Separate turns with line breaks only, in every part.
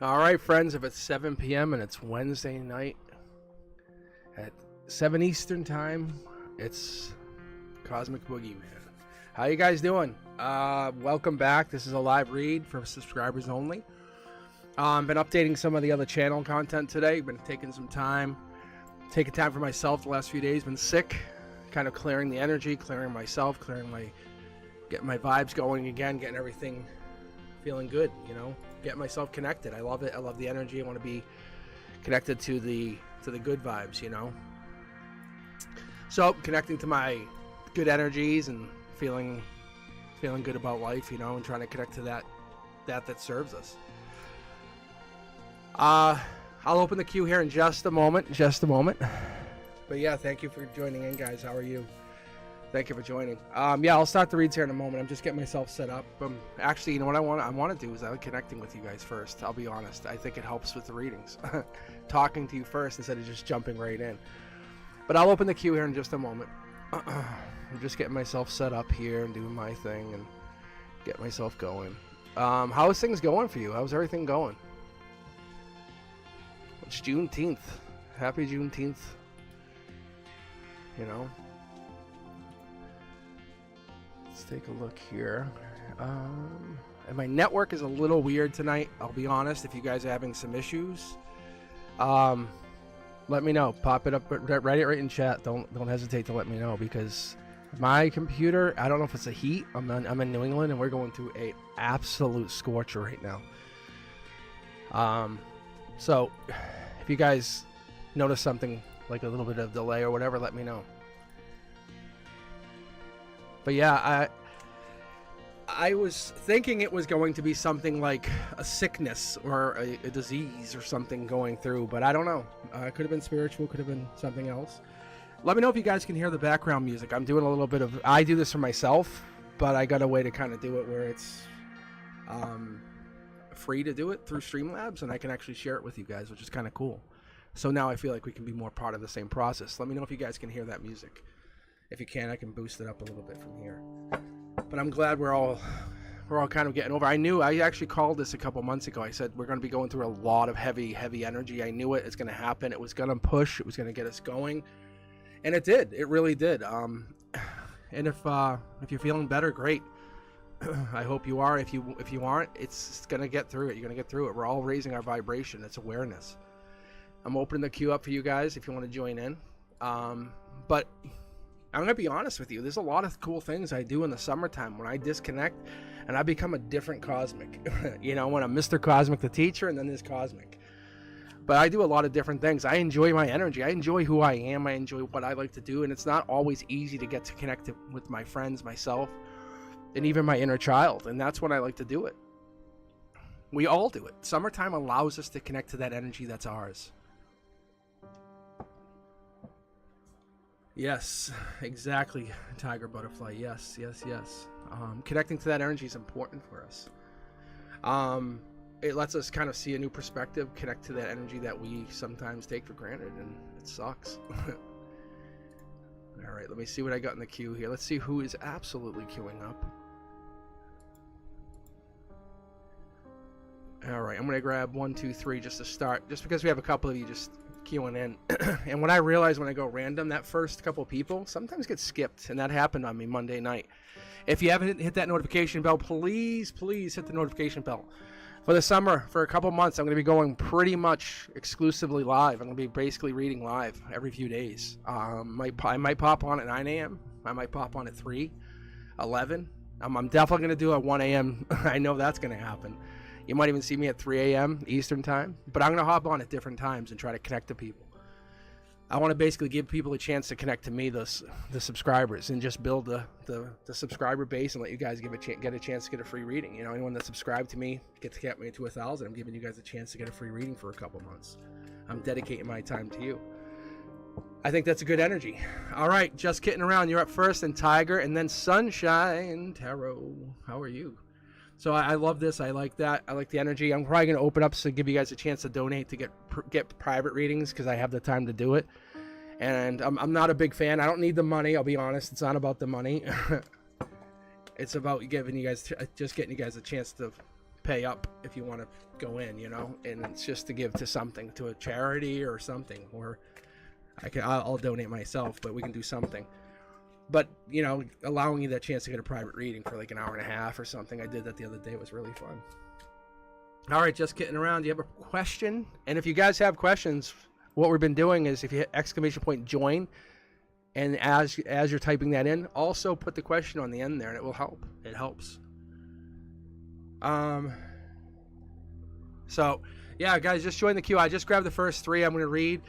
All right, friends, if it's 7 p.m. and it's Wednesday night at 7 Eastern time, it's Cosmic Boogeyman. How you guys doing? Welcome back. This is a live read for subscribers only. Been updating some of the other channel content today. Been taking time for myself the last few days. Been sick, kind of clearing the energy, clearing myself, getting my vibes going again, getting everything feeling good, you know, getting myself connected. I love it. I love the energy. I want to be connected to the good vibes, you know. So connecting to my good energies and feeling good about life, you know, and trying to connect to that serves us. I'll open the queue here in just a moment. But yeah, thank you for joining in, guys. How are you? Thank you for joining. Yeah, I'll start the reads here in a moment. I'm just getting myself set up. Actually, you know what I want to do is connecting with you guys first. I'll be honest. I think it helps with the readings. Talking to you first instead of just jumping right in. But I'll open the queue here in just a moment. I'm just getting myself set up here and doing my thing and get myself going. How's things going for you? How's everything going? It's Juneteenth. Happy Juneteenth. You know. Let's take a look here. And my network is a little weird tonight. I'll be honest. If you guys are having some issues, let me know. Pop it up. Write it right in chat. Don't hesitate to let me know, because my computer, I don't know if it's the heat. I'm in New England and we're going through a absolute scorcher right now. So if you guys notice something like a little bit of delay or whatever, let me know. But yeah, I was thinking it was going to be something like a sickness or a disease or something going through, but I don't know. It could have been spiritual, could have been something else. Let me know if you guys can hear the background music. I'm doing a little bit of, I do this for myself, but I got a way to kind of do it where it's free to do it through Streamlabs, and I can actually share it with you guys, which is kind of cool. So now I feel like we can be more part of the same process. Let me know if you guys can hear that music. If you can, I can boost it up a little bit from here. But I'm glad we're all kind of getting over. I actually called this a couple months ago. I said we're going to be going through a lot of heavy energy. I knew it's going to happen. It was going to push. It was going to get us going, and it did. It really did. And if you're feeling better, great. I hope you are. If you aren't, it's going to get through it. You're going to get through it. We're all raising our vibration. It's awareness. I'm opening the queue up for you guys if you want to join in. But I'm going to be honest with you. There's a lot of cool things I do in the summertime when I disconnect and I become a different Cosmic. You know, when I'm Mr. Cosmic, the teacher, and then there's Cosmic. But I do a lot of different things. I enjoy my energy. I enjoy who I am. I enjoy what I like to do. And it's not always easy to get to connect with my friends, myself, and even my inner child. And that's when I like to do it. We all do it. Summertime allows us to connect to that energy that's ours. Yes, exactly, Tiger Butterfly. Yes. Connecting to that energy is important for us. It lets us kind of see a new perspective, connect to that energy that we sometimes take for granted, and it sucks. All right, let me see what I got in the queue here. Let's see who is absolutely queuing up. All right, I'm going to grab 1, 2, 3 just to start, just because we have a couple of you just queuing in. And what I realize when I go random, that first couple people sometimes get skipped, and that happened on me Monday night. If you haven't hit that notification bell, please hit the notification bell. For the summer, for a couple months, I'm going to be going pretty much exclusively live. I'm going to be basically reading live every few days. I might pop on at 9 a.m. I might pop on at 3, 11. I'm definitely going to do a 1 a.m. I know that's going to happen. You might even see me at 3 a.m. Eastern time, but I'm going to hop on at different times and try to connect to people. I want to basically give people a chance to connect to me, the subscribers, and just build the subscriber base and let you guys get a chance to get a free reading. You know, anyone that subscribed to me, get me to 1,000. I'm giving you guys a chance to get a free reading for a couple months. I'm dedicating my time to you. I think that's a good energy. All right, just kidding around. You're up first, and Tiger, and then Sunshine Tarot. How are you? So I love this. I like that. I like the energy. I'm probably going to open up to give you guys a chance to donate to get private readings, because I have the time to do it. And I'm not a big fan. I don't need the money. I'll be honest. It's not about the money. It's about giving you guys, just getting you guys a chance to pay up if you want to go in, you know, and it's just to give to something, to a charity or something, or I'll donate myself, but we can do something. But, you know, allowing you that chance to get a private reading for like an hour and a half or something. I did that the other day. It was really fun. All right, just kidding around. Do you have a question? And if you guys have questions, what we've been doing is if you hit ! Join, and as you're typing that in, also put the question on the end there, and it will help. It helps. So yeah, guys, just join the queue. I just grabbed the first 3. I'm going to read.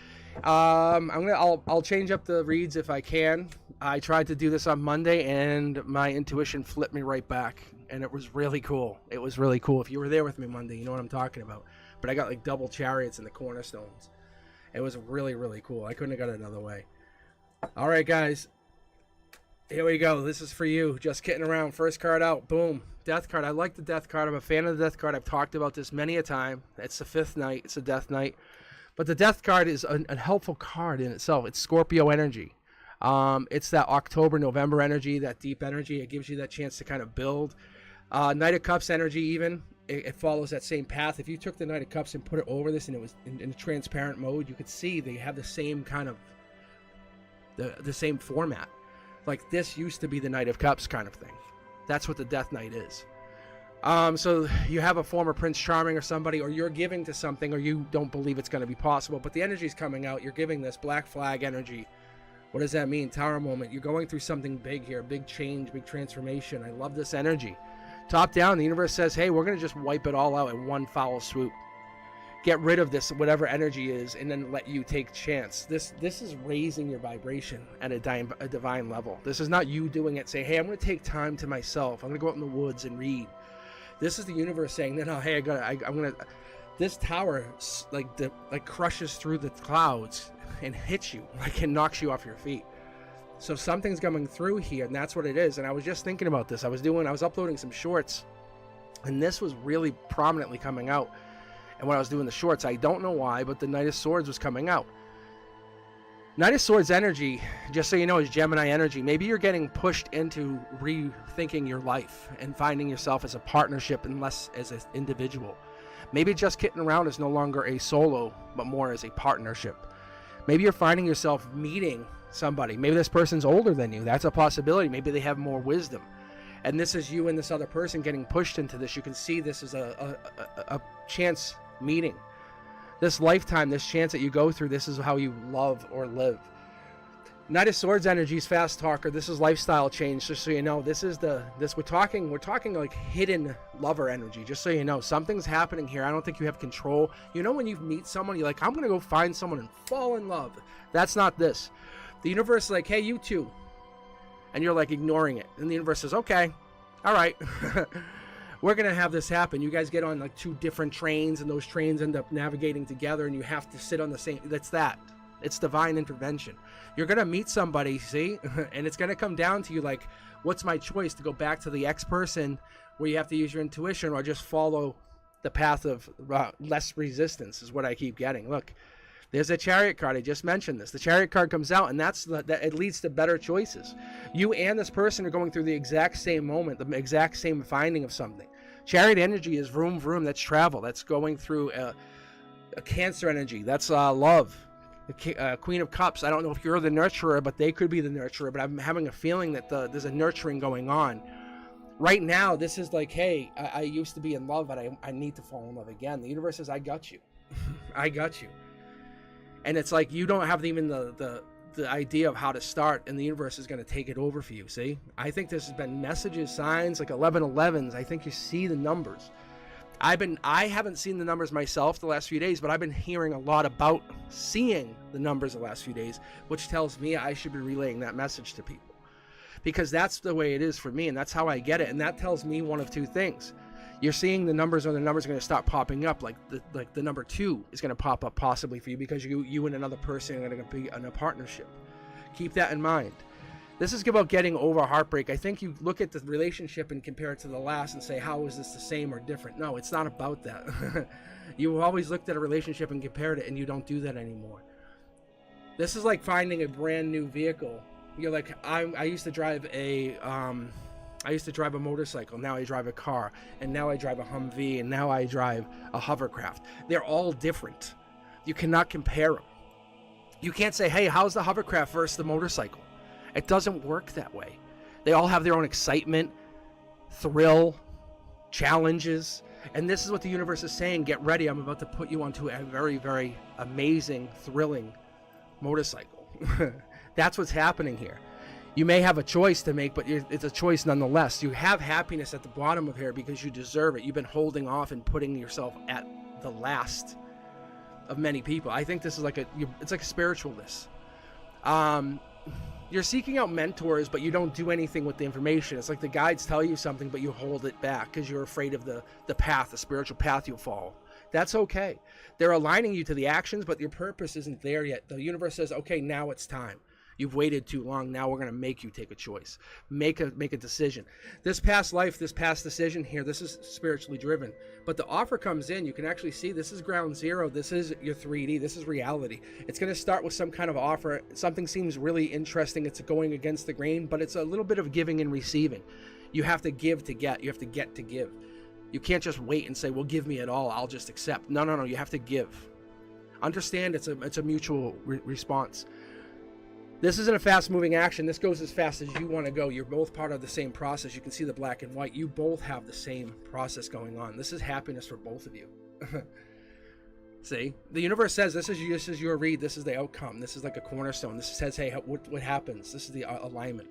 I'll change up the reads if I can. I tried to do this on Monday, and my intuition flipped me right back, and it was really cool. It was really cool. If you were there with me Monday, you know what I'm talking about. But I got like double chariots in the cornerstones. It was really, really cool. I couldn't have got it another way. All right, guys. Here we go. This is for you. Just kidding around. First card out. Boom. Death card. I like the death card. I'm a fan of the death card. I've talked about this many a time. It's the 5th night. It's a death night. But the death card is a helpful card in itself. It's Scorpio energy. It's that October, November energy, that deep energy. It gives you that chance to kind of build. Knight of Cups energy even. It follows that same path. If you took the Knight of Cups and put it over this and it was in a transparent mode, you could see they have the same kind of, the same format. Like this used to be the Knight of Cups kind of thing. That's what the Death Knight is. So you have a former Prince Charming or somebody, or you're giving to something, or you don't believe it's going to be possible, but the energy's coming out. You're giving this Black Flag energy. What does that mean? Tower moment. You're going through something big here, big change, big transformation. I love this energy. Top down, the universe says, hey, we're going to just wipe it all out in one foul swoop. Get rid of this, whatever energy is, and then let you take chance. This is raising your vibration at a divine level. This is not you doing it, saying, hey, I'm going to take time to myself. I'm going to go out in the woods and read. This is the universe saying, no, hey, I'm going to, this tower like crushes through the clouds and hits you, like it knocks you off your feet. So something's coming through here, and that's what it is. And I was just thinking about this. I was uploading some shorts, and this was really prominently coming out. And when I was doing the shorts, I don't know why, but the Knight of Swords was coming out. Knight of Swords energy, just so you know, is Gemini energy. Maybe you're getting pushed into rethinking your life and finding yourself as a partnership and less as an individual. Maybe just kidding around is no longer a solo, but more as a partnership. Maybe you're finding yourself meeting somebody. Maybe this person's older than you. That's a possibility. Maybe they have more wisdom. And this is you and this other person getting pushed into this. You can see this is a chance meeting. This lifetime, this chance that you go through, this is how you love or live. Knight of Swords energy is fast talker. This is lifestyle change. Just so you know, we're talking like hidden lover energy. Just so you know, something's happening here. I don't think you have control. You know, when you meet someone, you're like, I'm gonna go find someone and fall in love. That's not this. The universe is like, hey, you two, and you're like ignoring it, and the universe says, okay, all right. We're going to have this happen. You guys get on like 2 different trains, and those trains end up navigating together, and you have to sit on the same. It's divine intervention. You're going to meet somebody, see? And it's going to come down to you like, what's my choice? To go back to the ex person where you have to use your intuition, or just follow the path of less resistance is what I keep getting. Look, there's a Chariot card. I just mentioned this. The Chariot card comes out, and it leads to better choices. You and this person are going through the exact same moment, the exact same finding of something. Chariot energy is vroom vroom. That's travel. That's going through a Cancer energy. That's love. The Queen of Cups. I don't know if you're the nurturer, but they could be the nurturer. But I'm having a feeling that there's a nurturing going on. Right now, this is like, hey, I used to be in love, but I need to fall in love again. The universe says, I got you. I got you. And it's like you don't have even the idea of how to start, and the universe is going to take it over for you, see? I think this has been messages, signs, like 1111s. I think you see the numbers. I haven't seen the numbers myself the last few days, but I've been hearing a lot about seeing the numbers the last few days, which tells me I should be relaying that message to people. Because that's the way it is for me, and that's how I get it. And that tells me one of 2 things. You're seeing the numbers, or the numbers are going to stop popping up. Like the number 2 is going to pop up possibly for you, because you and another person are going to be in a partnership. Keep that in mind. This is about getting over heartbreak. I think you look at the relationship and compare it to the last and say, how is this the same or different? No, it's not about that. You always looked at a relationship and compared it, and you don't do that anymore. This is like finding a brand new vehicle. You're like, I used to drive a I used to drive a motorcycle. Now I drive a car. And now I drive a Humvee. And now I drive a hovercraft. They're all different. You cannot compare them. You can't say, hey, how's the hovercraft versus the motorcycle? It doesn't work that way. They all have their own excitement, thrill, challenges. And this is what the universe is saying. Get ready. I'm about to put you onto a very, very amazing, thrilling motorcycle. That's what's happening here. You may have a choice to make, but it's a choice nonetheless. You have happiness at the bottom of here because you deserve it. You've been holding off and putting yourself at the last of many people. I think this is like it's like a spiritualness. You're seeking out mentors, but you don't do anything with the information. It's like the guides tell you something, but you hold it back because you're afraid of the path, the spiritual path you'll follow. That's okay. They're aligning you to the actions, but your purpose isn't there yet. The universe says, okay, now it's time. You've waited too long. Now we're going to make you take a choice. Make a decision. This past life, this past decision here, this is spiritually driven. But the offer comes in. You can actually see this is ground zero. This is your 3D. This is reality. It's going to start with some kind of offer. Something seems really interesting. It's going against the grain, but it's a little bit of giving and receiving. You have to give to get. You have to get to give. You can't just wait and say, well, give me it all. I'll just accept. No. You have to give. Understand it's a mutual response. This isn't a fast-moving action. This goes as fast as you want to go. You're both part of the same process. You can see the black and white. You both have the same process going on. This is happiness for both of you. See? The universe says this is your read. This is the outcome. This is like a cornerstone. This says, hey, what happens? This is the alignment.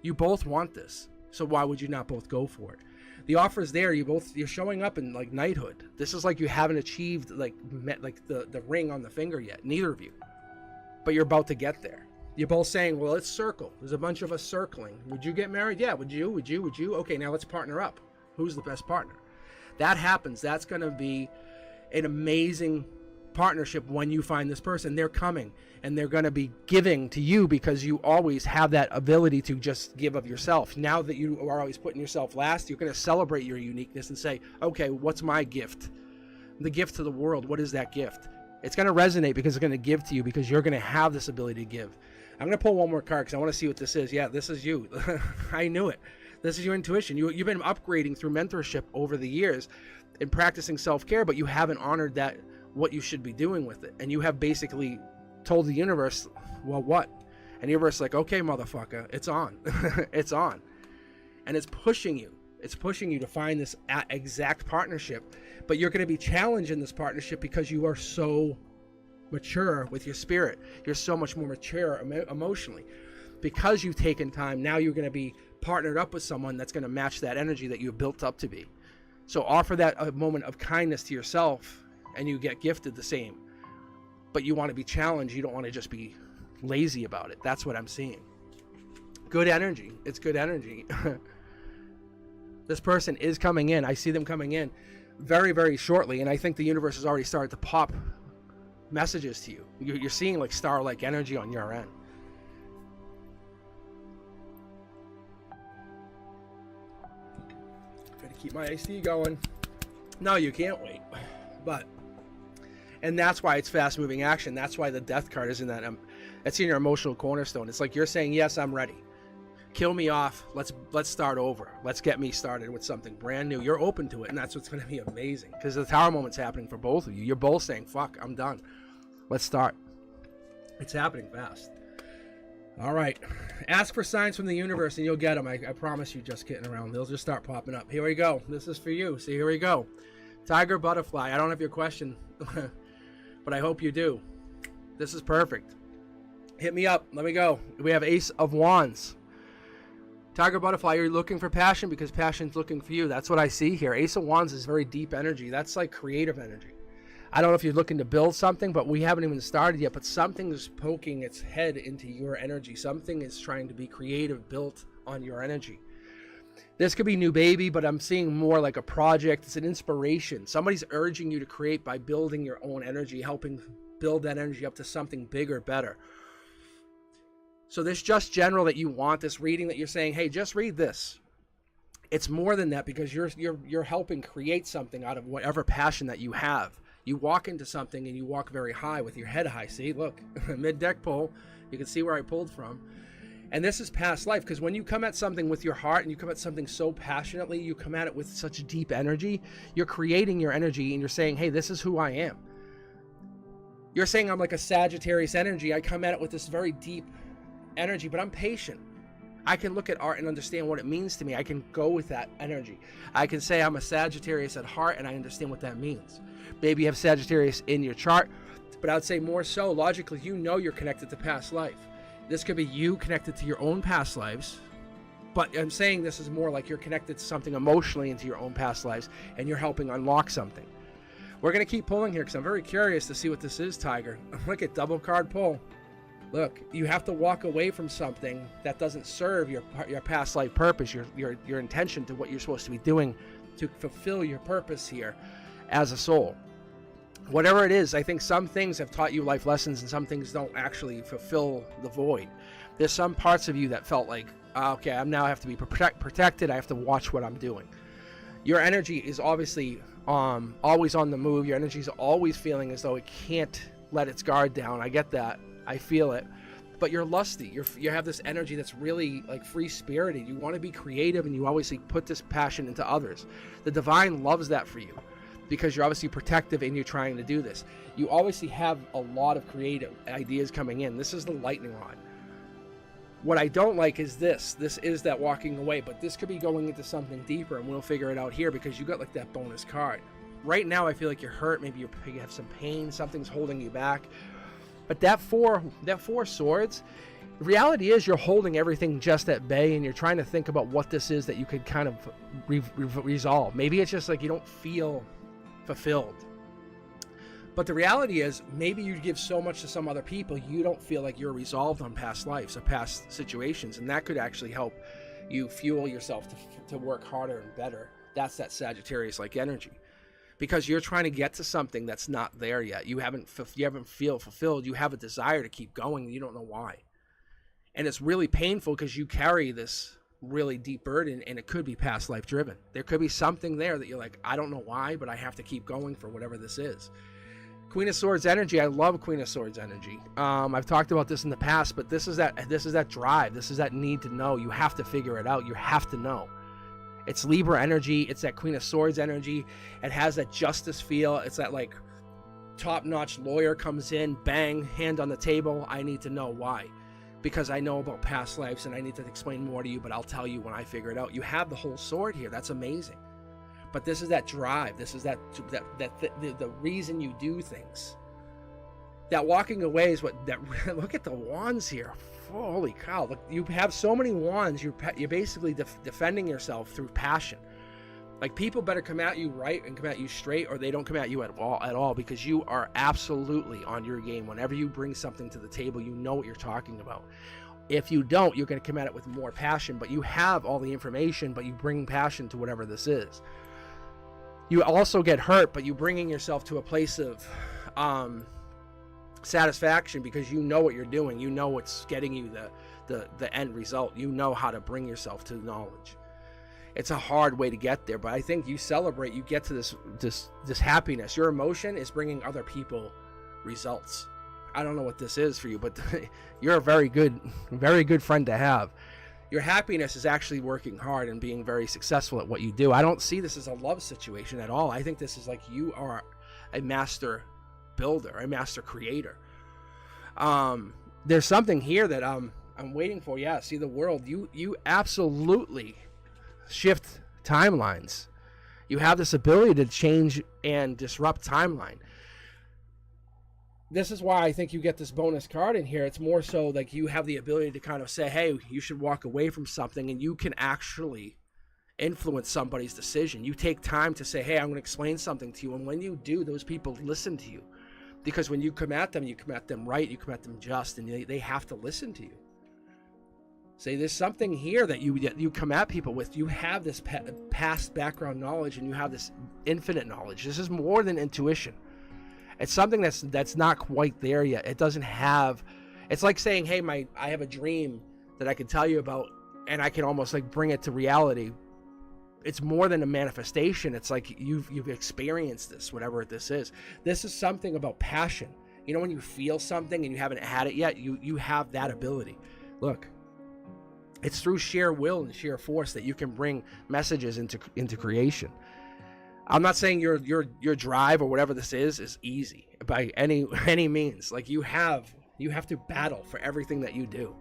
You both want this. So why would you not both go for it? The offer is there. You're showing up in like knighthood. This is like you haven't achieved like the ring on the finger yet. Neither of you. But you're about to get there. You're both saying, well, let's circle. There's a bunch of us circling. Would you get married? Yeah. Would you? Okay, now let's partner up. Who's the best partner? That happens. That's going to be an amazing partnership when you find this person. They're coming, and they're going to be giving to you because you always have that ability to just give of yourself. Now that you are always putting yourself last, you're going to celebrate your uniqueness and say, okay, what's my gift? The gift to the world. What is that gift? It's going to resonate because it's going to give to you because you're going to have this ability to give. I'm going to pull one more card because I want to see what this is. Yeah, this is you. I knew it. This is your intuition. You've been upgrading through mentorship over the years and practicing self-care, but you haven't honored that, what you should be doing with it. And you have basically told the universe, well, what? And the universe is like, okay, motherfucker, it's on. It's on. And it's pushing you. It's pushing you to find this exact partnership. But you're going to be challenged in this partnership because you are so mature with your spirit. You're so much more mature emotionally. Because you've taken time, now you're going to be partnered up with someone that's going to match that energy that you've built up to be. So offer that a moment of kindness to yourself and you get gifted the same. But you want to be challenged. You don't want to just be lazy about it. That's what I'm seeing. Good energy. It's good energy. This person is coming in. I see them coming in very, very shortly. And I think the universe has already started to pop messages to you. You're seeing like star-like energy on your end. Try to keep my AC going. No, you can't wait. And that's why it's fast-moving action. That's why the death card is in that. That's in your emotional cornerstone. It's like you're saying, yes, I'm ready. Kill me off. Let's start over. Let's get me started with something brand new. You're open to it, and that's what's going to be amazing. Because the tower moment's happening for both of you. You're both saying, fuck, I'm done. Let's start. It's happening fast. All right. Ask for signs from the universe, and you'll get them. I promise you, just kidding around. They'll just start popping up. Here we go. This is for you. See, here we go. Tiger butterfly. I don't have your question, but I hope you do. This is perfect. Hit me up. Let me go. We have Ace of Wands. Tiger butterfly, you're looking for passion because passion's looking for you. That's what I see here. Ace of Wands is very deep energy. That's like creative energy. I don't know if you're looking to build something, but we haven't even started yet. But something is poking its head into your energy. Something is trying to be creative, built on your energy. This could be new baby, but I'm seeing more like a project. It's an inspiration. Somebody's urging you to create by building your own energy, helping build that energy up to something bigger, better. So this just general that you want, this reading that you're saying, hey, just read this. It's more than that because you're helping create something out of whatever passion that you have. You walk into something and you walk very high with your head high. See, look, mid-deck pull. You can see where I pulled from. And this is past life, because when you come at something with your heart and you come at something so passionately, you come at it with such deep energy, you're creating your energy and you're saying, hey, this is who I am. You're saying I'm like a Sagittarius energy. I come at it with this very deep energy, but I'm patient. I can look at art and understand what it means to me. I can go with that energy. I can say I'm a Sagittarius at heart and I understand what that means. Maybe you have Sagittarius in your chart, but I would say more so logically, you know you're connected to past life. This could be you connected to your own past lives, but I'm saying this is more like you're connected to something emotionally into your own past lives and you're helping unlock something. We're going to keep pulling here because I'm very curious to see what this is, Tiger. Look at double card pull. Look, you have to walk away from something that doesn't serve your past life purpose, your intention to what you're supposed to be doing to fulfill your purpose here as a soul. Whatever it is, I think some things have taught you life lessons and some things don't actually fulfill the void. There's some parts of you that felt like, okay, I now have to be protected. I have to watch what I'm doing. Your energy is obviously always on the move. Your energy is always feeling as though it can't let its guard down. I get that. I feel it. But you're lusty. You have this energy that's really like free-spirited. You want to be creative and you obviously put this passion into others. The divine loves that for you, because you're obviously protective and you're trying to do this. You obviously have a lot of creative ideas coming in. This is the lightning rod. What I don't like is this. This is that walking away, but this could be going into something deeper, and we'll figure it out here because you got like that bonus card. Right now, I feel like you're hurt. Maybe you have some pain. Something's holding you back. But that four swords, the reality is you're holding everything just at bay, and you're trying to think about what this is that you could kind of resolve. Maybe it's just like you don't feel fulfilled. But the reality is maybe you give so much to some other people you don't feel like you're resolved on past lives or past situations, and that could actually help you fuel yourself to work harder and better. That's that Sagittarius like energy, because you're trying to get to something that's not there yet. You haven't feel fulfilled. You have a desire to keep going and you don't know why, and it's really painful because you carry this really deep burden, and it could be past life driven. There could be something there that you're like, I don't know why, but I have to keep going for whatever this is. Queen of Swords energy. I love Queen of Swords energy. I've talked about this in the past, but this is that drive. This is that need to know. You have to figure it out. You have to know. It's Libra energy. It's that Queen of Swords energy. It has that justice feel. It's that like top-notch lawyer comes in, bang, hand on the table. I need to know why. Because I know about past lives and I need to explain more to you, but I'll tell you when I figure it out. You have the whole sword here. That's amazing. But this is that drive. This is the reason you do things. That walking away is what that. Look at the wands here. Holy cow! Look, you have so many wands. You're basically defending yourself through passion. Like, people better come at you right and come at you straight, or they don't come at you at all, because you are absolutely on your game. Whenever you bring something to the table, you know what you're talking about. If you don't, you're going to come at it with more passion, but you have all the information, but you bring passion to whatever this is. You also get hurt, but you're bringing yourself to a place of satisfaction because you know what you're doing. You know what's getting you the end result. You know how to bring yourself to knowledge. It's a hard way to get there, but I think you celebrate. You get to this happiness. Your emotion is bringing other people results. I don't know what this is for you, but you're a very good friend to have. Your happiness is actually working hard and being very successful at what you do. I don't see this as a love situation at all. I think this is like you are a master builder, a master creator. There's something here that I'm waiting for. Yeah, see the world. You absolutely shift timelines. You have this ability to change and disrupt timeline. This is why I think you get this bonus card in here. It's more so like you have the ability to kind of say, hey, you should walk away from something, and you can actually influence somebody's decision. You take time to say, hey, I'm going to explain something to you. And when you do, those people listen to you. Because when you come at them right, you come at them just, and they have to listen to you. Say, there's something here that you come at people with. You have this past background knowledge, and you have this infinite knowledge. This is more than intuition. It's something that's not quite there yet. It doesn't have. It's like saying, hey, I have a dream that I can tell you about, and I can almost like bring it to reality. It's more than a manifestation. It's like you've experienced this, whatever this is. This is something about passion. You know, when you feel something and you haven't had it yet, you have that ability. Look, It's through sheer will and sheer force that you can bring messages into creation. I'm not saying your drive or whatever this is easy by any means. Like you have to battle for everything that you do.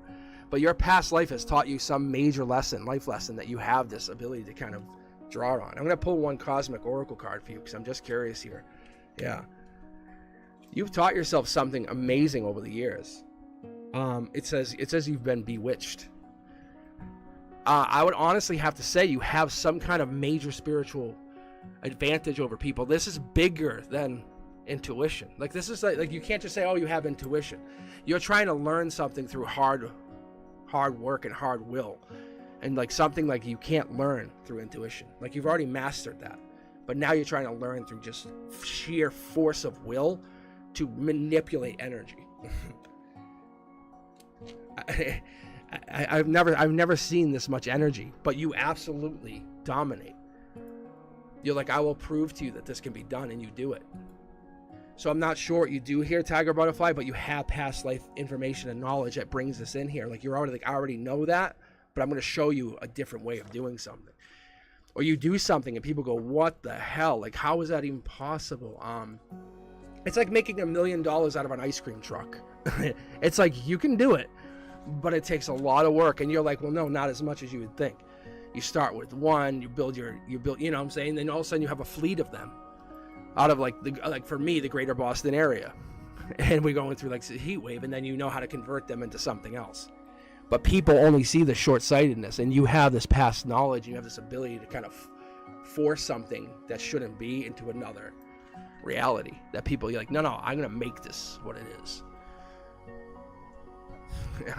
But your past life has taught you some major life lesson that you have this ability to kind of draw on. I'm going to pull one cosmic oracle card for you because I'm just curious here. Yeah. You've taught yourself something amazing over the years. It says you've been bewitched. I would honestly have to say you have some kind of major spiritual advantage over people. This is bigger than intuition. Like this is like you can't just say, oh, you have intuition. You're trying to learn something through hard work and hard will, and like something like you can't learn through intuition. Like you've already mastered that, but now you're trying to learn through just sheer force of will to manipulate energy. I've never seen this much energy, but you absolutely dominate. You're like, I will prove to you that this can be done, and you do it. So I'm not sure what you do here, Tiger Butterfly, but you have past life information and knowledge that brings this in here. Like you're already like, I already know that, but I'm going to show you a different way of doing something. Or you do something and people go, what the hell? Like, how is that even possible? It's like making $1 million out of an ice cream truck. It's like, you can do it, but it takes a lot of work. And you're like, well, no, not as much as you would think. You start with one, you build, you know what I'm saying? Then all of a sudden you have a fleet of them out of like for me, the greater Boston area. And we're going through like the heat wave, and then you know how to convert them into something else. But people only see the short-sightedness, and you have this past knowledge, you have this ability to kind of force something that shouldn't be into another reality that people, you're like, no, I'm going to make this what it is.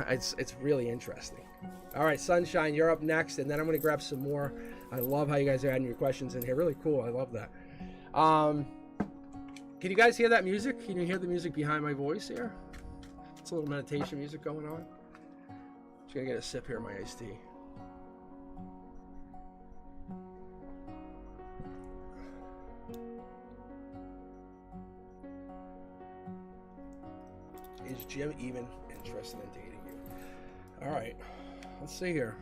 It's really interesting. All right, Sunshine, you're up next, and then I'm going to grab some more. I love how you guys are adding your questions in here. Really cool. I love that. Can you guys hear that music? Can you hear the music behind my voice here? It's a little meditation music going on. Just gonna get a sip here of my iced tea. Is Jim even interested in dating you? All right, let's see here.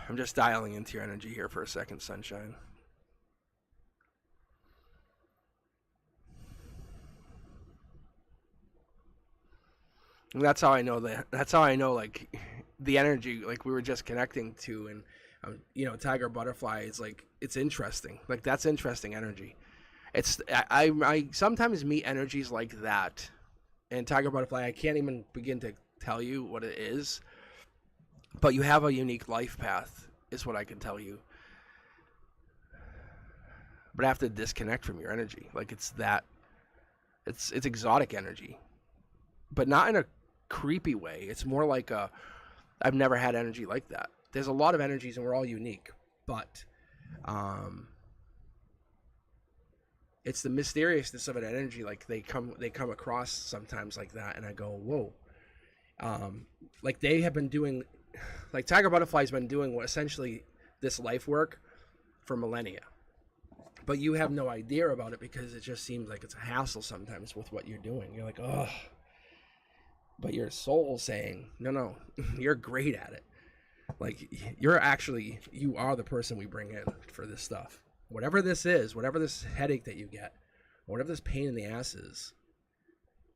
I'm just dialing into your energy here for a second, Sunshine. And that's how I know like the energy like we were just connecting to, and you know, Tiger Butterfly is like, it's interesting. Like that's interesting energy. It's I sometimes meet energies like that. And Tiger Butterfly, I can't even begin to tell you what it is, but you have a unique life path, is what I can tell you. But I have to disconnect from your energy. Like it's exotic energy, but not in a creepy way. It's more like I've never had energy like that. There's a lot of energies, and we're all unique, but it's the mysteriousness of an energy. Like they come across sometimes like that, and I go, whoa. Like they have been doing, like Tiger Butterfly's been doing what essentially this life work for millennia, but you have no idea about it because it just seems like it's a hassle sometimes with what you're doing. You're like, oh, but your soul's saying, no, you're great at it. Like you are the person we bring in for this stuff. Whatever this is, whatever this headache that you get, whatever this pain in the ass is,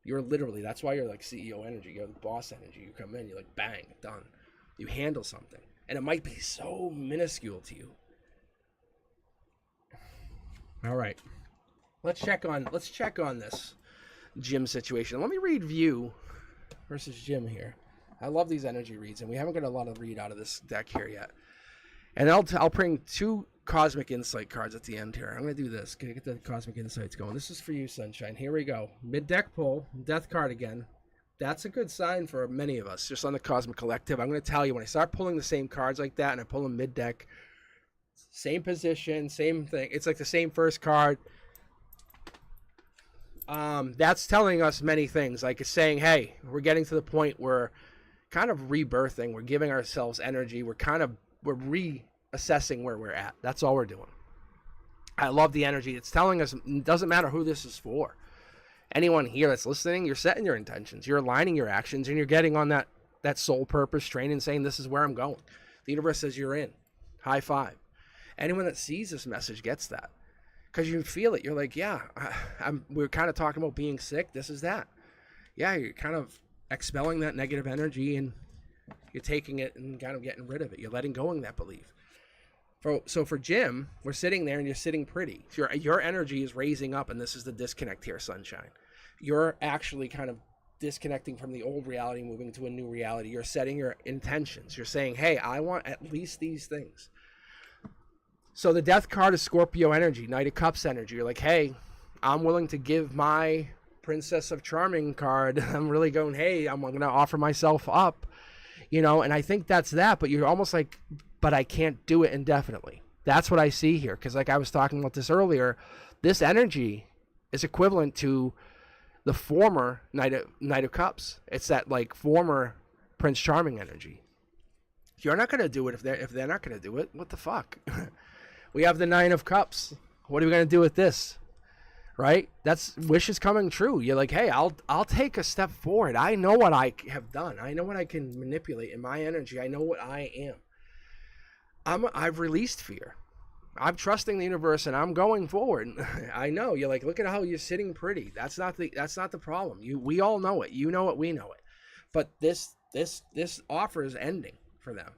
you're literally, that's why you're like CEO energy, you're the boss energy. You come in, you're like, bang, done. You handle something. And it might be so minuscule to you. All right. Let's check on this Jim situation. Let me read View versus Jim here. I love these energy reads, and we haven't got a lot of read out of this deck here yet. And I'll bring two Cosmic Insight cards at the end here. I'm going to do this. Can I get the Cosmic Insights going? This is for you, Sunshine. Here we go. Mid-deck pull. Death card again. That's a good sign for many of us, just on the Cosmic Collective. I'm going to tell you, when I start pulling the same cards like that, and I pull them mid-deck, same position, same thing. It's like the same first card. That's telling us many things. Like it's saying, hey, we're getting to the point where kind of rebirthing. We're giving ourselves energy. We're reassessing where we're at. That's all we're doing. I love the energy. It's telling us it doesn't matter who this is for. Anyone here that's listening, you're setting your intentions, you're aligning your actions, and you're getting on that soul purpose train and saying, this is where I'm going. The universe says you're in. High five. Anyone that sees this message gets that. Because you feel it. You're like, yeah, we're kind of talking about being sick. This is that. Yeah, you're kind of expelling that negative energy, and you're taking it and kind of getting rid of it. You're letting go of that belief. So for Jim, we're sitting there and you're sitting pretty. Your energy is raising up, and this is the disconnect here, sunshine. You're actually kind of disconnecting from the old reality, moving to a new reality. You're setting your intentions. You're saying, hey, I want at least these things. So the death card is Scorpio energy, Knight of Cups energy. You're like, hey, I'm willing to give my Princess of Charming card. I'm really going, hey, I'm going to offer myself up, and I think that's that. But you're almost like, but I can't do it indefinitely. That's what I see here. Because like I was talking about this earlier, this energy is equivalent to the former Knight of Cups. It's that like former Prince Charming energy. You're not going to do it if they're not going to do it. What the fuck? We have the Nine of Cups. What are we going to do with this? Right? That's wishes coming true. You're like, hey, I'll take a step forward. I know what I have done. I know what I can manipulate in my energy. I know what I am. I've released fear. I'm trusting the universe, and I'm going forward. I know. You're like, look at how you're sitting pretty. That's not the problem. We all know it. You know it. We know it. But this offer is ending for them.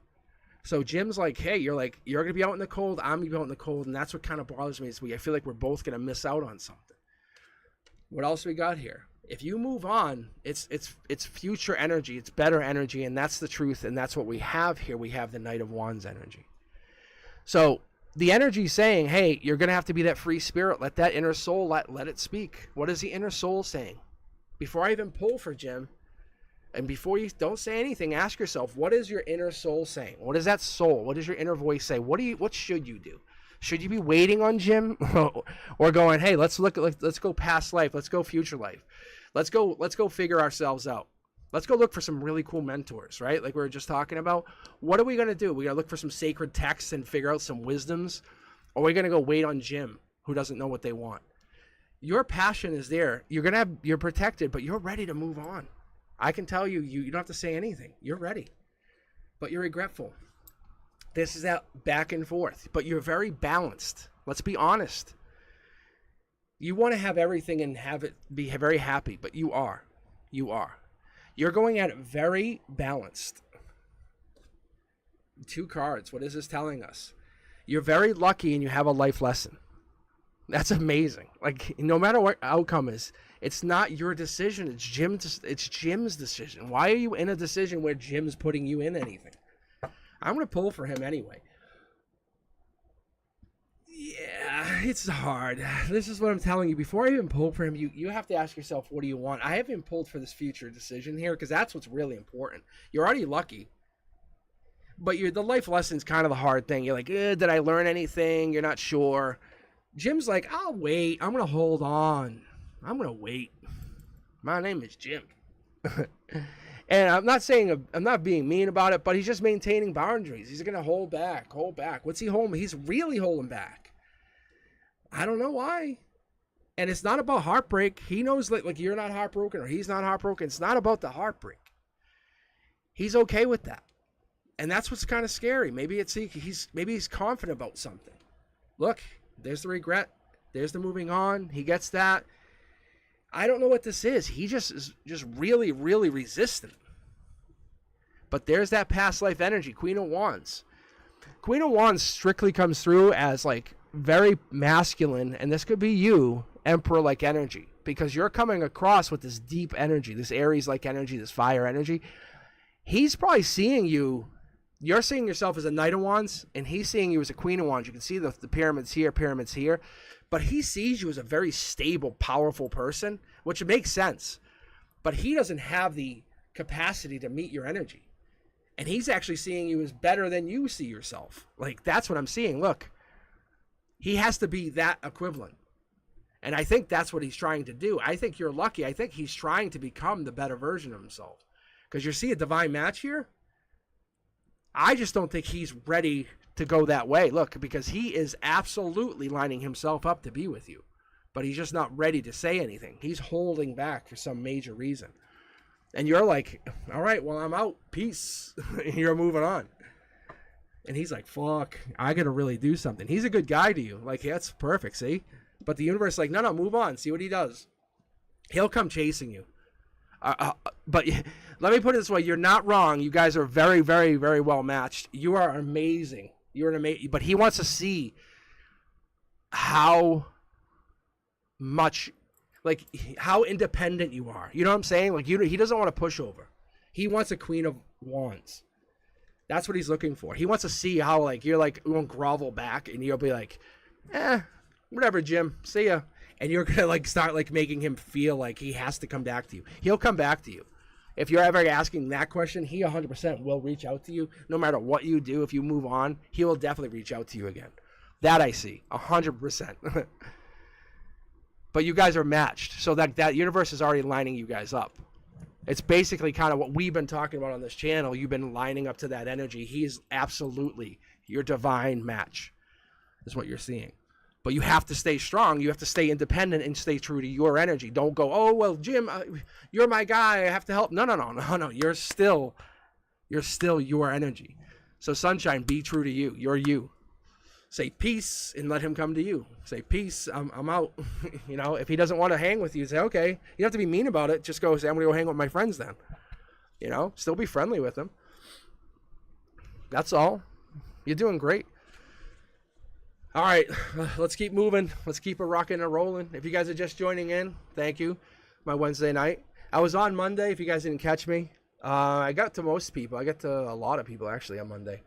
So Jim's like, hey, you're gonna be out in the cold. I'm gonna be out in the cold, and that's what kind of bothers me. I feel like we're both gonna miss out on something. What else we got here? If you move on, it's future energy. It's better energy, and that's the truth. And that's what we have here. We have the Knight of Wands energy. So the energy saying, hey, you're going to have to be that free spirit. Let that inner soul, let it speak. What is the inner soul saying? Before I even pull for Jim, and before you don't say anything, ask yourself, what is your inner soul saying? What is that soul? What does your inner voice say? What should you do? Should you be waiting on Jim or going, hey, let's go past life. Let's go future life. Let's go figure ourselves out. Let's go look for some really cool mentors, right? Like we were just talking about. What are we going to do? We got to look for some sacred texts and figure out some wisdoms? Or are we going to go wait on Jim, who doesn't know what they want? Your passion is there. You're protected, but you're ready to move on. I can tell you don't have to say anything. You're ready. But you're regretful. This is that back and forth. But you're very balanced. Let's be honest. You want to have everything and have it be very happy, but you are. You're going at it very balanced. 2 cards. What is this telling us? You're very lucky and you have a life lesson. That's amazing. Like, no matter what outcome is, it's not your decision. It's Jim's decision. Why are you in a decision where Jim's putting you in anything? I'm going to pull for him anyway. Yeah, it's hard. This is what I'm telling you. Before I even pull for him, you have to ask yourself, what do you want? I haven't pulled for this future decision here because that's what's really important. You're already lucky. But the life lesson's kind of the hard thing. You're like, did I learn anything? You're not sure. Jim's like, I'll wait. I'm going to hold on. I'm going to wait. My name is Jim. And I'm not being mean about it, but he's just maintaining boundaries. He's going to hold back. What's he holding? He's really holding back. I don't know why. And it's not about heartbreak. He knows like you're not heartbroken or he's not heartbroken. It's not about the heartbreak. He's okay with that. And that's what's kind of scary. Maybe he's confident about something. Look, there's the regret. There's the moving on. He gets that. I don't know what this is. He is really, really resistant. But there's that past life energy. Queen of Wands. Queen of Wands strictly comes through as like very masculine. And this could be you, Emperor-like energy. Because you're coming across with this deep energy. This Aries-like energy. This fire energy. He's probably seeing you. You're seeing yourself as a Knight of Wands. And he's seeing you as a Queen of Wands. You can see the pyramids here. But he sees you as a very stable, powerful person, which makes sense. But he doesn't have the capacity to meet your energy. And he's actually seeing you as better than you see yourself. Like, that's what I'm seeing. Look, he has to be that equivalent. And I think that's what he's trying to do. I think you're lucky. I think he's trying to become the better version of himself. Because you see a divine match here? I just don't think he's ready to go that way. Look, because he is absolutely lining himself up to be with you, but he's just not ready to say anything. He's holding back for some major reason. And you're like, all right, well, I'm out. Peace. You're moving on. And he's like, fuck, I got to really do something. He's a good guy to you. Like, yeah, that's perfect, see? But the universe is like, no, move on. See what he does. He'll come chasing you. But let me put it this way. You're not wrong. You guys are very, very, very well matched. You are amazing. You're an amazing. But he wants to see how much, like, how independent you are. You know what I'm saying? Like, he doesn't want to push over. He wants a Queen of Wands. That's what he's looking for. He wants to see how, like, you're like, you won't grovel back, and you'll be like, whatever, Jim. See ya. And you're going to, like, start, like, making him feel like he has to come back to you. He'll come back to you. If you're ever asking that question, he 100% will reach out to you. No matter what you do, if you move on, he will definitely reach out to you again. That I see, 100%. But you guys are matched. So that universe is already lining you guys up. It's basically kind of what we've been talking about on this channel. You've been lining up to that energy. He's absolutely your divine match, is what you're seeing. But you have to stay strong. You have to stay independent and stay true to your energy. Don't go, oh, well, Jim, you're my guy. I have to help. No. You're still your energy. So Sunshine, be true to you. You're you. Say peace and let him come to you. Say peace, I'm out. You know, if he doesn't want to hang with you, say, okay. You don't have to be mean about it. Just go say, I'm going to go hang with my friends then. You know, still be friendly with them. That's all. You're doing great. All right, let's keep moving. Let's keep it rocking and rolling. If you guys are just joining in, thank you. My Wednesday night. I was on Monday, if you guys didn't catch me. I got to most people. I got to a lot of people, actually, on Monday.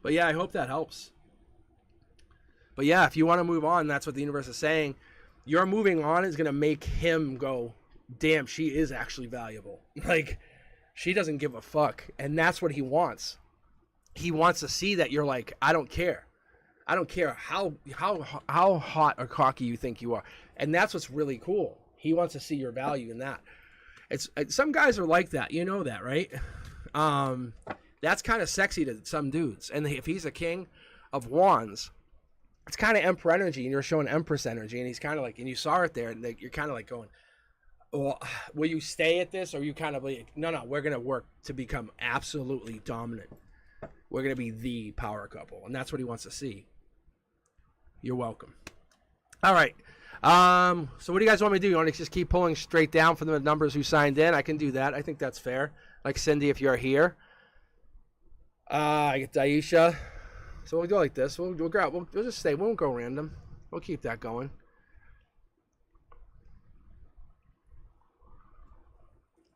But yeah, I hope that helps. But yeah, if you want to move on, that's what the universe is saying. Your moving on is going to make him go, damn, she is actually valuable. Like, she doesn't give a fuck. And that's what he wants. He wants to see that you're like, I don't care. I don't care how hot or cocky you think you are. And that's what's really cool. He wants to see your value in that. It's some guys are like that. You know that, right? That's kind of sexy to some dudes. And if he's a King of Wands, it's kind of Emperor energy, and you're showing Empress energy. And he's kind of like, and you saw it there, and you're kind of like going, well, will you stay at this, or you kind of like, no, we're going to work to become absolutely dominant. We're going to be the power couple. And that's what he wants to see. You're welcome. All right. So what do you guys want me to do? You want to just keep pulling straight down from the numbers who signed in? I can do that. I think that's fair. Like Cindy, if you're here. I get Daisha. So we'll go like this. We'll just stay. We won't go random. We'll keep that going.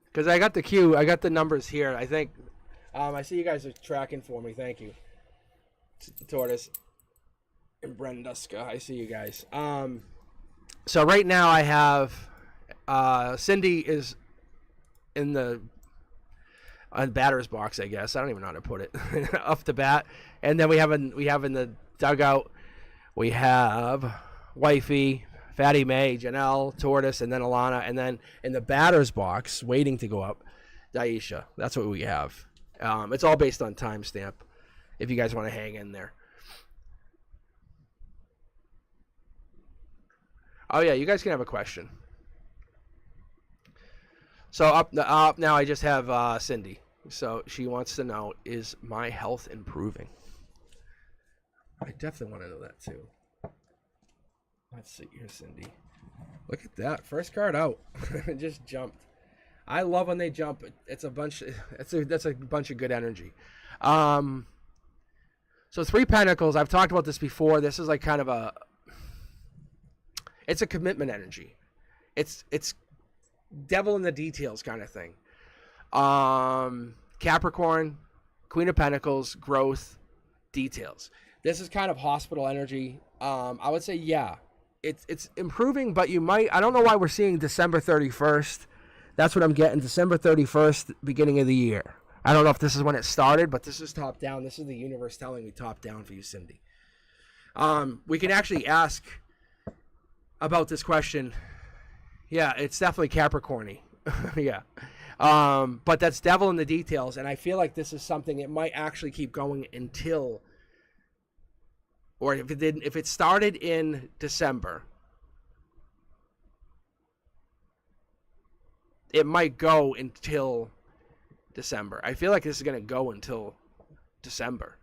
Because I got the queue. I got the numbers here. I think. I see you guys are tracking for me. Thank you. Tortoise and Brenduska. I see you guys. So right now I have Cindy is in the batter's box, I guess. I don't even know how to put it. Off the bat. And then we have in the dugout, we have Wifey, Fatty May, Janelle, Tortoise, and then Alana. And then in the batter's box, waiting to go up, Daisha. That's what we have. It's all based on timestamp, if you guys want to hang in there. Oh, yeah, you guys can have a question. So up now I just have Cindy. So she wants to know, is my health improving? I definitely want to know that too. Let's see here, Cindy. Look at that. First card out. It just jumped. I love when they jump. It's a bunch. That's a bunch of good energy. So 3 Pentacles. I've talked about this before. This is like kind of it's a commitment energy. It's devil in the details kind of thing. Capricorn, Queen of Pentacles, growth, details. This is kind of hospital energy. I would say, yeah, it's improving, but you might, I don't know why we're seeing December 31st. That's what I'm getting, December 31st, beginning of the year. I don't know if this is when it started, but this is top down. This is the universe telling me top down for you, Cindy. We can actually ask about this question. Yeah, it's definitely Capricorn-y. Yeah. But that's devil in the details, and I feel like this is something it might actually keep going until, or if it started in December, it might go until December. I feel like this is going to go until December,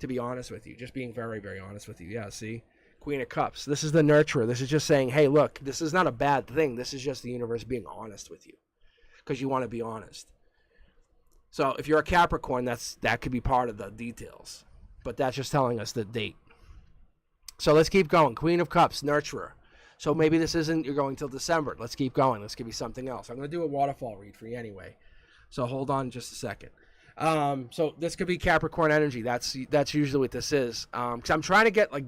to be honest with you. Just being very, very honest with you. Yeah, see? Queen of Cups. This is the nurturer. This is just saying, hey, look, this is not a bad thing. This is just the universe being honest with you because you want to be honest. So if you're a Capricorn, that could be part of the details. But that's just telling us the date. So let's keep going. Queen of Cups, nurturer. So maybe this isn't, you're going till December. Let's keep going. Let's give you something else. I'm going to do a waterfall read for you anyway. So hold on just a second. So this could be Capricorn energy. That's usually what this is. Because I'm trying to get like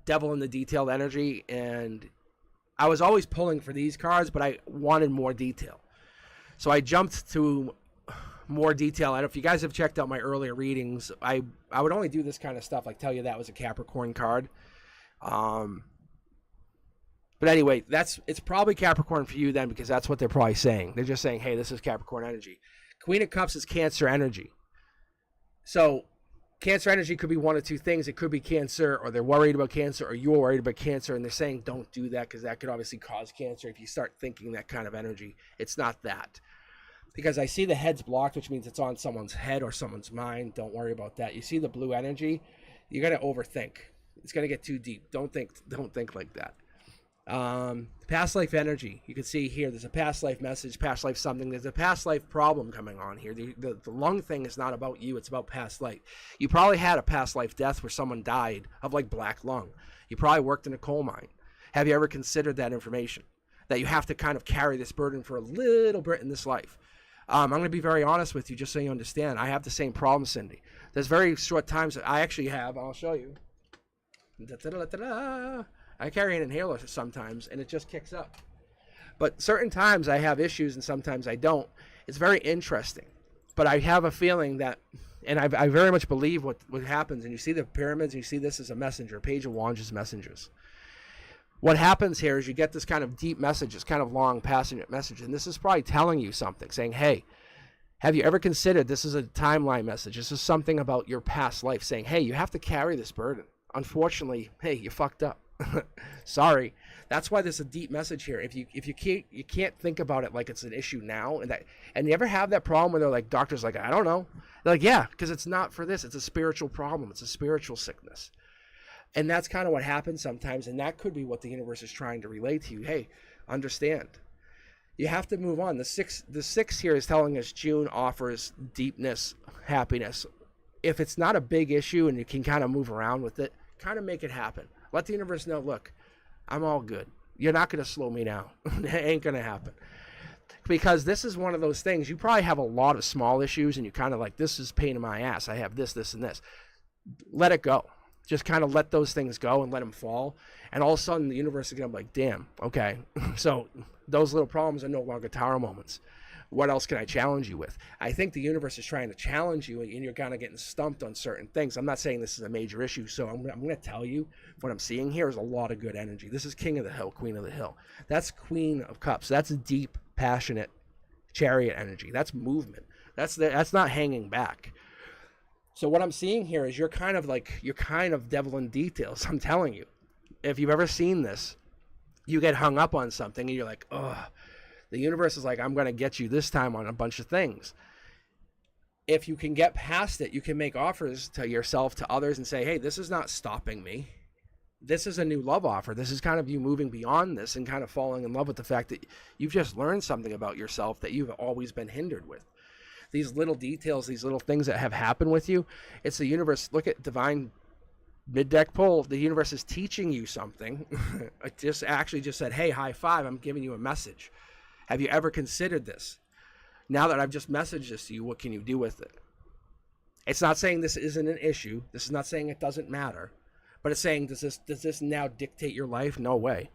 devil in the detailed energy. And I was always pulling for these cards, but I wanted more detail. So I jumped to more detail. And if you guys have checked out my earlier readings, I would only do this kind of stuff, like tell you that was a Capricorn card. But anyway, it's probably Capricorn for you then, because that's what they're probably saying. They're just saying, hey, this is Capricorn energy. Queen of Cups is Cancer energy. So Cancer energy could be one of two things. It could be Cancer, or they're worried about Cancer, or you're worried about Cancer, and they're saying don't do that because that could obviously cause Cancer if you start thinking that kind of energy. It's not that. Because I see the head's blocked, which means it's on someone's head or someone's mind. Don't worry about that. You see the blue energy, you're going to overthink. It's going to get too deep. Don't think like that. Past life energy. You can see here, there's a past life message, past life something. There's a past life problem coming on here. The lung thing is not about you. It's about past life. You probably had a past life death where someone died of like black lung. You probably worked in a coal mine. Have you ever considered that information? That you have to kind of carry this burden for a little bit in this life. I'm going to be very honest with you just so you understand. I have the same problem, Cindy. There's very short times that I actually have. I'll show you. I carry an inhaler sometimes, and it just kicks up. But certain times I have issues, and sometimes I don't. It's very interesting. But I have a feeling that, and I very much believe what happens, and you see the pyramids, and you see this as a messenger, Page of Wands is messengers. What happens here is you get this kind of deep message, this kind of long, passionate message, and this is probably telling you something, saying, hey, have you ever considered, this is a timeline message, this is something about your past life, saying, hey, you have to carry this burden. Unfortunately, hey, you fucked up. Sorry. That's why there's a deep message here. If you can't think about it like it's an issue now, and you ever have that problem where they're like, doctors like, I don't know. They're like, yeah, because it's not for this. It's a spiritual problem. It's a spiritual sickness. And that's kind of what happens sometimes, and that could be what the universe is trying to relate to you. Hey, understand. You have to move on. The six here is telling us June offers deepness, happiness. If it's not a big issue and you can kind of move around with it, kind of make it happen. Let the universe know, look, I'm all good. You're not going to slow me down. It ain't going to happen. Because this is one of those things, you probably have a lot of small issues and you kind of like, this is pain in my ass. I have this, and this. Let it go. Just kind of let those things go and let them fall. And all of a sudden, the universe is going to be like, damn, okay. So those little problems are no longer tower moments. What else can I challenge you with? I think the universe is trying to challenge you, and you're kind of getting stumped on certain things. I'm not saying this is a major issue, so I'm going to tell you what I'm seeing here is a lot of good energy. This is King of the Hill, Queen of the Hill. That's Queen of Cups. That's deep, passionate Chariot energy. That's movement. That's not hanging back. So what I'm seeing here is you're kind of devil in details. I'm telling you. If you've ever seen this, you get hung up on something, and you're like, ugh. The universe is like, I'm going to get you this time on a bunch of things. If you can get past it, you can make offers to yourself, to others, and say, hey, this is not stopping me. This is a new love offer. This is kind of you moving beyond this and kind of falling in love with the fact that you've just learned something about yourself that you've always been hindered with. These little details, these little things that have happened with you, it's the universe. Look at Divine Mid-Deck Pull. The universe is teaching you something. It just said, hey, high five, I'm giving you a message. Have you ever considered this? Now that I've just messaged this to you, what can you do with it? It's not saying this isn't an issue. This is not saying it doesn't matter. But it's saying, does this now dictate your life? No way.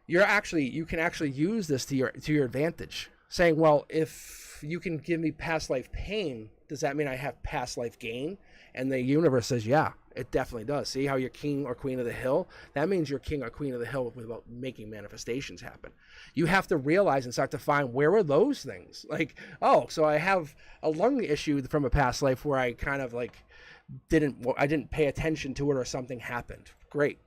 You can actually use this to your advantage. Saying, well, if you can give me past life pain, does that mean I have past life gain? And the universe says, yeah, It definitely does. See how you're king or queen of the hill? That means you're king or queen of the hill without making manifestations happen. You have to realize and start to find, where are those things? Like, oh, so I have a lung issue from a past life where I kind of like I didn't pay attention to it, or something happened. Great.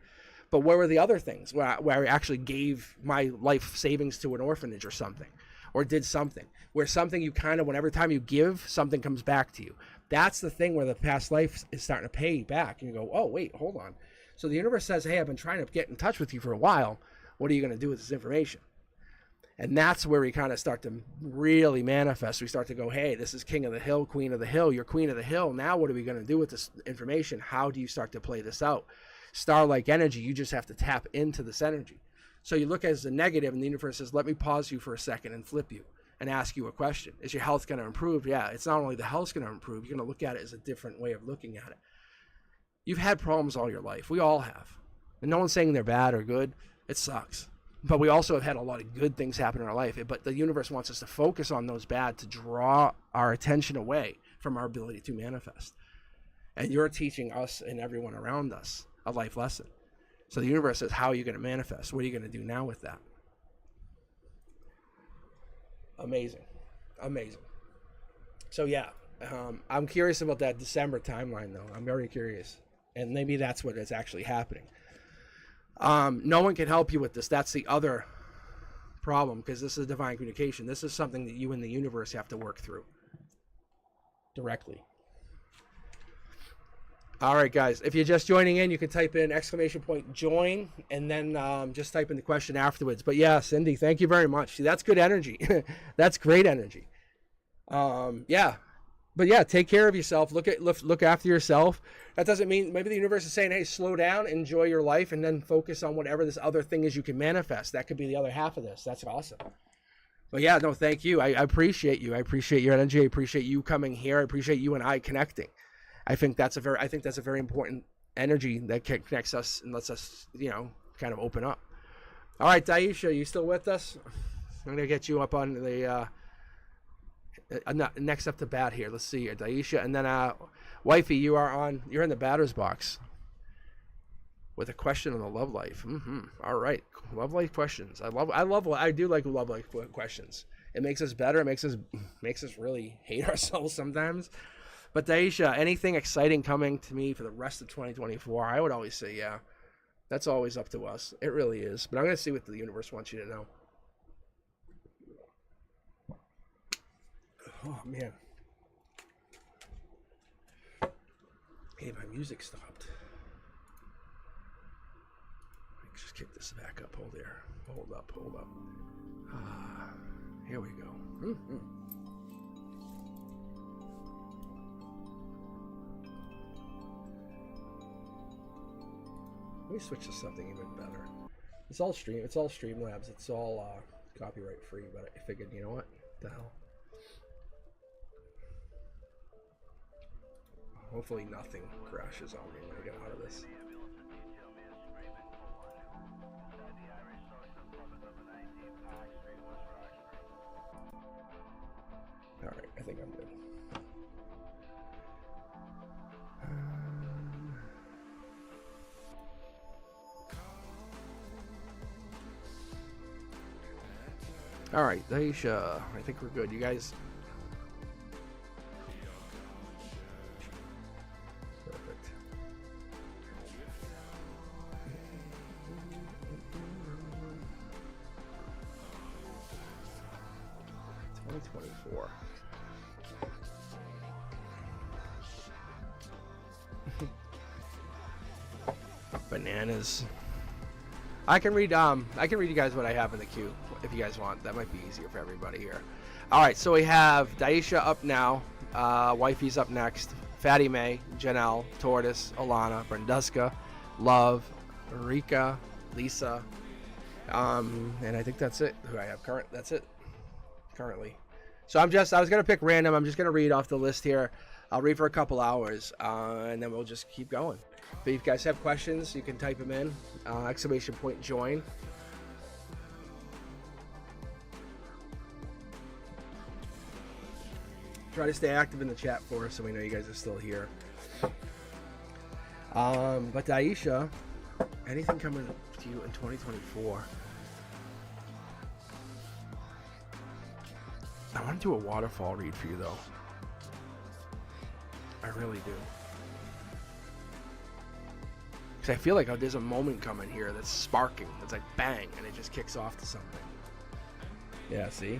But where were the other things where I actually gave my life savings to an orphanage or something, or did something where something you kind of, whenever time you give, something comes back to you. That's the thing where the past life is starting to pay back. And you go, oh, wait, hold on. So the universe says, hey, I've been trying to get in touch with you for a while. What are you going to do with this information? And that's where we kind of start to really manifest. We start to go, hey, this is king of the hill, queen of the hill. You're queen of the hill. Now what are we going to do with this information? How do you start to play this out? Star-like energy, you just have to tap into this energy. So you look as a negative, and the universe says, let me pause you for a second and flip you and ask you a question. Is your health going to improve? Yeah, it's not only the health's going to improve, you're going to look at it as a different way of looking at it. You've had problems all your life. We all have. And no one's saying they're bad or good. It sucks. But we also have had a lot of good things happen in our life. But the universe wants us to focus on those bad to draw our attention away from our ability to manifest. And you're teaching us and everyone around us a life lesson. So the universe says, how are you going to manifest? What are you going to do now with that? Amazing. Amazing. So yeah, I'm curious about that December timeline though. I'm very curious. And maybe that's what is actually happening. No one can help you with this. That's the other problem, because this is divine communication. This is something that you and the universe have to work through directly. All right, guys, if you're just joining in, you can type in !join, and then just type in the question afterwards. But yeah, Cindy, thank you very much. See, that's good energy. That's great energy. Yeah. But yeah, take care of yourself. Look after yourself. That doesn't mean, maybe the universe is saying, hey, slow down, enjoy your life, and then focus on whatever this other thing is you can manifest. That could be the other half of this. That's awesome. But yeah, no, thank you. I appreciate you. I appreciate your energy. I appreciate you coming here. I appreciate you and I connecting. I think that's a very important energy that connects us and lets us, kind of open up. All right, Daisha, you still with us? I'm gonna get you up on the next up to bat here. Let's see here, Daisha, and then wifey, you're in the batter's box with a question on the love life. All right, love life questions. I do like love life questions. It makes us better. It makes us really hate ourselves sometimes. But Daisha, anything exciting coming to me for the rest of 2024? I would always say, yeah. That's always up to us. It really is. But I'm going to see what the universe wants you to know. Oh, man. Hey, my music stopped. Let's just kick this back up. Hold there. Hold up. Here we go. Let me switch to something even better. It's all Streamlabs. It's all copyright free, but I figured, you know what? The hell. Hopefully nothing crashes on me when I get out of this. Alright, I think I'm good. All right, Daisha, I think we're good. You guys. Perfect. $2024. Bananas. I can read you guys what I have in the queue if you guys want. That might be easier for everybody here. All right, so we have Daisha up now, Wifey's up next, Fatty May, Janelle, Tortoise, Alana, Brenduska, Love, Rika, Lisa, and I think that's it. Who I have that's it currently. So I was gonna pick random. I'm just gonna read off the list here. I'll read for a couple hours, and then we'll just keep going. But if you guys have questions, you can type them in, !join. Try to stay active in the chat for us so we know you guys are still here. But Daisha, anything coming to you in 2024? I want to do a waterfall read for you, though. I really do. Because I feel like there's a moment coming here that's sparking. It's like bang, and it just kicks off to something. Yeah, see?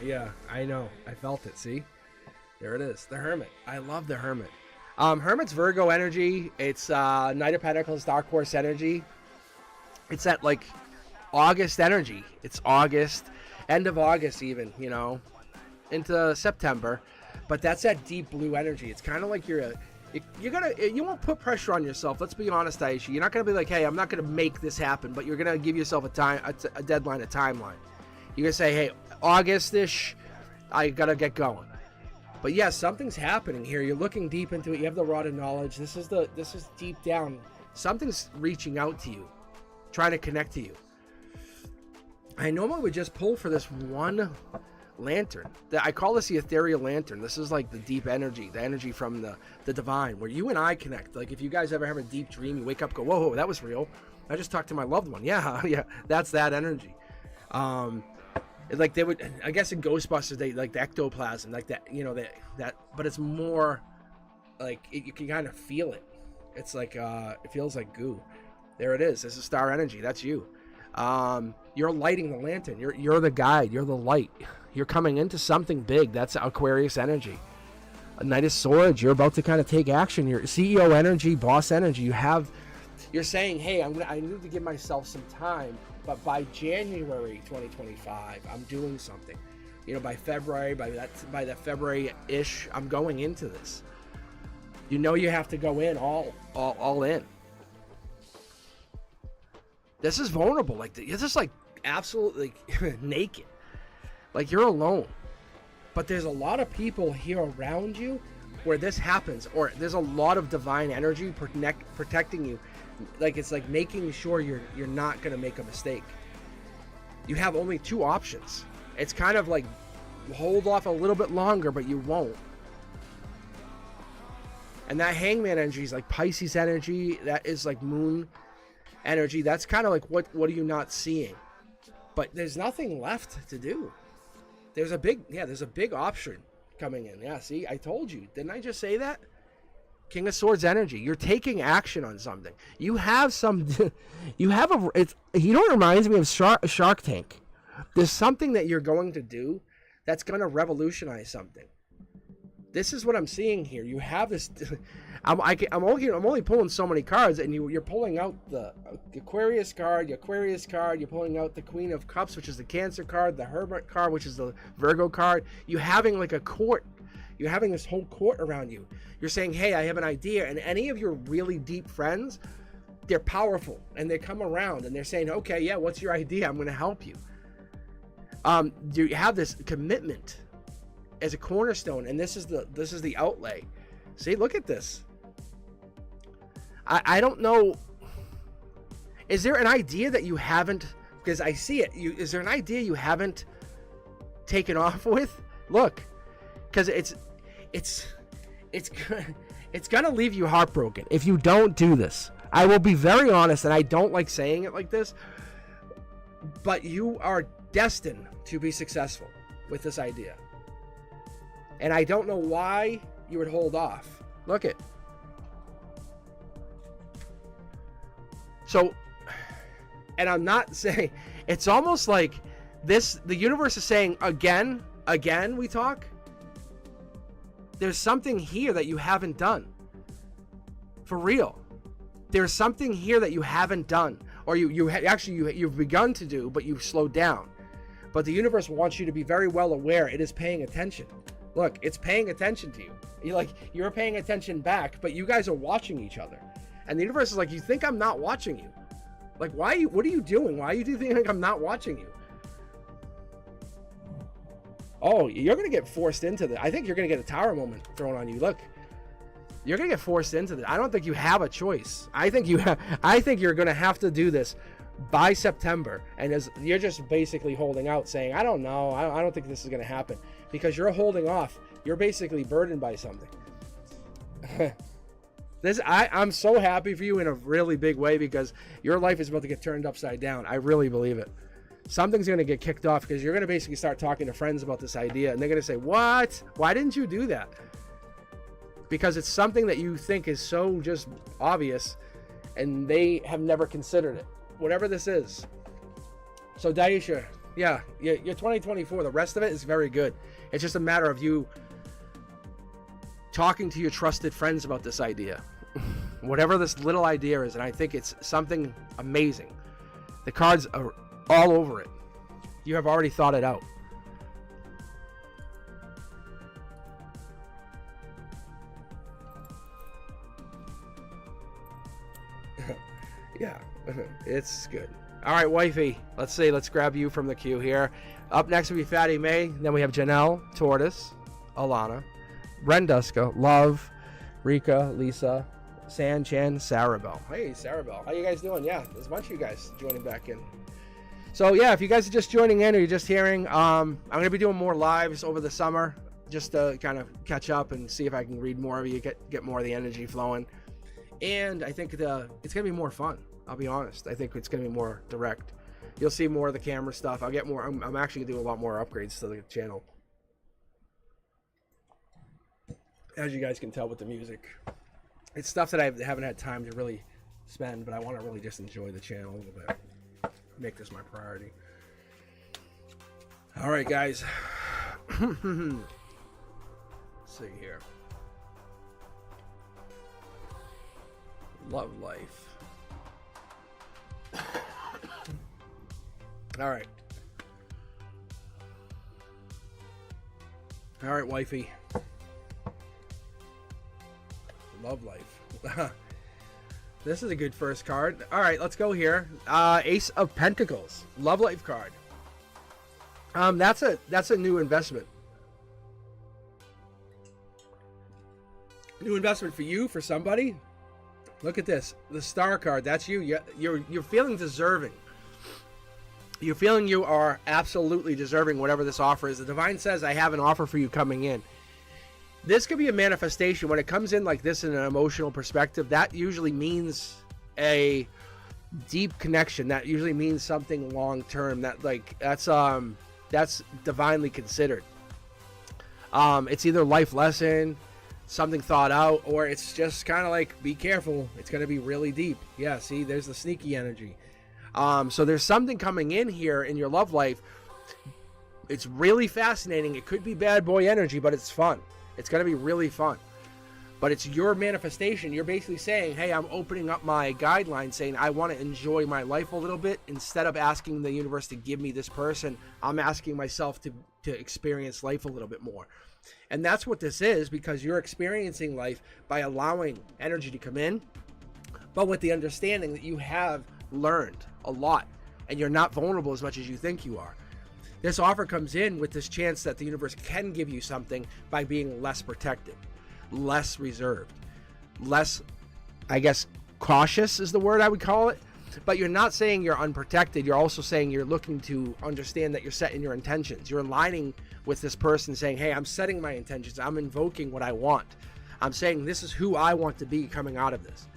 Yeah, I know. I felt it, see? There it is. The Hermit. I love the Hermit. Hermit's Virgo energy. It's Knight of Pentacles, Dark Horse energy. It's that, like, August energy. It's August, end of August even, you know, into September. But that's that deep blue energy. It's kind of like you won't put pressure on yourself. Let's be honest, Aisha. You're not going to be like, hey, I'm not going to make this happen, but you're going to give yourself a deadline, a timeline. You're going to say, hey, August-ish, I got to get going. But yeah, something's happening here. You're looking deep into it. You have the rod of knowledge. This is deep down. Something's reaching out to you, trying to connect to you. I normally would just pull for this one lantern. I call this the ethereal lantern. This is like the deep energy, the energy from the divine, where you and I connect. Like if you guys ever have a deep dream, you wake up, go, whoa, that was real. I just talked to my loved one. Yeah, that's that energy. Like they would, I guess in Ghostbusters, they like the ectoplasm, like that, you know, that, but it's more like you can kind of feel it. It's like it feels like goo. There it is. This is star energy. That's you. You're lighting the lantern. You're the guide. You're the light. You're coming into something big. That's Aquarius energy. A Knight of Swords. You're about to kind of take action. Your CEO energy, boss energy. You're saying, hey, I need to give myself some time, but by January 2025, I'm doing something. You know, by February, by that February-ish, I'm going into this. You know, you have to go in all in. This is vulnerable. Like you're just like absolutely naked. Like you're alone. But there's a lot of people here around you where this happens, or there's a lot of divine energy protecting you. Like it's like making sure you're not gonna make a mistake. You have only two options. It's kind of like hold off a little bit longer, but you won't. And that Hangman energy is like Pisces energy. That is like Moon energy. That's kind of like what are you not seeing? But there's nothing left to do. There's a big option coming in. Yeah, see, I told you. Didn't I just say that? King of Swords energy. You're taking action on something. You have you know what reminds me of Shark Tank? There's something that you're going to do that's going to revolutionize something. This is what I'm seeing here. You have this. I'm only pulling so many cards, and you're pulling out the Aquarius card, You're pulling out the Queen of Cups, which is the Cancer card, the Hermit card, which is the Virgo card. You're having like a court. You're having this whole court around you. You're saying, hey, I have an idea. And any of your really deep friends, they're powerful, and they come around, and they're saying, okay, yeah, what's your idea? I'm going to help you. You have this commitment as a cornerstone, and this is the outlay. See, look at this. I don't know. Is there an idea that you haven't? Because I see it. Is there an idea you haven't taken off with? Look, because it's gonna leave you heartbroken if you don't do this. I will be very honest, and I don't like saying it like this, but you are destined to be successful with this idea. And I don't know why you would hold off. Look it. So, and I'm not saying, it's almost like this, the universe is saying, again, we talk. There's something here that you haven't done. For real. There's something here that you haven't done. Or you've begun to do, but you've slowed down. But the universe wants you to be very well aware it is paying attention. Look, it's paying attention to you. You're paying attention back, but you guys are watching each other. And the universe is like, you think I'm not watching you? Like, what are you doing? Why do you think I'm not watching you? Oh, you're going to get forced into this. I think you're going to get a tower moment thrown on you. Look, you're going to get forced into this. I don't think you have a choice. I think you're going to have to do this by September. And you're just basically holding out saying, I don't know. I don't think this is going to happen. Because you're holding off. You're basically burdened by something. I'm so happy for you in a really big way, because your life is about to get turned upside down. I really believe it. Something's going to get kicked off, because you're going to basically start talking to friends about this idea, and they're going to say, what? Why didn't you do that? Because it's something that you think is so just obvious, and they have never considered it. Whatever this is. So Daisha, yeah, you're 2024. The rest of it is very good. It's just a matter of you talking to your trusted friends about this idea. Whatever this little idea is, and I think it's something amazing. The cards are all over it. You have already thought it out. Yeah, it's good. All right, wifey, let's grab you from the queue here. Up next will be Fatty May. Then we have Janelle, Tortoise, Alana, Renduska, Love, Rika, Lisa, San Chan, Sarabelle. Hey, Sarabelle, how you guys doing? Yeah, there's a bunch of you guys joining back in. So yeah, if you guys are just joining in or you're just hearing, I'm going to be doing more lives over the summer, just to kind of catch up and see if I can read more of you, get more of the energy flowing. And I think it's going to be more fun. I'll be honest. I think it's going to be more direct. You'll see more of the camera stuff. I'll get more. I'm actually going to do a lot more upgrades to the channel. As you guys can tell with the music. It's stuff that I haven't had time to really spend, but I want to really just enjoy the channel a little bit. Make this my priority. All right, guys. Let's see here. Love life. All right. All right, wifey. Love life. This is a good first card. All right, let's go here. Ace of Pentacles. Love life card. That's a new investment. New investment for you, for somebody. Look at this. The Star card. That's you. You're feeling deserving. You're feeling you are absolutely deserving whatever this offer is. The Divine says, I have an offer for you coming in. This could be a manifestation. When it comes in like this in an emotional perspective, that usually means a deep connection. That usually means something long term. That's divinely considered. It's either life lesson, something thought out, or it's just kind of like, be careful, it's going to be really deep. Yeah, see, there's the sneaky energy. So there's something coming in here in your love life. It's really fascinating. It could be bad boy energy, but it's fun. It's going to be really fun. But it's your manifestation. You're basically saying, hey, I'm opening up my guidelines, saying I want to enjoy my life a little bit. Instead of asking the universe to give me this person, I'm asking myself to experience life a little bit more. And that's what this is, because you're experiencing life by allowing energy to come in, but with the understanding that you have learned a lot and you're not vulnerable as much as you think you are. This offer comes in with this chance that the universe can give you something by being less protected, less reserved, less, I guess, cautious is the word I would call it. But you're not saying you're unprotected. You're also saying you're looking to understand that you're setting your intentions. You're aligning with this person saying, hey, I'm setting my intentions. I'm invoking what I want. I'm saying this is who I want to be coming out of this.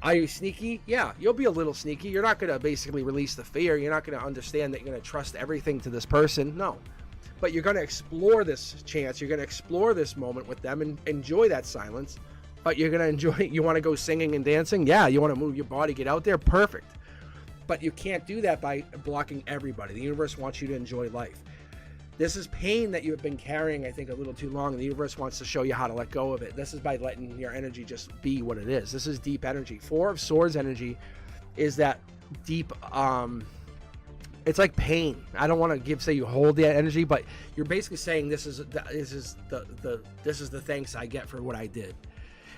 Are you sneaky? Yeah, you'll be a little sneaky. You're not going to basically release the fear. You're not going to understand that you're going to trust everything to this person. No. But you're going to explore this chance. You're going to explore this moment with them and enjoy that silence. But you're going to enjoy, you want to go singing and dancing? Yeah, you want to move your body, get out there? Perfect. But you can't do that by blocking everybody. The universe wants you to enjoy life. This is pain that you've been carrying, I think, a little too long, and the universe wants to show you how to let go of it. This is by letting your energy just be what it is. This is deep energy. Four of Swords energy is that deep, it's like pain. I don't want to say you hold that energy, but you're basically saying this is the thanks I get for what I did.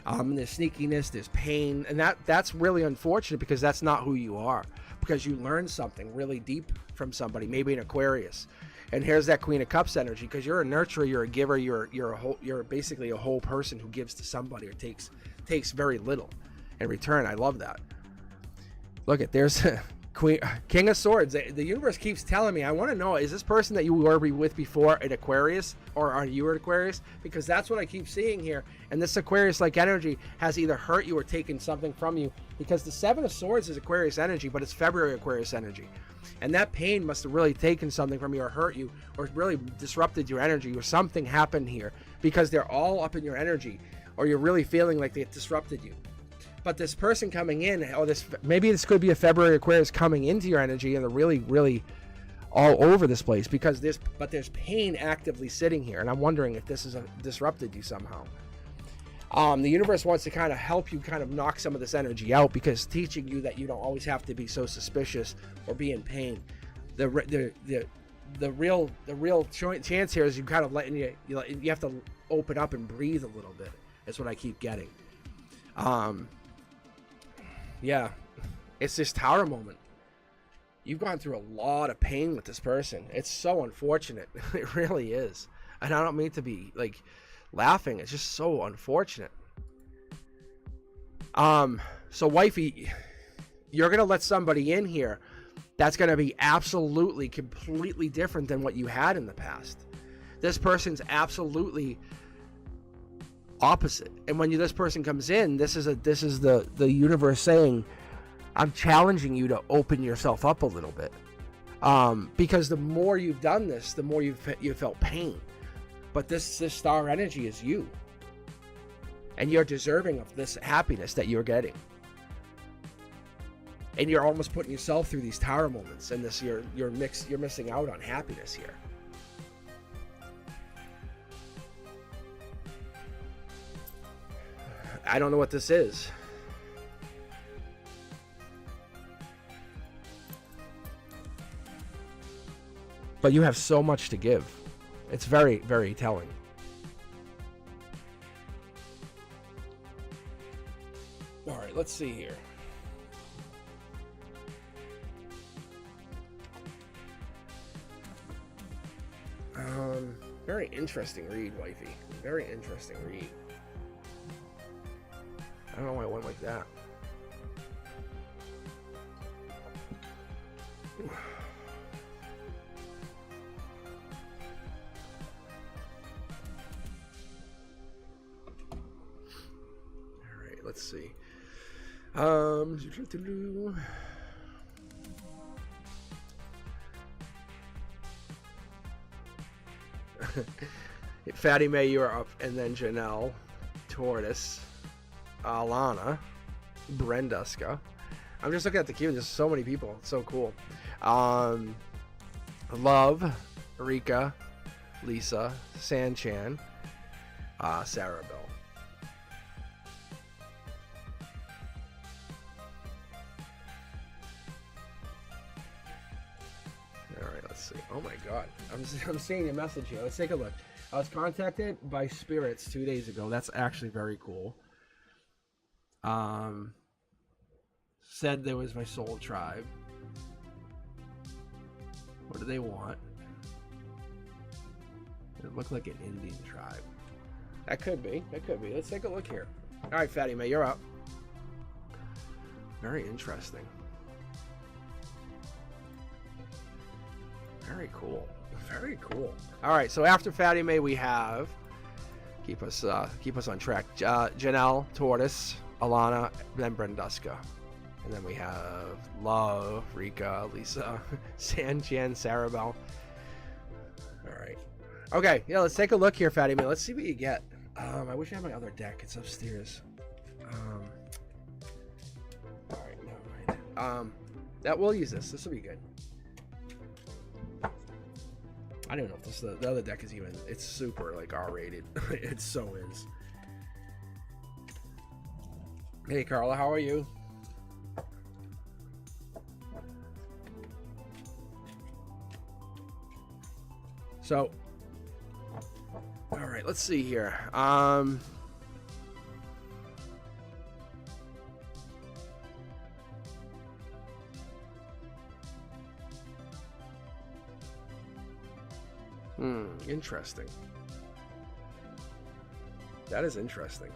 There's sneakiness, there's pain, and that's really unfortunate, because that's not who you are, because you learned something really deep from somebody, maybe an Aquarius. And here's that Queen of Cups energy, because you're a nurturer, you're a giver, you're basically a whole person who gives to somebody or takes very little in return. I love that. Look at, there's King of Swords. The universe keeps telling me, I want to know, is this person that you were with before an Aquarius, or are you an Aquarius? Because that's what I keep seeing here. And this Aquarius-like energy has either hurt you or taken something from you. Because the Seven of Swords is Aquarius energy, but it's February Aquarius energy. And that pain must have really taken something from you or hurt you or really disrupted your energy, or something happened here, because they're all up in your energy, or you're really feeling like they disrupted you. But this person coming in, or maybe this could be a February Aquarius coming into your energy, and they're really, really all over this place, because there's pain actively sitting here, and I'm wondering if this has disrupted you somehow. The universe wants to kind of help you kind of knock some of this energy out, because teaching you that you don't always have to be so suspicious or be in pain. The real chance here is you kind of letting you have to open up and breathe a little bit. That's what I keep getting. Yeah, it's this Tower moment. You've gone through a lot of pain with this person. It's so unfortunate. It really is. And I don't mean to be like laughing. It's just so unfortunate. So wifey, you're going to let somebody in here that's going to be absolutely, completely different than what you had in the past. This person's absolutely opposite, and when this person comes in, this is the universe saying, I'm challenging you to open yourself up a little bit, because the more you've done this, the more you've felt pain. But this star energy is you, and you're deserving of this happiness that you're getting, and you're almost putting yourself through these Tower moments, and this you're missing out on happiness here. I don't know what this is. But you have so much to give. It's very, very telling. All right, let's see here. Very interesting read, wifey. Very interesting read. I don't know why I went like that. Alright, let's see. Fatty May, you're up, and then Janelle, Tortoise, Alana, Brenduska. I'm just looking at the queue. There's so many people. It's so cool. Love, Rika, Lisa, Sanchan, Sarah Bell. All right, let's see. Oh my God, I'm seeing a message here. Let's take a look. I was contacted by spirits 2 days ago. That's actually very cool. Said there was my soul tribe. What do they want? It looked like an Indian tribe. That could be. That could be. Let's take a look here. All right, Fatty May, you're up. Very interesting. Very cool. Very cool. All right, so after Fatty May, we have keep us on track. Janelle, Tortoise, Alana, then Brenduska. And then we have Love, Rika, Lisa, Sanchan, Sarah Bell. All right. Okay, yeah, let's take a look here, Fatty May. Let's see what you get. I wish I had my other deck. It's upstairs. All right, never mind. We'll use this. This will be good. I don't know if this the other deck is even. It's super like R-rated. It so is. Hey, Carla, how are you? So, all right, let's see here. Interesting. That is interesting.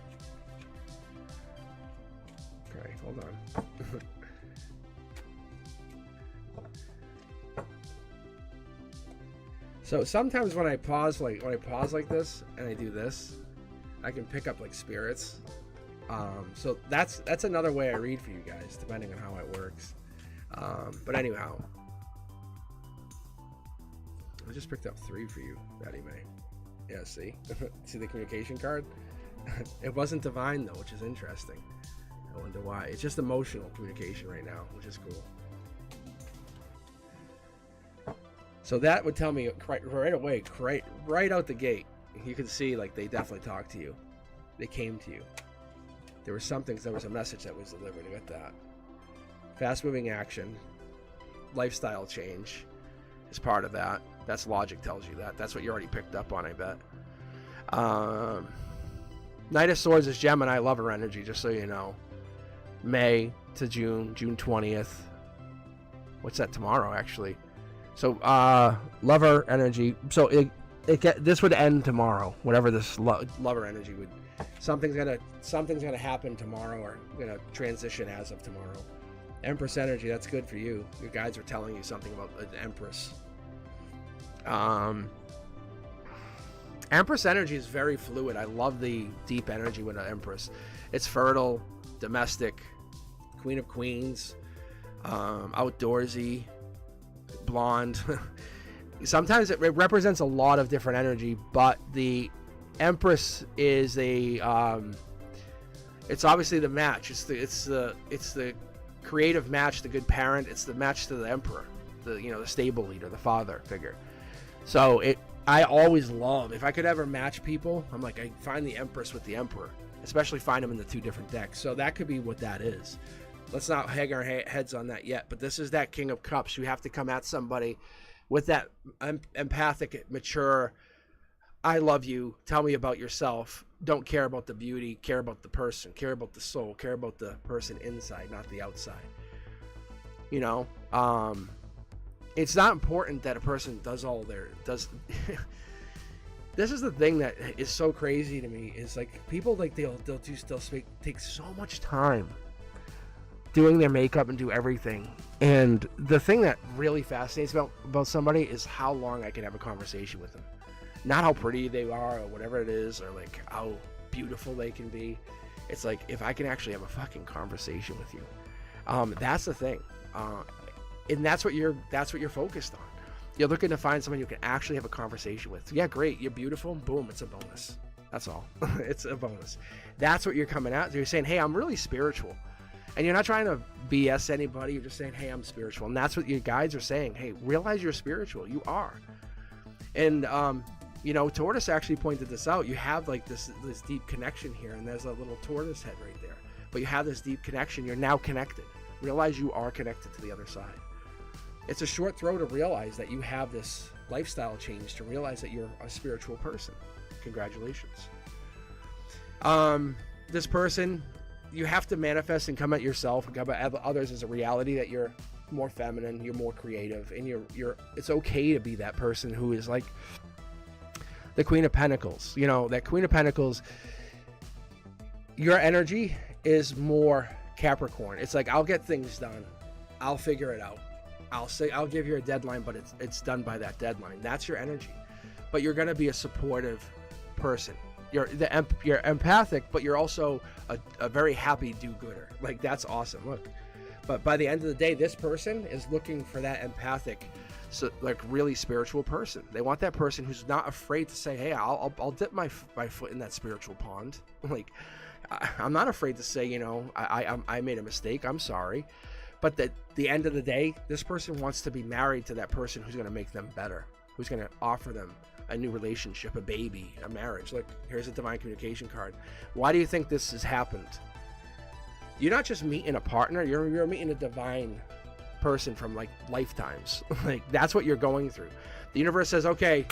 Okay, hold on. So sometimes when I pause like this and I do this, I can pick up like spirits. So that's another way I read for you guys, depending on how it works. But anyhow, I just picked up 3 for you, Betty May. Yeah, see? See the communication card? It wasn't divine though, which is interesting. I wonder why. It's just emotional communication right now, which is cool. So that would tell me right away, right out the gate, you can see like they definitely talked to you. They came to you. There was a message that was delivered with that. Fast moving action, lifestyle change is part of that. That's logic tells you that. That's what you already picked up on, I bet. Knight of Swords is Gemini lover energy, just so you know. May to June 20th. What's that, tomorrow actually? So lover energy. So this would end tomorrow. Whatever this lover energy would. Something's gonna happen tomorrow, or gonna transition as of tomorrow. Empress energy. That's good for you. Your guides are telling you something about an Empress. Empress energy is very fluid. I love the deep energy with an Empress. It's fertile, domestic, Queen of Queens, outdoorsy, blonde. Sometimes it represents a lot of different energy, but the Empress is it's obviously the match. It's the creative match, the good parent. It's the match to the Emperor, the stable leader, the father figure. So I always love, if I could ever match people, I'm like, I find the Empress with the Emperor, especially find them in the 2 different decks. So that could be what that is. Let's not hang our heads on that yet, but this is that King of Cups. You have to come at somebody with that empathic, mature, I love you, tell me about yourself, don't care about the beauty, care about the person, care about the soul, care about the person inside, not the outside. It's not important that a person does this is the thing that is so crazy to me, is like people like they'll take so much time doing their makeup and do everything. And the thing that really fascinates about somebody is how long I can have a conversation with them. Not how pretty they are or whatever it is, or like how beautiful they can be. It's like if I can actually have a fucking conversation with you. That's the thing. And that's what you're focused on. You're looking to find someone you can actually have a conversation with. Yeah, great. You're beautiful. Boom. It's a bonus. That's all. It's a bonus. That's what you're coming out to. You're saying, hey, I'm really spiritual. And you're not trying to BS anybody. You're just saying, hey, I'm spiritual. And that's what your guides are saying. Hey, realize you're spiritual. You are. And, Tortoise actually pointed this out. You have like this deep connection here. And there's a little tortoise head right there. But you have this deep connection. You're now connected. Realize you are connected to the other side. It's a short throw to realize that you have this lifestyle change, to realize that you're a spiritual person. Congratulations. This person, you have to manifest and come at yourself and come at others as a reality that you're more feminine, you're more creative, and it's okay to be that person who is like the Queen of Pentacles. That Queen of Pentacles, your energy is more Capricorn. It's like, I'll get things done. I'll figure it out. I'll give you a deadline, but it's done by that deadline. That's your energy. But you're going to be a supportive person. You're empathic, but you're also a very happy do-gooder. Like, that's awesome. Look. But by the end of the day, this person is looking for that empathic, really spiritual person. They want that person who's not afraid to say, hey, I'll dip my foot in that spiritual pond. Like, I'm not afraid to say, I made a mistake. I'm sorry. But at the end of the day, this person wants to be married to that person who's going to make them better, who's going to offer them a new relationship, a baby, a marriage. Look, here's a divine communication card. Why do you think this has happened? You're not just meeting a partner, you're meeting a divine person from like lifetimes. Like, that's what you're going through. The universe says, okay,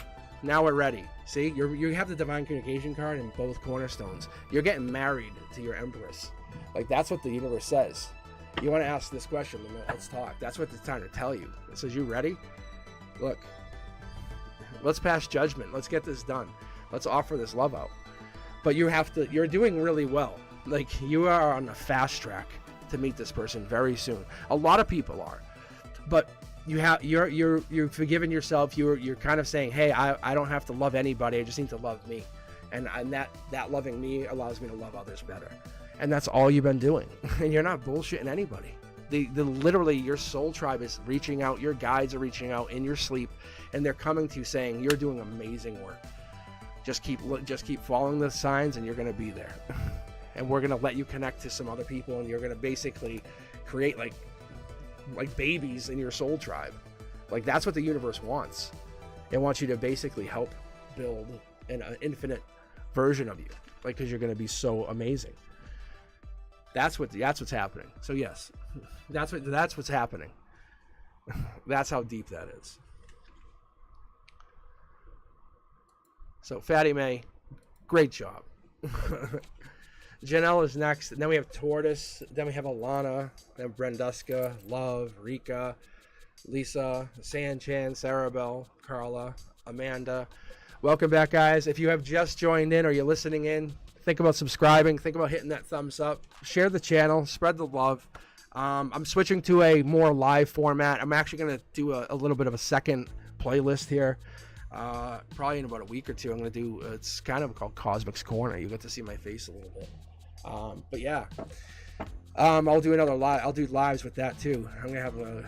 now we're ready. See, you have the divine communication card in both cornerstones. You're getting married to your Empress. Like, that's what the universe says. You want to ask this question, let's talk. That's what it's trying to tell you. It says, you ready? Look, let's pass judgment. Let's get this done. Let's offer this love out. But you're doing really well. Like, you are on a fast track to meet this person very soon. A lot of people are. But you're forgiving yourself. You're kind of saying, hey, I don't have to love anybody. I just need to love me, and that loving me allows me to love others better. And that's all you've been doing. And you're not bullshitting anybody. The literally your soul tribe is reaching out. Your guides are reaching out in your sleep, and they're coming to you saying you're doing amazing work. Just keep following the signs, and you're going to be there. And we're going to let you connect to some other people, and you're going to basically create like babies in your soul tribe. Like, that's what the universe wants. It wants you to basically help build an infinite version of you, like, because you're going to be so amazing. That's what's happening. So yes, that's what's happening. That's how deep that is. So Fatty May, great job. Janelle is next, and then we have Tortoise, then we have Alana, then Brenduska, Love, Rika, Lisa, Sanchan, Sarabelle, Carla, Amanda. Welcome back, guys. If you have just joined in or you're listening in, think about subscribing, think about hitting that thumbs up, share the channel, spread the love. I'm switching to a more live format. I'm actually going to do a little bit of a second playlist here. Probably in about a week or two. I'm going to do, it's kind of called Cosmic's Corner. You get to see my face a little bit. But yeah, I'll do another live. I'll do lives with that too. I'm going to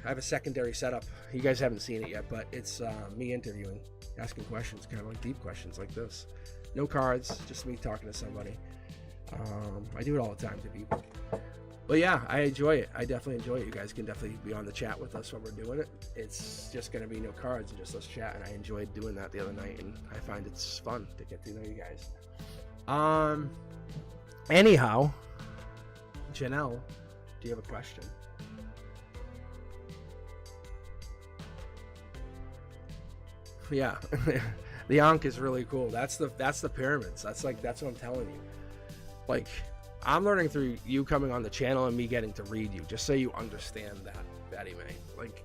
I have a secondary setup. You guys haven't seen it yet, but it's me interviewing, asking questions, kind of like deep questions like this. No cards, just me talking to somebody. I do it all the time to people. But yeah, I enjoy it. I definitely enjoy it. You guys can definitely be on the chat with us when we're doing it. It's just going to be no cards and just us chat. And I enjoyed doing that the other night. And I find it's fun to get to know you guys. Anyhow, Janelle, do you have a question? Yeah. The Ankh is really cool. That's the pyramids. That's what I'm telling you. Like, I'm learning through you coming on the channel and me getting to read you, just so you understand that, Betty May. Like,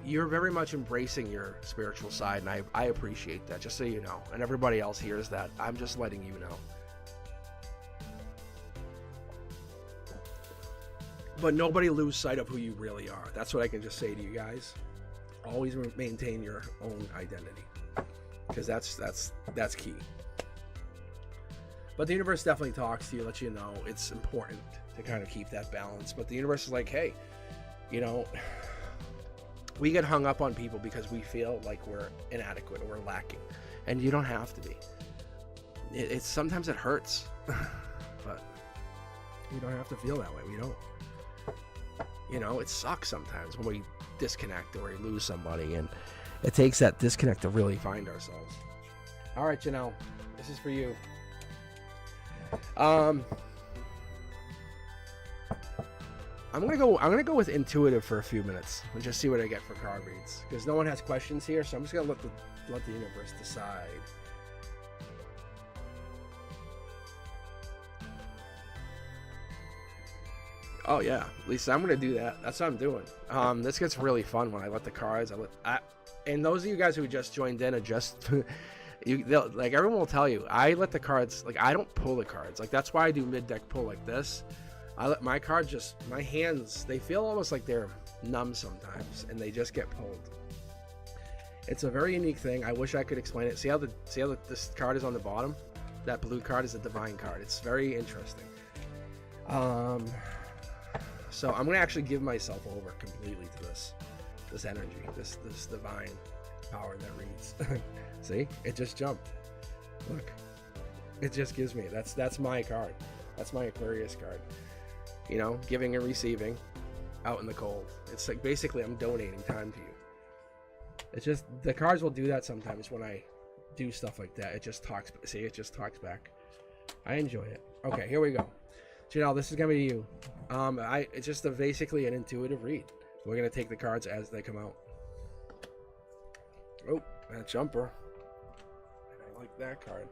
you're very much embracing your spiritual side, and I appreciate that, just so you know. And everybody else hears that. I'm just letting you know. But nobody lose sight of who you really are. That's what I can just say to you guys. Always maintain your own identity, because that's key. But the universe definitely talks to you, lets you know it's important to kind of keep that balance. But the universe is like, hey, you know, we get hung up on people because we feel like we're inadequate or we're lacking, and you don't have to be. It's sometimes it hurts, but we don't have to feel that way. We don't. You know, it sucks sometimes when we disconnect or we lose somebody, and it takes that disconnect to really find ourselves. All right, Janelle, this is for you. I'm gonna go with intuitive for a few minutes and just see what I get for card reads, because no one has questions here, so I'm just gonna let the universe decide. Oh yeah, Lisa, I'm gonna do that. That's what I'm doing. This gets really fun when I let the cards. And those of you guys who just joined in, like, everyone will tell you, I let the cards. Like, I don't pull the cards. Like, that's why I do mid deck pull like this. I let my cards my hands. They feel almost like they're numb sometimes, and they just get pulled. It's a very unique thing. I wish I could explain it. See how this card is on the bottom? That blue card is a divine card. It's very interesting. So I'm gonna actually give myself over completely to this energy, this divine power that reads. See, it just jumped. Look, it just gives me. That's my card. That's my Aquarius card. You know, giving and receiving, out in the cold. It's like basically I'm donating time to you. It's just the cards will do that sometimes when I do stuff like that. It just talks. See, it just talks back. I enjoy it. Okay, here we go. Janelle, this is gonna be you. It's just basically an intuitive read. We're gonna take the cards as they come out. Oh, that jumper. I like that card.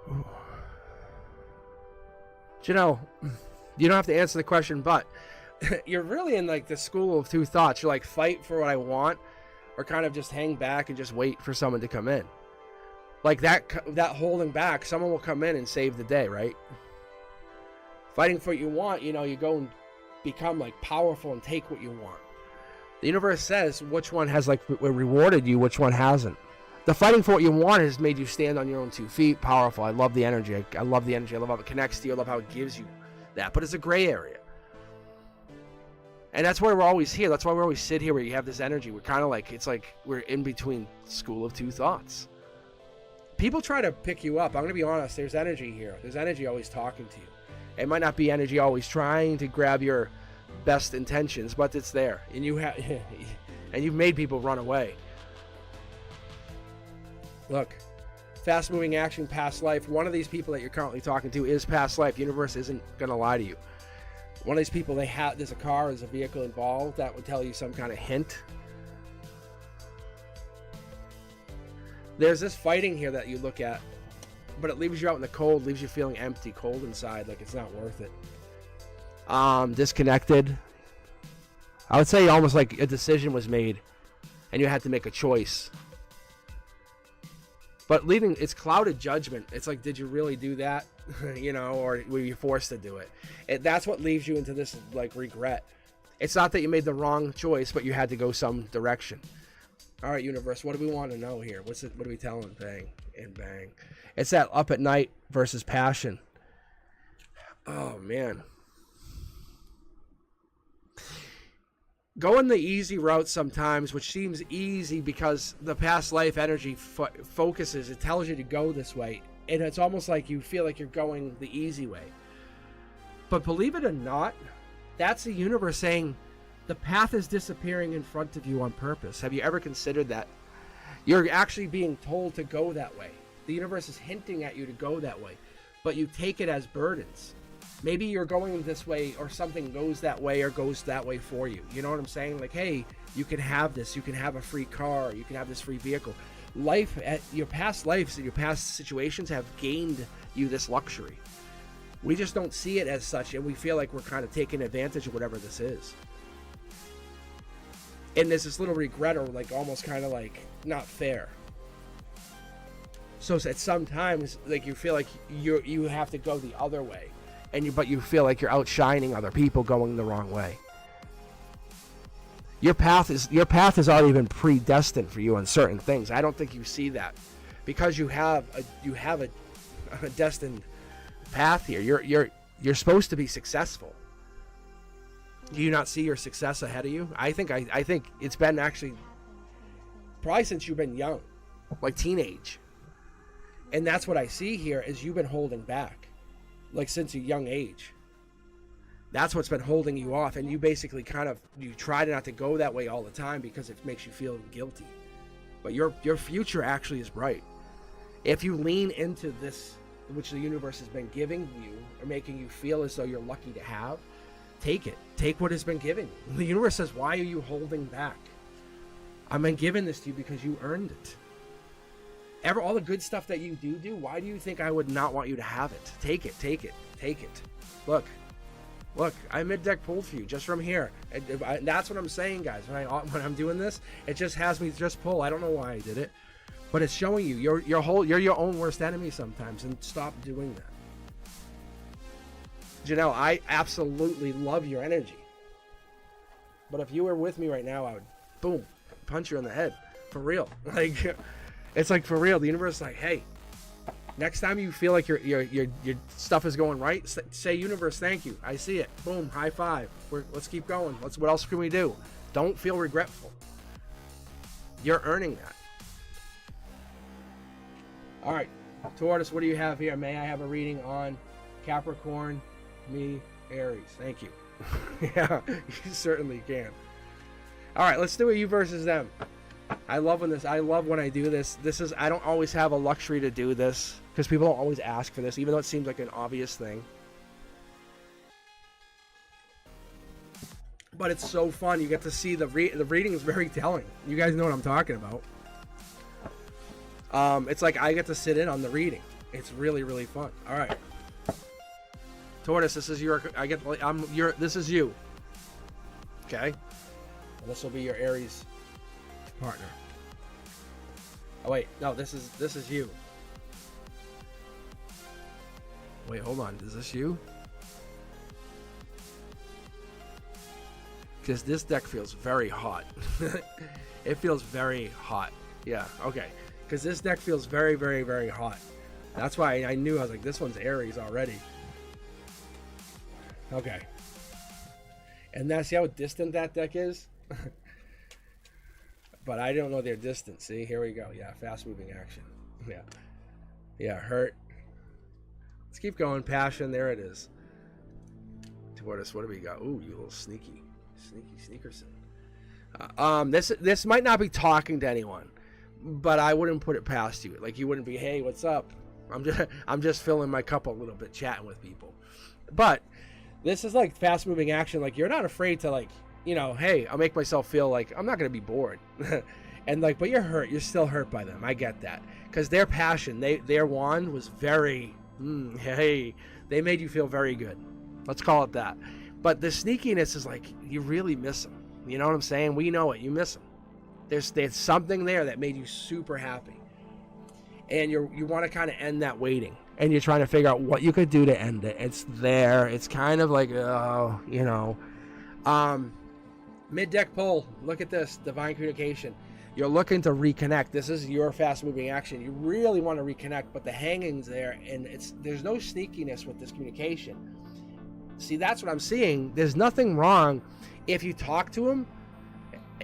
Ooh. Janelle, you don't have to answer the question, but you're really in like the school of two thoughts. You're like, fight for what I want, or kind of just hang back and just wait for someone to come in. Like that holding back, someone will come in and save the day, right? Fighting for what you want, you go and become like powerful and take what you want. The universe says which one has like rewarded you, which one hasn't. The fighting for what you want has made you stand on your own 2 feet, powerful. I love the energy. I love the energy. I love how it connects to you. I love how it gives you that. But it's a gray area. And that's why we're always here. That's why we always sit here where you have this energy. We're kind of like, it's like we're in between school of two thoughts. People try to pick you up. I'm going to be honest. There's energy here. There's energy always talking to you. It might not be energy always trying to grab your best intentions, but it's there. And and you've made people run away. Look, fast-moving action, past life. One of these people that you're currently talking to is past life. The universe isn't going to lie to you. One of these people, there's a car, there's a vehicle involved. That would tell you some kind of hint. There's this fighting here that you look at, but it leaves you out in the cold, leaves you feeling empty, cold inside, like it's not worth it. Disconnected. I would say almost like a decision was made and you had to make a choice. But it's clouded judgment. It's like, did you really do that? Or were you forced to do it? That's what leaves you into this like regret. It's not that you made the wrong choice, but you had to go some direction. All right, universe, what do we want to know here? What are we telling? Bang and bang. It's that up at night versus passion. Oh, man. Going the easy route sometimes, which seems easy because the past life energy focuses, it tells you to go this way. And it's almost like you feel like you're going the easy way. But believe it or not, that's the universe saying the path is disappearing in front of you on purpose. Have you ever considered that? You're actually being told to go that way. The universe is hinting at you to go that way, but you take it as burdens. Maybe you're going this way or something goes that way or goes that way for you. You know what I'm saying? Like, hey, you can have this. You can have a free car. You can have this free vehicle. Life, your past lives, your past situations have gained you this luxury. We just don't see it as such, and we feel like we're kind of taking advantage of whatever this is. And there's this little regret or like almost kind of like not fair. So at sometimes like you feel like you have to go the other way, but you feel like you're outshining other people going the wrong way. Your path has already been predestined for you on certain things. I don't think you see that because you have a destined path here. You're supposed to be successful. Do you not see your success ahead of you? I think it's been actually probably since you've been young, like teenage. And that's what I see here is you've been holding back, like since a young age. That's what's been holding you off, and you basically you try not to go that way all the time because it makes you feel guilty. But your future actually is bright. If you lean into this, which the universe has been giving you, or making you feel as though you're lucky to have, take it. Take what has been given you. The universe says, why are you holding back? I've been giving this to you because you earned it. All the good stuff that you do, why do you think I would not want you to have it? Take it, take it, take it. Look, I mid-deck pulled for you just from here. That's what I'm saying, guys. When I'm doing this, it just has me just pull. I don't know why I did it, but it's showing you you're your own worst enemy sometimes, and stop doing that. Janelle, I absolutely love your energy, but if you were with me right now, I would, boom, punch you in the head for real. Like, it's like for real. The universe is like, hey. Next time you feel like your stuff is going right, say, universe, thank you. I see it. Boom, high five. Let's keep going. What else can we do? Don't feel regretful. You're earning that. All right, Tortoise, what do you have here? May I have a reading on Capricorn, me, Aries? Thank you. Yeah, you certainly can. All right, let's do a you versus them. I love when I do this. I don't always have a luxury to do this because people don't always ask for this, even though it seems like an obvious thing. But it's so fun. You get to see the reading is very telling. You guys know what I'm talking about. It's like I get to sit in on the reading. It's really, really fun. All right, Tortoise, this is this is you. Okay, and this will be your Aries partner. Oh wait, no, this is you. Wait, hold on. Is this you? Because this deck feels very hot. It feels very hot. Yeah, okay. Because this deck feels very, very, very hot. That's why I knew. I was like, this one's Aries already. Okay. And now, see how distant that deck is? But I don't know their distance. See, here we go. Yeah, fast-moving action. Yeah. Yeah, hurt. Let's keep going. Passion. There it is. Tortoise, what do we got? Ooh, you little sneaky sneakerson. This might not be talking to anyone, but I wouldn't put it past you. Like, you wouldn't be, hey, what's up? I'm just filling my cup a little bit, chatting with people. But this is like fast-moving action. Like, you're not afraid to, like, you know, hey, I'll make myself feel like I'm not gonna be bored. And like, but you're hurt. You're still hurt by them. I get that, because their passion, their wand was very, hey, they made you feel very good. Let's call it that. But the sneakiness is like, you really miss them. You know what I'm saying? We know it. You miss them. There's something there that made you super happy, and you want to kind of end that waiting, and you're trying to figure out what you could do to end it. It's there. It's kind of like, oh, you know, mid-deck pull. Look at this, divine communication. You're looking to reconnect. This is your fast-moving action. You really want to reconnect, but the hanging's there, and there's no sneakiness with this communication. See, that's what I'm seeing. There's nothing wrong if you talk to him.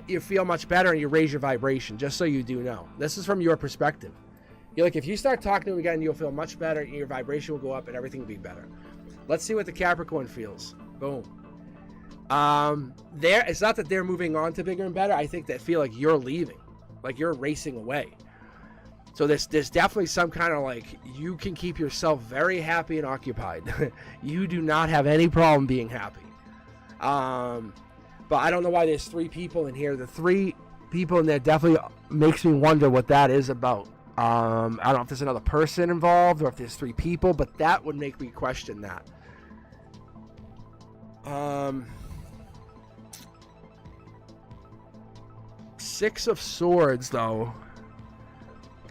You feel much better and you raise your vibration, just so you do know. This is from your perspective. You're like, if you start talking to him again, you'll feel much better, and your vibration will go up, and everything will be better. Let's see what the Capricorn feels. Boom. It's not that they're moving on to bigger and better. I think they feel like you're leaving, like you're racing away. So there's definitely some kind of, like, you can keep yourself very happy and occupied. You do not have any problem being happy. But I don't know why there's 3 people in here. The 3 people in there definitely makes me wonder what that is about. I don't know if there's another person involved or if there's 3 people, but that would make me question that. 6 of Swords, though,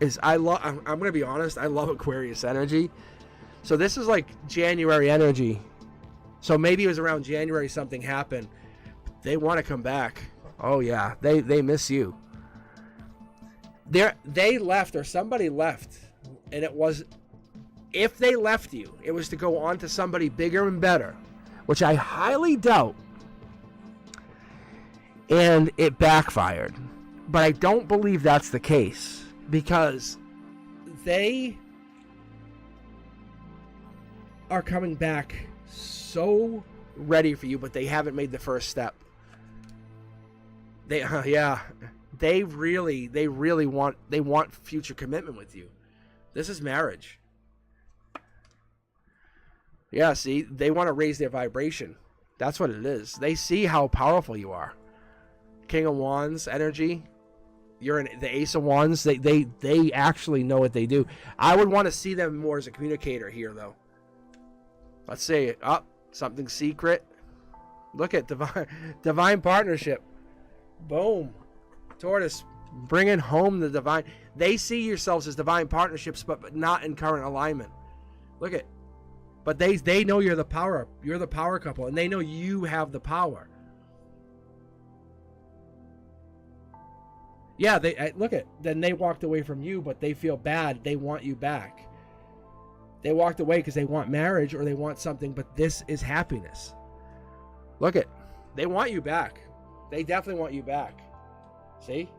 is I'm gonna be honest, I love Aquarius energy. So this is like January energy. So maybe it was around January something happened. They want to come back. Oh yeah, they miss you. They left, or somebody left, and it was, if they left you, it was to go on to somebody bigger and better, which I highly doubt. And it backfired. But I don't believe that's the case, because they are coming back so ready for you, but they haven't made the first step. They really want future commitment with you. This is marriage. Yeah, see, they want to raise their vibration. That's what it is. They see how powerful you are. King of Wands energy. You're in the Ace of Wands. They actually know what they do. I would want to see them more as a communicator here, though. Let's say something secret. Look at divine partnership. Boom. Tortoise, bringing home the divine. They see yourselves as divine partnerships, but not in current alignment. Look at, but they know you're the power. You're the power couple, and they know you have the power. Yeah, then they walked away from you, but they feel bad. They want you back. They walked away because they want marriage or they want something, but this is happiness. Look at, they want you back. They definitely want you back. See?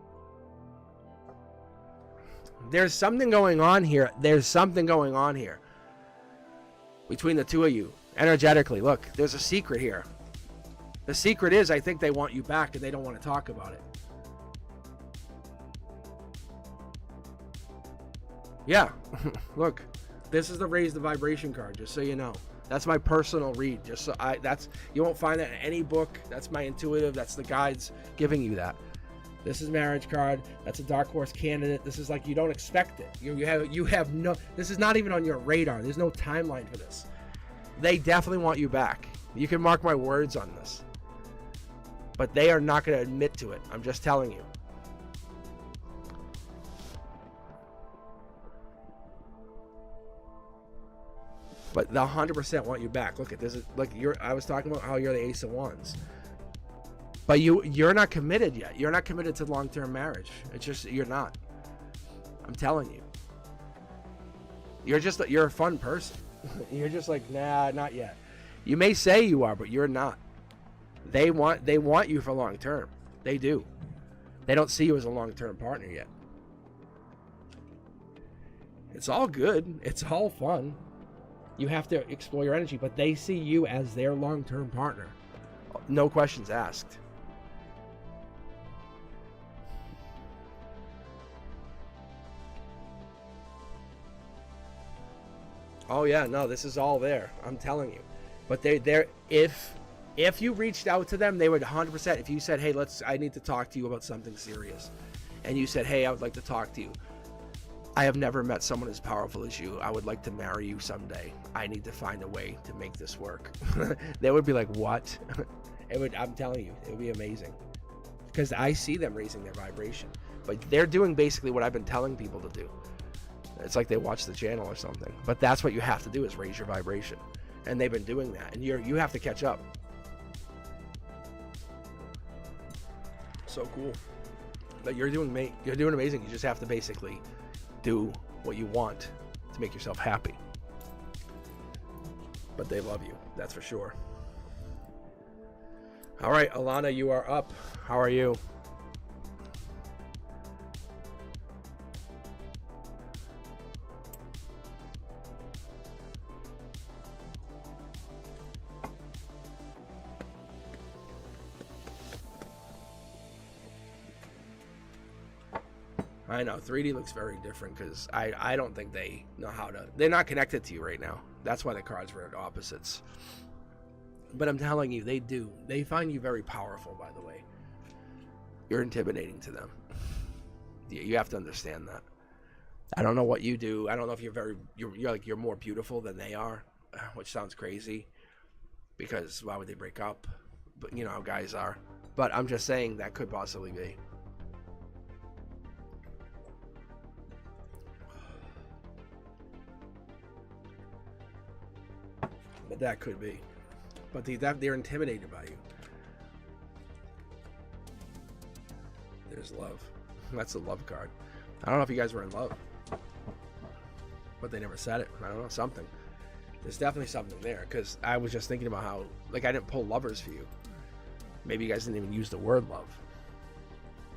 There's something going on here. There's something going on here between the two of you energetically. Look, there's a secret here. The secret is, I think they want you back and they don't want to talk about it. Yeah, look, this is the raise the vibration card, just so you know. That's my personal read. Just so you won't find that in any book. That's my intuitive. That's the guides giving you that. This is marriage card. That's a dark horse candidate. This is like, you don't expect it. You have no. This is not even on your radar. There's no timeline for this. They definitely want you back. You can mark my words on this. But they are not going to admit to it. I'm just telling you. but they'll 100% want you back. Look at this. Like I was talking about how you're the Ace of Wands, but you're not committed yet. You're not committed to long-term marriage. It's just you're not. I'm telling you. You're a fun person. You're just like, nah, not yet. You may say you are, but you're not. They want you for long term. They do. They don't see you as a long-term partner yet. It's all good. It's all fun. You have to explore your energy, but they see you as their long-term partner. No questions asked. Oh yeah, no, this is all there. I'm telling you. But if you reached out to them, they would 100%. If you said, "Hey, I need to talk to you about something serious," and you said, "Hey, I would like to talk to you. I have never met someone as powerful as you. I would like to marry you someday. I need to find a way to make this work." They would be like, "What?" I'm telling you, it would be amazing. Because I see them raising their vibration. But they're doing basically what I've been telling people to do. It's like they watch the channel or something. But that's what you have to do, is raise your vibration. And they've been doing that. And you have to catch up. So cool. But you're doing amazing. You just have to basically do what you want to make yourself happy. But they love you, that's for sure. All right, Alana, you are up. How are you? I know 3D looks very different because I don't think they know how to. They're not connected to you right now. That's why the cards were at opposites. But I'm telling you, they do. They find you very powerful. By the way, you're intimidating to them. You have to understand that. I don't know what you do. I don't know if you're more beautiful than they are, which sounds crazy. Because why would they break up? But you know how guys are. But I'm just saying that could possibly be. But that could be. But they're intimidated by you. There's love. That's a love card. I don't know if you guys were in love. But they never said it. I don't know, something. There's definitely something there. Because I was just thinking about how, like, I didn't pull lovers for you. Maybe you guys didn't even use the word love.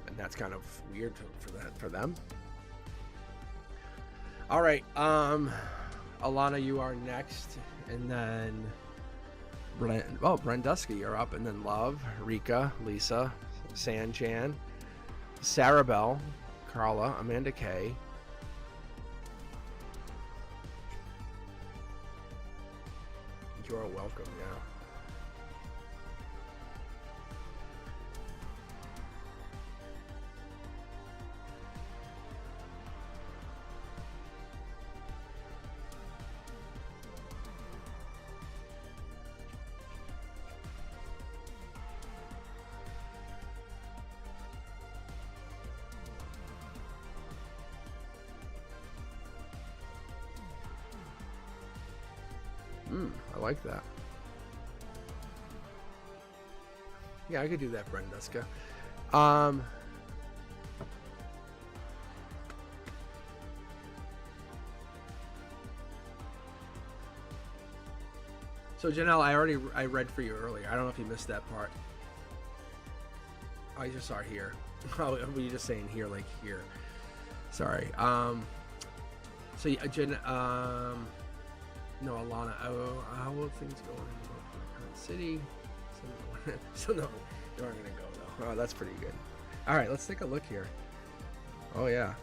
And that's kind of weird for them. All right. Alana, you are next. And then Brenduska, you're up. And then Love, Rika, Lisa, Sanchan, Sarah Bell, Carla, Amanda K. You're welcome, yeah. I like that. Yeah, I could do that, Brenduska. So Janelle, I read for you earlier. I don't know if you missed that part. Oh, you just saw here. Oh, were you just saying here, like here? Sorry. So yeah, no, Alana. Oh, how will things go in the current city? So no, you aren't gonna go though. Oh, that's pretty good. All right, let's take a look here. Oh yeah,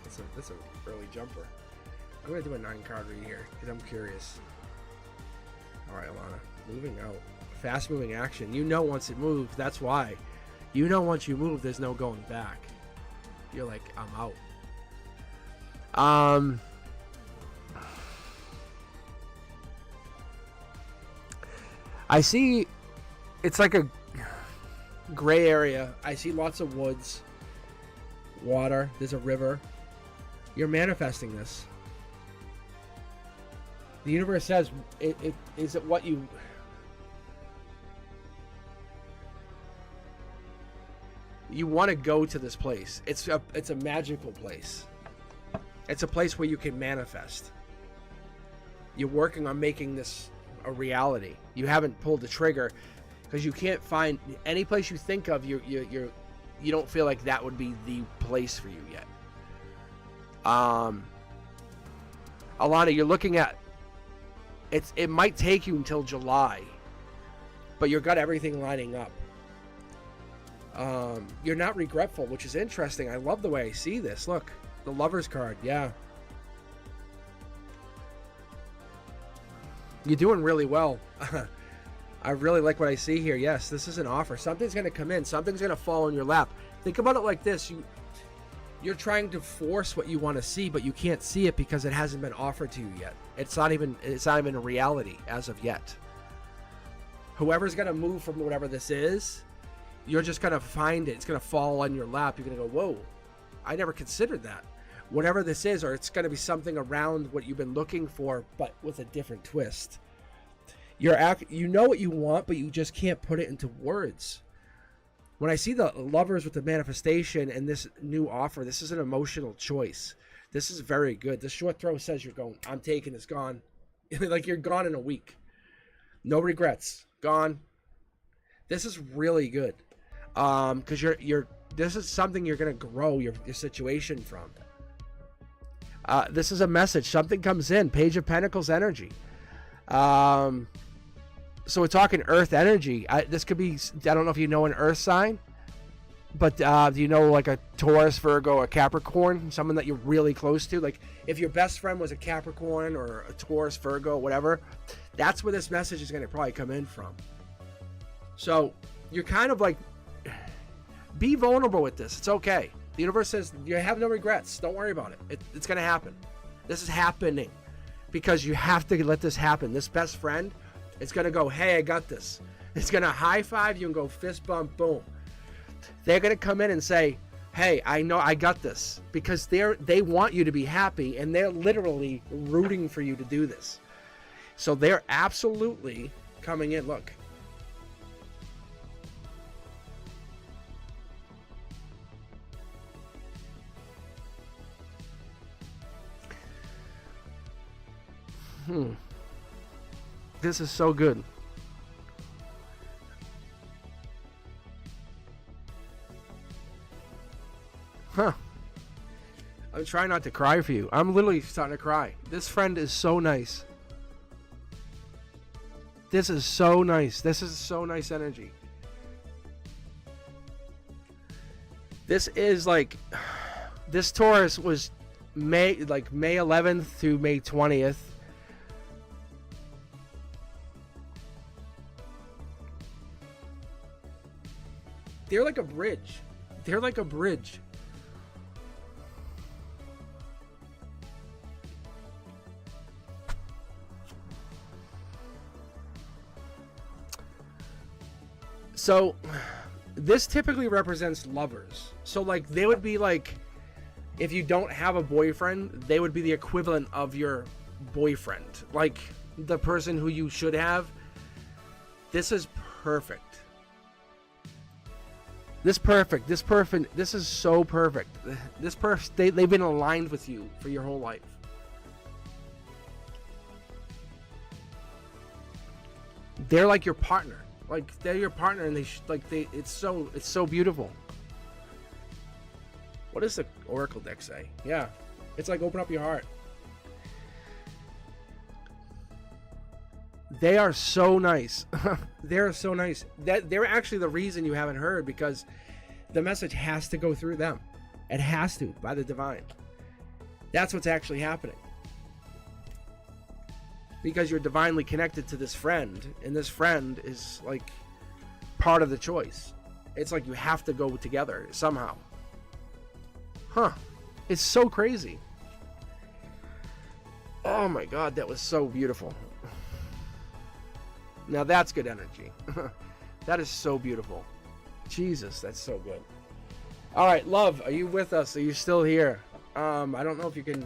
that's a early jumper. I'm gonna do a 9-card read here because I'm curious. All right, Alana, moving out. Fast moving action. You know once it moves, that's why. You know once you move, there's no going back. You're like, I'm out. I see it's like a gray area. I see lots of woods, water, there's a river. You're manifesting this. The universe says, is it what you... You want to go to this place. It's a magical place. It's a place where you can manifest. You're working on making this a reality. You haven't pulled the trigger because you can't find any place you think of. You don't feel like that would be the place for you yet. Alana, you're looking at it might take you until July, but you've got everything lining up. You're not regretful, which is interesting. I love the way I see this. Look, the Lover's card. Yeah. You're doing really well. I really like what I see here. Yes, this is an offer. Something's going to come in. Something's going to fall in your lap. Think about it like this. You're trying to force what you want to see, but you can't see it because it hasn't been offered to you yet. It's not even a reality as of yet. Whoever's going to move from whatever this is, you're just going to find it. It's going to fall on your lap. You're going to go, whoa, I never considered that. Whatever this is, or it's going to be something around what you've been looking for, but with a different twist. You know what you want, but you just can't put it into words. When I see the Lovers with the manifestation and this new offer, this is an emotional choice. This is very good. The short throw says you're going, I'm taking this, gone. Like you're gone in a week. No regrets. Gone. This is really good. Because this is something you're going to grow your situation from. This is a message. Something comes in. Page of Pentacles energy. So we're talking earth energy. This could be, I don't know if you know an earth sign, but do you know like a Taurus, Virgo, or Capricorn? Someone that you're really close to? Like if your best friend was a Capricorn or a Taurus, Virgo, whatever, that's where this message is going to probably come in from. So you're kind of like, be vulnerable with this. It's okay. The universe says you have no regrets. Don't worry about it. It's going to happen. This is happening because you have to let this happen. This best friend, it's going to go, hey, I got this. It's going to high five you and go fist bump, boom. They're going to come in and say, hey, I know I got this, because they want you to be happy and they're literally rooting for you to do this. So they're absolutely coming in. Look. This is so good. Huh. I'm trying not to cry for you. I'm literally starting to cry. This friend is so nice. This is so nice. This is so nice energy. This is like, this Taurus was May 11th through May 20th. They're like a bridge. They're like a bridge. So this typically represents lovers. So like they would be like, if you don't have a boyfriend, they would be the equivalent of your boyfriend. Like the person who you should have. This is perfect. This is so perfect. They've been aligned with you for your whole life. They're like your partner. Like they're your partner, and it's so beautiful. What does the Oracle deck say? Yeah, it's like open up your heart. They are so nice. They're so nice. They're actually the reason you haven't heard, because the message has to go through them. It has to, by the divine. That's what's actually happening. Because you're divinely connected to this friend, and this friend is like part of the choice. It's like you have to go together somehow. Huh. It's so crazy. Oh my God, that was so beautiful. Now that's good energy. That is so beautiful. Jesus, that's so good. All right, love, are you with us? Are you still here? I don't know if you can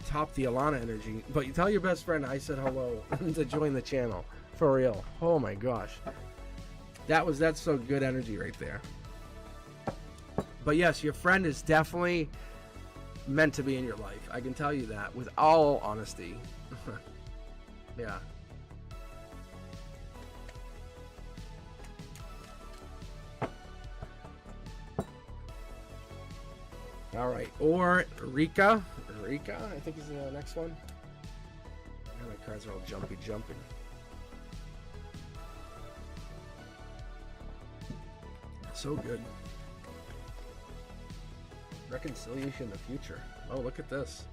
top the Alana energy. But you tell your best friend I said hello to join the channel. For real. Oh my gosh. That's so good energy right there. But yes, your friend is definitely meant to be in your life. I can tell you that with all honesty. Yeah. All right, or Rika, I think is the next one. Oh, my cards are all jumping. So good. Reconciliation in the future. Oh, look at this.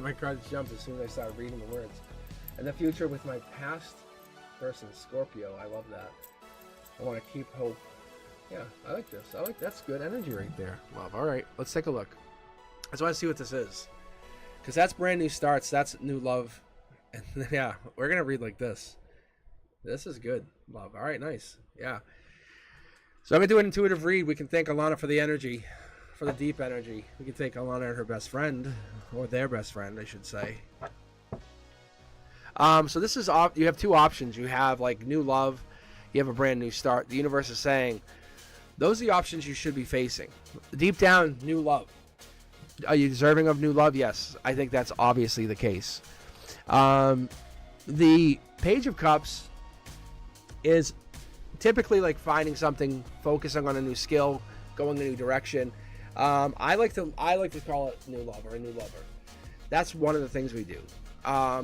My cards jumped as soon as I started reading the words. And the future with my past person, Scorpio. I love that. I want to keep hope. Yeah, I like this. That's good energy right there. Love. All right, let's take a look. I just want to see what this is, because that's brand new starts. That's new love. And yeah, we're gonna read like this. This is good. Love. All right, nice. Yeah. So I'm gonna do an intuitive read. We can thank Alana for the energy, for the deep energy. We can thank Alana and her best friend, or their best friend, I should say. So this is you have two options. You have like new love. You have a brand new start. The universe is saying, those are the options you should be facing. Deep down, new love. Are you deserving of new love? Yes, I think that's obviously the case. The Page of Cups is typically like finding something, focusing on a new skill, going a new direction. I like to call it new love or a new lover. That's one of the things we do.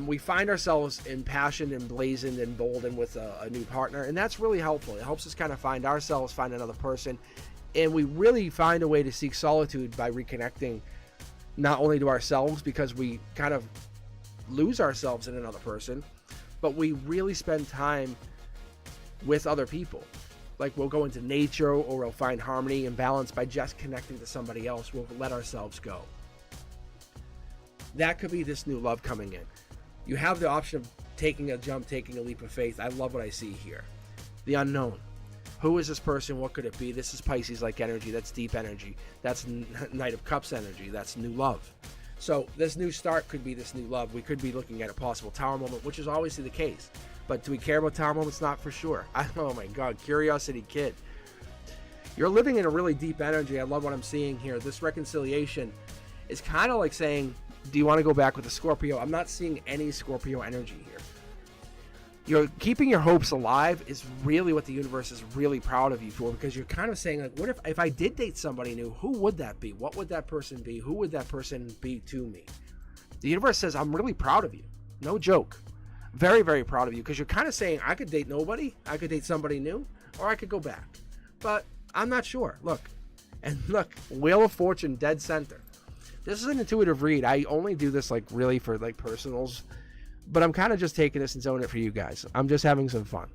We find ourselves impassioned and blazoned and boldened with a new partner, and that's really helpful. It helps us kind of find ourselves, find another person, and we really find a way to seek solitude by reconnecting not only to ourselves, because we kind of lose ourselves in another person, but we really spend time with other people. Like we'll go into nature, or we'll find harmony and balance by just connecting to somebody else. We'll let ourselves go. That could be this new love coming in. You have the option of taking a jump, taking a leap of faith. I love what I see here. The unknown. Who is this person? What could it be? This is Pisces-like energy. That's deep energy. That's Knight of Cups energy. That's new love. So this new start could be this new love. We could be looking at a possible tower moment, which is obviously the case. But do we care about tower moments? Not for sure. Oh my God, Curiosity Kid. You're living in a really deep energy. I love what I'm seeing here. This reconciliation is kind of like saying, do you want to go back with a Scorpio? I'm not seeing any Scorpio energy here. You're keeping your hopes alive is really what the universe is really proud of you for, because you're kind of saying, like, what if I did date somebody new? Who would that be? What would that person be? Who would that person be to me? The universe says, I'm really proud of you. No joke. Very, very proud of you, because you're kind of saying, I could date nobody. I could date somebody new, or I could go back. But I'm not sure. Look. And look, Wheel of Fortune, dead center. This is an intuitive read. I only do this like really for like personals, but I'm kind of just taking this and zoning it for you guys. I'm just having some fun.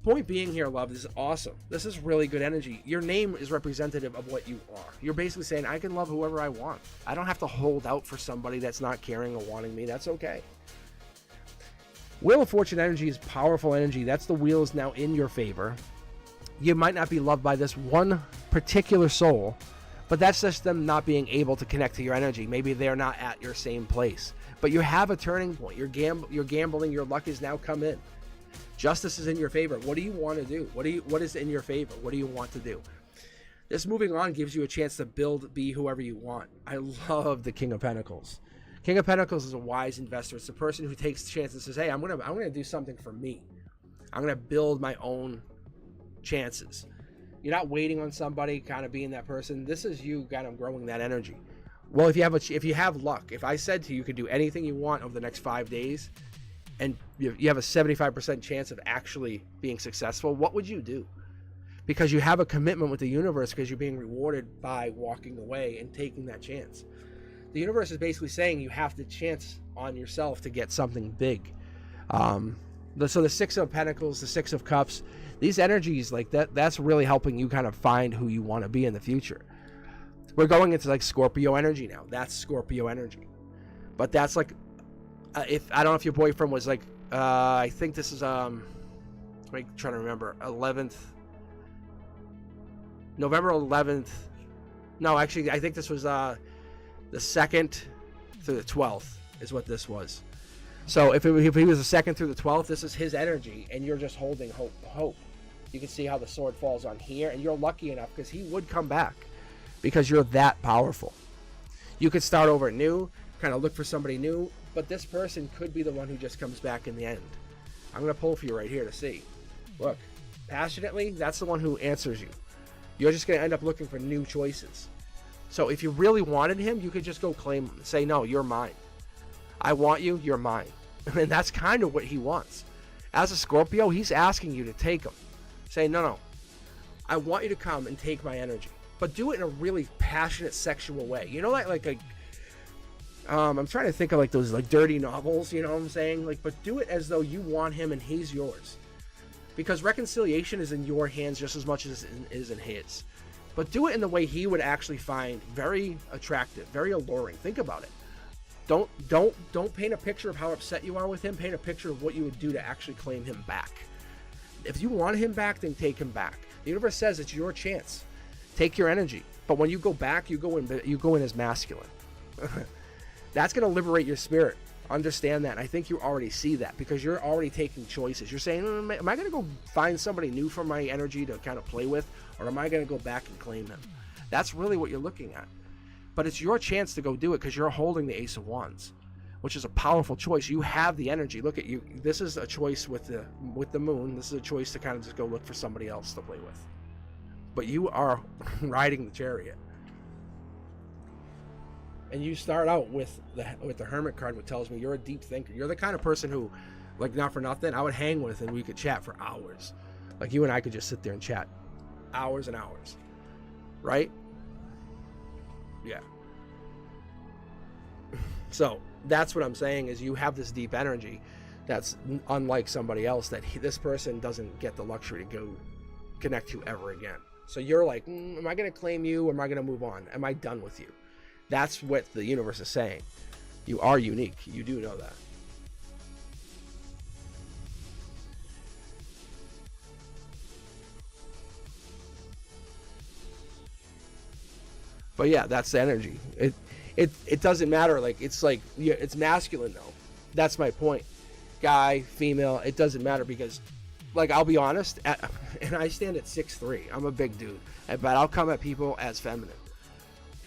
Point being here, love, this is awesome. This is really good energy. Your name is representative of what you are. You're basically saying, I can love whoever I want. I don't have to hold out for somebody that's not caring or wanting me. That's okay. Wheel of Fortune energy is powerful energy. That's the wheel is now in your favor. You might not be loved by this one particular soul, but that's just them not being able to connect to your energy. Maybe they're not at your same place. But you have a turning point. You're gambling. Your luck has now come in. Justice is in your favor. What do you want to do? What is in your favor? What do you want to do? This moving on gives you a chance to be whoever you want. I love the King of Pentacles. King of Pentacles is a wise investor. It's the person who takes chances and says, hey, I'm gonna do something for me. I'm gonna build my own chances. You're not waiting on somebody kind of being that person. This is you kind of growing that energy. Well, if you have luck, if I said to you, you could do anything you want over the next 5 days, and you have a 75% chance of actually being successful, what would you do? Because you have a commitment with the universe, because you're being rewarded by walking away and taking that chance. The universe is basically saying you have to chance on yourself to get something big. So the Six of Pentacles, the Six of Cups, these energies like that's really helping you kind of find who you want to be in the future. We're going into like Scorpio energy now. That's Scorpio energy. But that's like, if I don't know if your boyfriend was like, I think this is, I'm trying to remember, November 11th. No, actually, I think this was the 2nd through the 12th is what this was. So if he was the 2nd through the 12th, this is his energy, and you're just holding hope. You can see how the sword falls on here, and you're lucky enough because he would come back because you're that powerful. You could start over new, kind of look for somebody new, but this person could be the one who just comes back in the end. I'm going to pull for you right here to see. Look, passionately, that's the one who answers you. You're just going to end up looking for new choices. So if you really wanted him, you could just go claim him. Say, no, you're mine. I want you, you're mine. And that's kind of what he wants. As a Scorpio, he's asking you to take him. Say, no, I want you to come and take my energy. But do it in a really passionate, sexual way. You know, like I'm trying to think of like those like dirty novels, you know what I'm saying? Like, but do it as though you want him and he's yours. Because reconciliation is in your hands just as much as it is in his. But do it in the way he would actually find very attractive, very alluring. Think about it. Don't paint a picture of how upset you are with him. Paint a picture of what you would do to actually claim him back. If you want him back, then take him back. The universe says it's your chance. Take your energy. But when you go back, you go in as masculine. That's going to liberate your spirit. Understand that. And I think you already see that because you're already taking choices. You're saying, am I going to go find somebody new for my energy to kind of play with? Or am I going to go back and claim him? That's really what you're looking at. But it's your chance to go do it because you're holding the Ace of Wands, which is a powerful choice. You have the energy. Look at you. This is a choice with the moon. This is a choice to kind of just go look for somebody else to play with. But you are riding the chariot. And you start out with the Hermit card, which tells me you're a deep thinker. You're the kind of person who, like, not for nothing, I would hang with and we could chat for hours. Like, you and I could just sit there and chat hours and hours. Right? Yeah. So that's what I'm saying is you have this deep energy that's unlike somebody else that this person doesn't get the luxury to go connect to ever again. So you're like, am I going to claim you or am I going to move on? Am I done with you? That's what the universe is saying. You are unique. You do know that. But yeah, that's the energy. It doesn't matter. Like, it's like, yeah, it's masculine though. That's my point. Guy, female, it doesn't matter because, like, I'll be honest, and I stand at 6'3". I'm a big dude, but I'll come at people as feminine.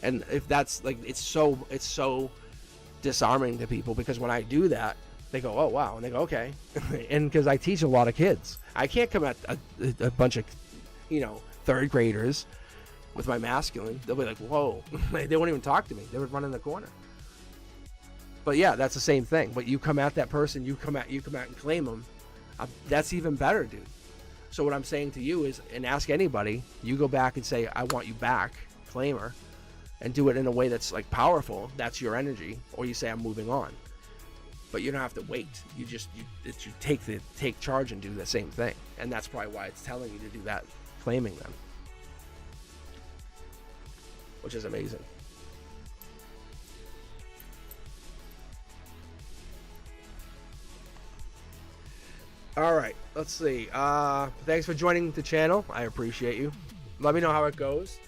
And if that's like, it's so disarming to people because when I do that, they go, oh wow, and they go, okay. And because I teach a lot of kids, I can't come at a bunch of, third graders with my masculine. They'll be like, whoa. They won't even talk to me. They would run in the corner. But yeah, that's the same thing. But you come at that person, you come out and claim them. That's even better, dude. So what I'm saying to you is, and ask anybody, you go back and say, I want you back, claim her, and do it in a way that's like powerful. That's your energy. Or you say, I'm moving on. But you don't have to wait. You take charge and do the same thing. And that's probably why it's telling you to do that, claiming them. Which is amazing. All right, let's see. Thanks for joining the channel. I appreciate you. Let me know how it goes.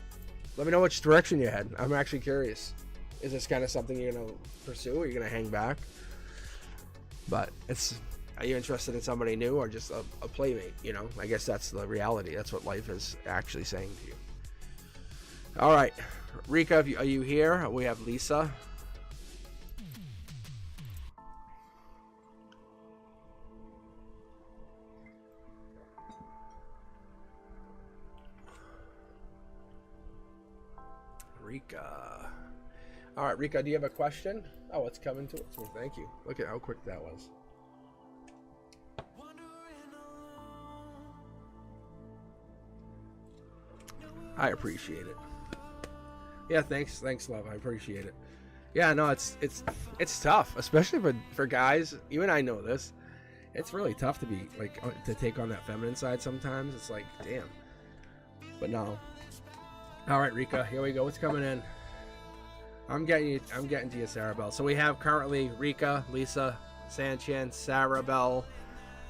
Let me know which direction you head. I'm actually curious. Is this kind of something you're gonna pursue, or are you gonna hang back? But are you interested in somebody new or just a playmate? I guess that's the reality. That's what life is actually saying to you. All right, Rika, are you here? We have Lisa. Rika. All right, Rika, do you have a question? Oh, it's coming towards me. Thank you. Look at how quick that was. I appreciate it. Yeah, thanks, love. I appreciate it. Yeah, no, it's tough, especially for guys. You and I know this. It's really tough to be like to take on that feminine side sometimes. It's like, damn. But no. All right, Rika, here we go. What's coming in? I'm getting to you, Sarah Bell. So we have currently Rika, Lisa, Sanchin, Sarah Bell,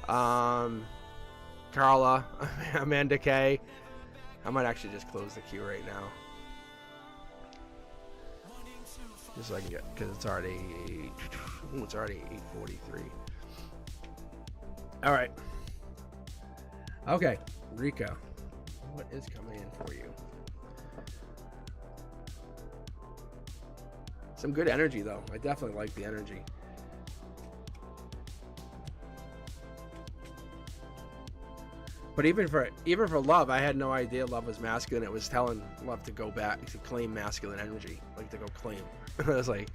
Carla, Amanda K. I might actually just close the queue right now. just so I can get, because it's already 8:43. All right. Okay, Rico, what is coming in for you? Some good energy, though. I definitely like the energy. But even for love, I had no idea love was masculine. It was telling love to go back to claim masculine energy, like to go claim. I was like,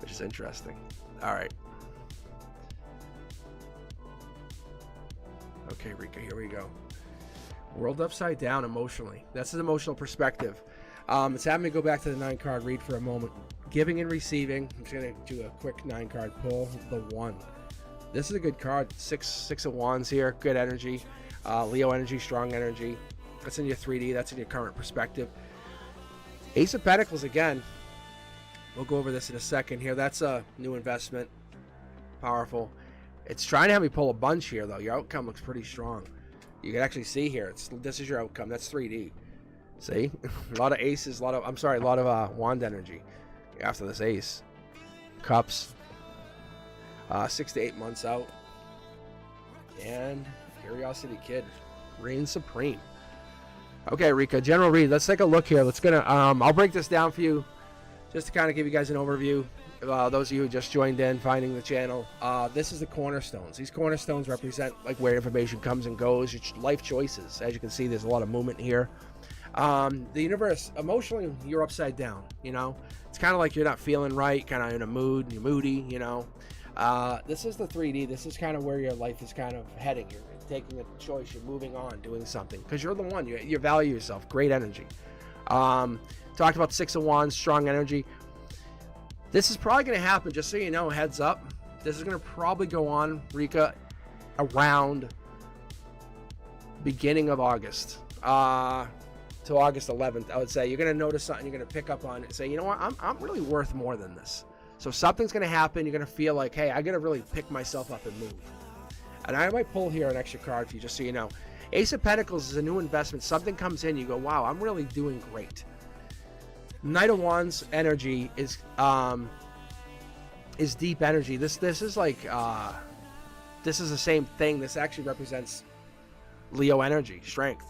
which is interesting. All right. Okay, Rika, here we go. World upside down emotionally. That's an emotional perspective. It's having me go back to the 9-card read for a moment. Giving and receiving. I'm just going to do a quick 9-card pull. The 1. This is a good card. Six of Wands here. Good energy. Leo energy, strong energy. That's in your 3D. That's in your current perspective. Ace of Pentacles again. We'll go over this in a second here. That's a new investment. Powerful. It's trying to have me pull a bunch here, though. Your outcome looks pretty strong. You can actually see here. This is your outcome. That's 3D. See? A lot of aces. A lot of wand energy after this ace. Cups. 6 to 8 months out. And Curiosity Kid. Reign supreme. Okay, Rika. General read. Let's take a look here. I'll break this down for you just to kind of give you guys an overview. Those of you who just joined in, finding the channel, this is the cornerstones. These cornerstones represent like where information comes and goes, your life choices. As you can see, there's a lot of movement here. The universe, emotionally, you're upside down. You know, it's kind of like you're not feeling right, kind of in a mood, you're moody. You know, this is the 3D. This is kind of where your life is kind of heading. You're taking a choice. You're moving on, doing something because you're the one. You value yourself. Great energy. Talked about 6 of Wands, strong energy. This is probably going to happen, just so you know, heads up. This is going to probably go on, Rika, around beginning of August. To August 11th, I would say. You're going to notice something, you're going to pick up on it and say, you know what, I'm really worth more than this. So something's going to happen, you're going to feel like, hey, I got to really pick myself up and move. And I might pull here an extra card for you, just so you know. Ace of Pentacles is a new investment. Something comes in, you go, wow, I'm really doing great. Knight of Wands energy is deep energy. This is like this is the same thing. This actually represents Leo energy, strength.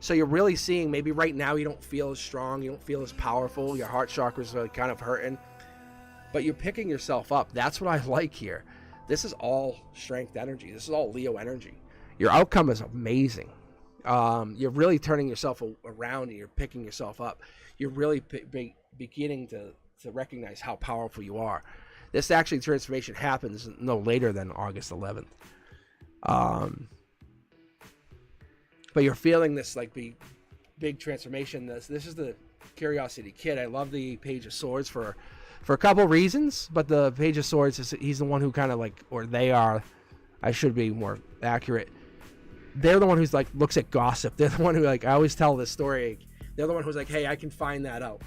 So you're really seeing, maybe right now you don't feel as strong, you don't feel as powerful, your heart chakras are kind of hurting, but you're picking yourself up. That's what I like here. This is all strength energy. This is all Leo energy. Your outcome is amazing. You're really turning yourself around and you're picking yourself up. You're really beginning to recognize how powerful you are. This actually transformation happens no later than August 11th. But you're feeling this like big transformation. This is the Curiosity Kid. I love the Page of Swords for a couple reasons, but the Page of Swords he's the one who kind of like, or they are, I should be more accurate. They're the one who's like looks at gossip. They're the one who, like, I always tell this story. They're the one who's like, hey, I can find that out.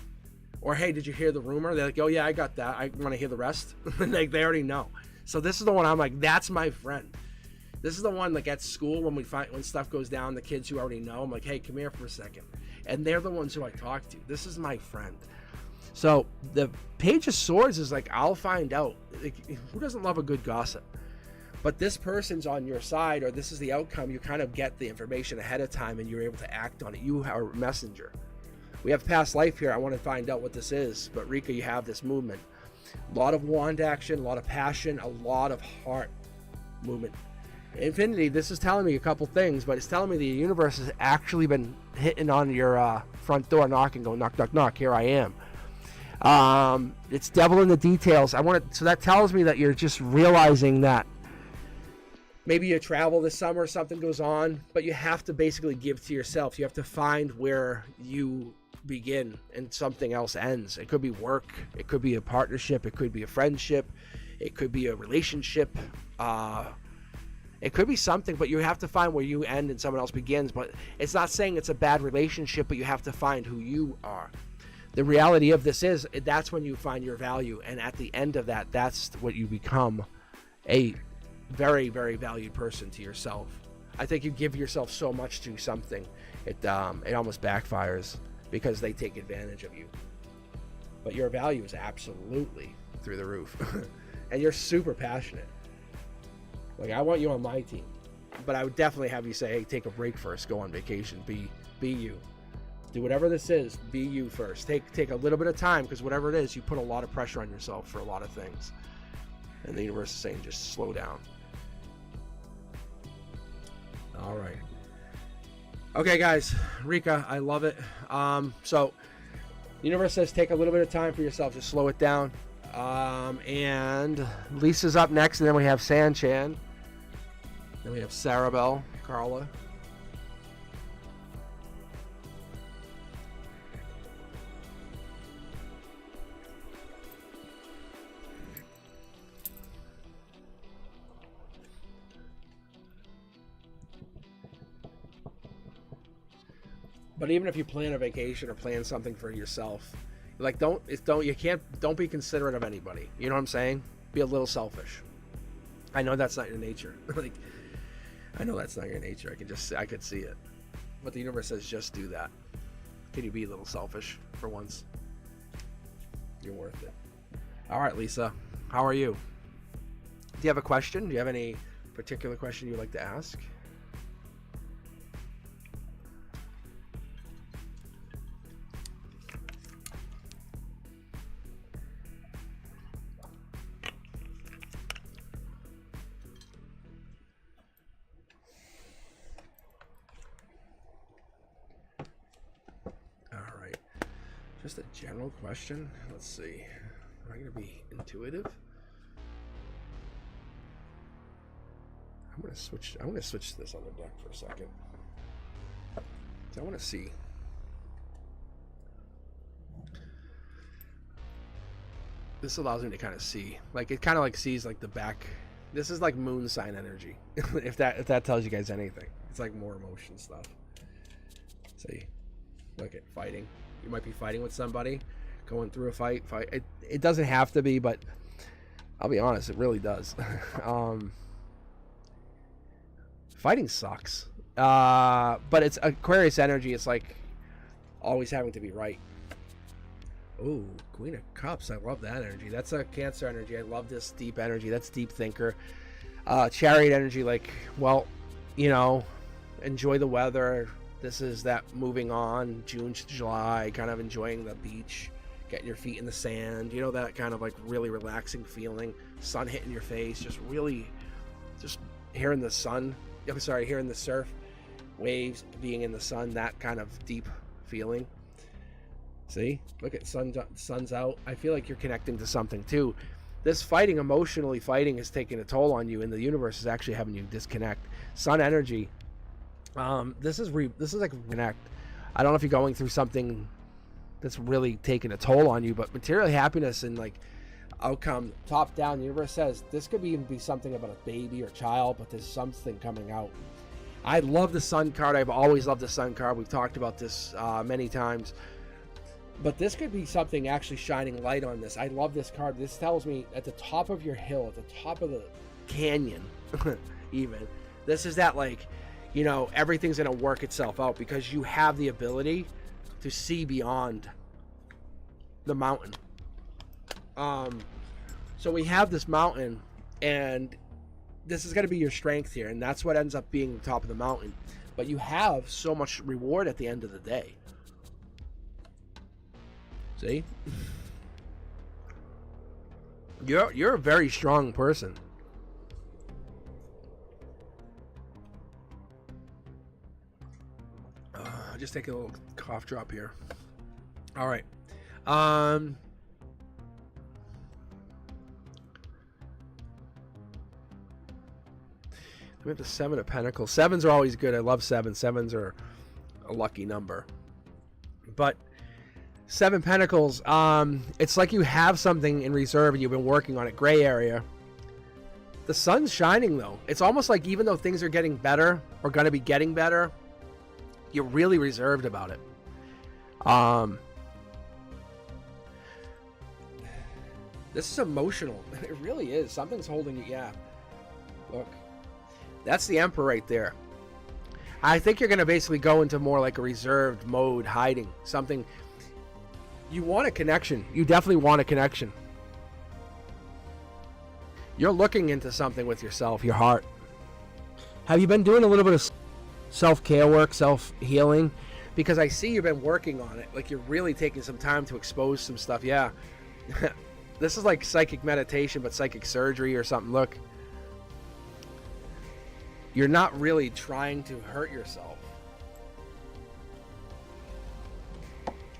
Or, hey, did you hear the rumor? They're like, oh yeah, I got that. I want to hear the rest. Like, they already know. So this is the one I'm like, that's my friend. This is the one, like, at school when stuff goes down, the kids who already know, I'm like, hey, come here for a second. And they're the ones who I talk to. This is my friend. So the Page of Swords is like, I'll find out. Like, who doesn't love a good gossip? But this person's on your side, or this is the outcome. You kind of get the information ahead of time and you're able to act on it. You are a messenger. We have past life here. I want to find out what this is. But Rika, you have this movement. A lot of wand action, a lot of passion, a lot of heart movement. Infinity, this is telling me a couple things, but it's telling me the universe has actually been hitting on your front door, knocking, going, knock, knock, knock, here I am. It's devil in the details. So that tells me that you're just realizing that maybe you travel this summer, something goes on, but you have to basically give to yourself. You have to find where you begin and something else ends. It could be work, it could be a partnership, it could be a friendship, it could be a relationship, it could be something, but you have to find where you end and someone else begins. But it's not saying it's a bad relationship, but you have to find who you are. The reality of this is that's when you find your value, and at the end of that, that's what you become, a very, very valued person to yourself. I think you give yourself so much to something, it almost backfires because they take advantage of you. but your value is absolutely through the roof. And you're super passionate. Like, I want you on my team, but I would definitely have you say, hey, take a break first, go on vacation, be you. Do whatever this is, be you first. Take a little bit of time, because whatever it is, you put a lot of pressure on yourself for a lot of things. And the universe is saying, just slow down. All right. Okay, guys, Rika, I love it. So the universe says take a little bit of time for yourself, just slow it down. And Lisa's up next, and then we have Sanchan. Then we have Sarabelle, Carla. But even if you plan a vacation or plan something for yourself, like don't be considerate of anybody. You know what I'm saying? Be a little selfish. I know that's not your nature. Like, I know that's not your nature. I could see it. But the universe says just do that. Can you be a little selfish for once? You're worth it. All right, Lisa, how are you? Do you have a question? Do you have any particular question you'd like to ask? Just a general question. Let's see. Am I going to be intuitive? I'm going to switch this on the deck for a second. So I want to see. This allows me to kind of see. Like, it kind of like sees like the back. This is like moon sign energy. if that tells you guys anything. It's like more emotion stuff. See. Look at fighting. You might be fighting with somebody, going through a fight. It doesn't have to be, but I'll be honest, it really does. Fighting sucks. But it's Aquarius energy. It's like always having to be right. Ooh, Queen of Cups. I love that energy. That's a Cancer energy. I love this deep energy. That's deep thinker. Chariot energy, like, well, you know, enjoy the weather. This is that moving on, June to July, kind of enjoying the beach, getting your feet in the sand, you know, that kind of like really relaxing feeling, sun hitting your face, just hearing the sun, hearing the surf, waves, being in the sun, that kind of deep feeling. See, look at sun's out. I feel like you're connecting to something too. This fighting, emotionally fighting, is taking a toll on you, and the universe is actually having you disconnect. Sun energy. This is like connect. I don't know if you're going through something that's really taking a toll on you, but material happiness and like outcome, top down, the universe says this could even be something about a baby or child, but there's something coming out. I love the sun card. I've always loved the sun card. We've talked about this many times, but this could be something actually shining light on this. I love this card. This tells me at the top of your hill, at the top of the canyon, even, this is that, like, you know, everything's going to work itself out because you have the ability to see beyond the mountain. So we have this mountain, and this is going to be your strength here, and that's what ends up being the top of the mountain. But you have so much reward at the end of the day. See? You're a very strong person. Just take a little cough drop here. All right. We have the Seven of Pentacles. Sevens are always good. I love sevens. Sevens are a lucky number. But Seven Pentacles, it's like you have something in reserve and you've been working on it. Gray area. The sun's shining, though. It's almost like even though things are getting better or going to be getting better, you're really reserved about it. This is emotional. It really is. Something's holding you. Yeah. Look. That's the Emperor right there. I think you're going to basically go into more like a reserved mode, hiding. Something. You want a connection. You definitely want a connection. You're looking into something with yourself, your heart. Have you been doing a little bit of self-care work, self-healing? Because I see you've been working on it. Like, you're really taking some time to expose some stuff. Yeah. This is like psychic meditation, but psychic surgery or something. Look. You're not really trying to hurt yourself.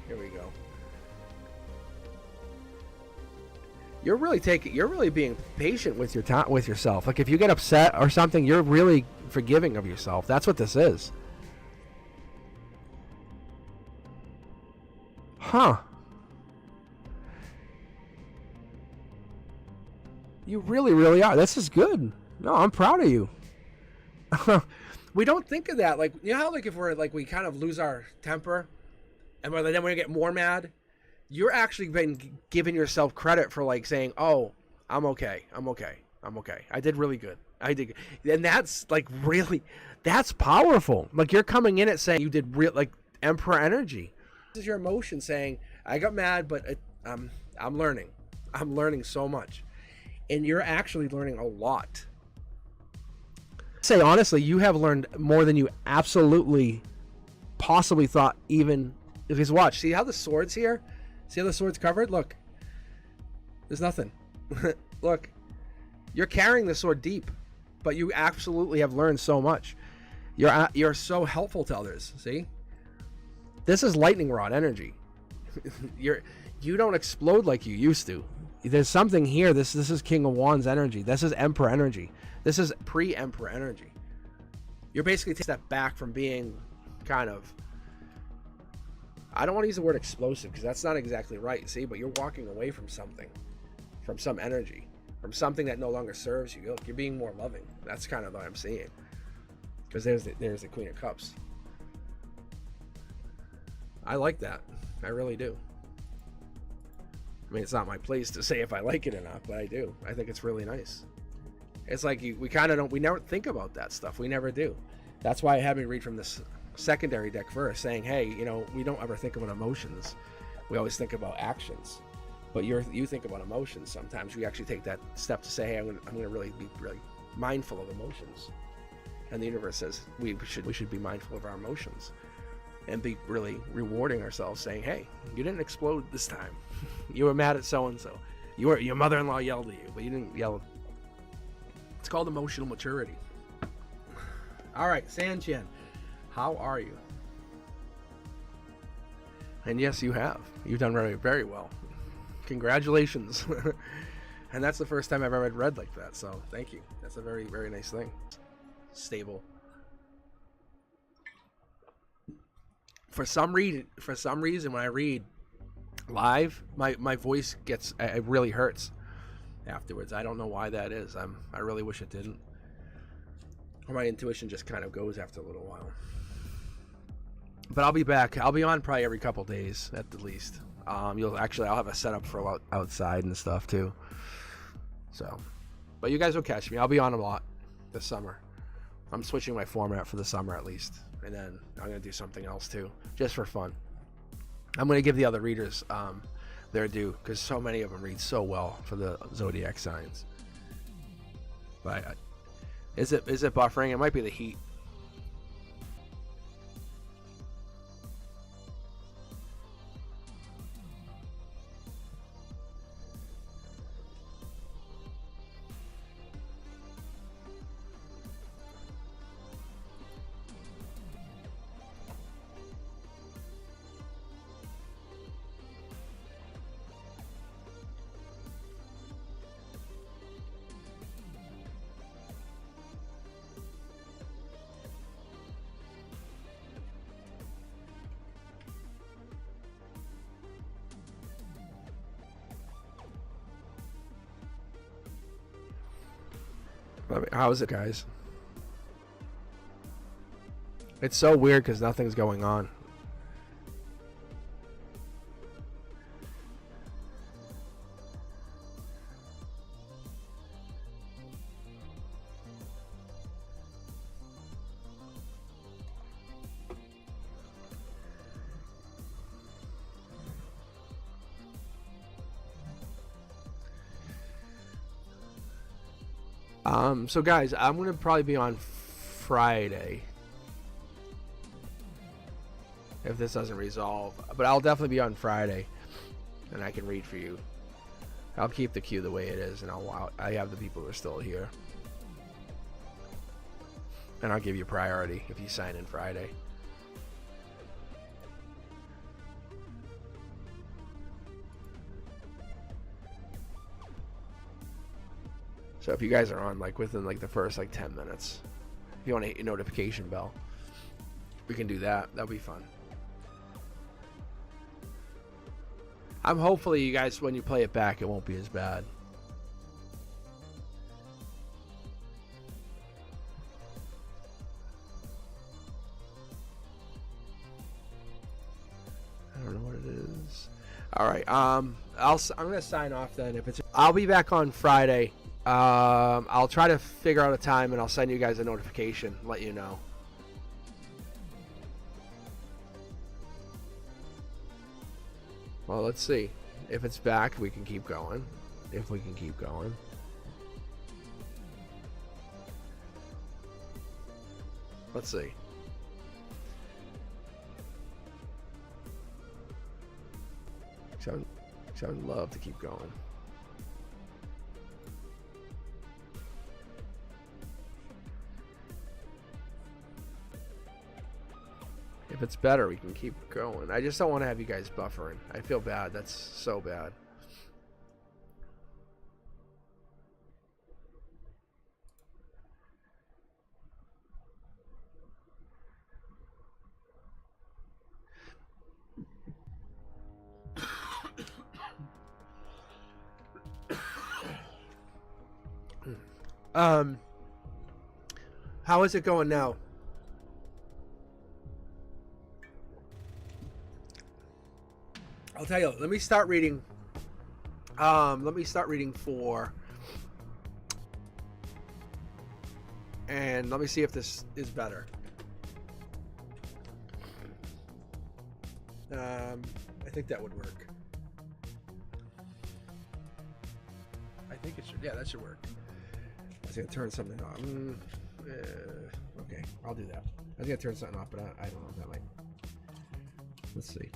Here we go. You're really being patient with with yourself. Like, if you get upset or something, you're really forgiving of yourself. That's what this is. Huh. You really, really are. This is good. No, I'm proud of you. We don't think of that. Like, you know how, like, if we're like, we kind of lose our temper and then we get more mad. You're actually been giving yourself credit for, like, saying, oh, I'm okay. I did really good. I did. And that's like, really, that's powerful. Like, you're coming in at saying you did like emperor energy. This is your emotion saying, I got mad, but I'm learning. I'm learning so much. And you're actually learning a lot. Say honestly, you have learned more than you absolutely possibly thought. Even because, watch, see how the sword's here? See how the sword's covered? Look, there's nothing. Look, you're carrying the sword deep, but you absolutely have learned so much. You're so helpful to others. See, this is lightning rod energy. You don't explode like you used to. There's something here. This is King of Wands energy. This is Emperor energy. This is pre-Emperor energy. You're basically taking a step back from being kind of, I don't want to use the word explosive because that's not exactly right, see, but you're walking away from something, from some energy, from something that no longer serves you. You're being more loving. That's kind of what I'm seeing. Because there's the Queen of Cups. I like that. I really do. I mean, it's not my place to say if I like it or not, but I do. I think it's really nice. It's like we never think about that stuff. We never do. That's why I had me read from this secondary deck first, saying, hey, you know, we don't ever think about emotions. We always think about actions. But you think about emotions sometimes. We actually take that step to say, hey, I'm gonna really be really mindful of emotions. And the universe says we should be mindful of our emotions and be really rewarding ourselves, saying, hey, you didn't explode this time. You were mad at so-and-so. Your mother-in-law yelled at you, but you didn't yell. It's called emotional maturity. All right, Sanchen, how are you? And yes, you have. You've done very, very well. Congratulations. And that's the first time I've ever read like that, so thank you. That's a very, very nice thing. Stable. For some reason, when I read live, my voice it really hurts afterwards. I don't know why that is. I really wish it didn't. Or my intuition just kind of goes after a little while. But I'll be back. I'll be on probably every couple days at the least. I'll have a setup for outside and stuff too. So, but you guys will catch me. I'll be on a lot this summer. I'm switching my format for the summer at least, and then I'm gonna do something else too, just for fun. I'm gonna give the other readers their due, because so many of them read so well for the zodiac signs. But is it buffering? It might be the heat. How is it, guys? It's so weird because nothing's going on. So guys, I'm gonna probably be on Friday if this doesn't resolve, but I'll definitely be on Friday, and I can read for you. I'll keep the queue the way it is, and I have the people who are still here, and I'll give you priority if you sign in Friday. So if you guys are on like within like the first like 10 minutes, if you want to hit your notification bell, we can do that. That'll be fun. I'm hopefully you guys, when you play it back, it won't be as bad. I don't know what it is. All right. I'm gonna sign off then. I'll be back on Friday. I'll try to figure out a time and I'll send you guys a notification, let you know. Well, let's see. If it's back, we can keep going. If we can keep going. Let's see. I would love to keep going. If it's better, we can keep going. I just don't want to have you guys buffering. I feel bad. That's so bad. How is it going now? I'll tell you, let me start reading. Let me start reading 4. And let me see if this is better. I think that would work. I think it should. Yeah, that should work. I was going to turn something on. Okay, I'll do that. I was going to turn something off, but I don't know if that might. Let's see.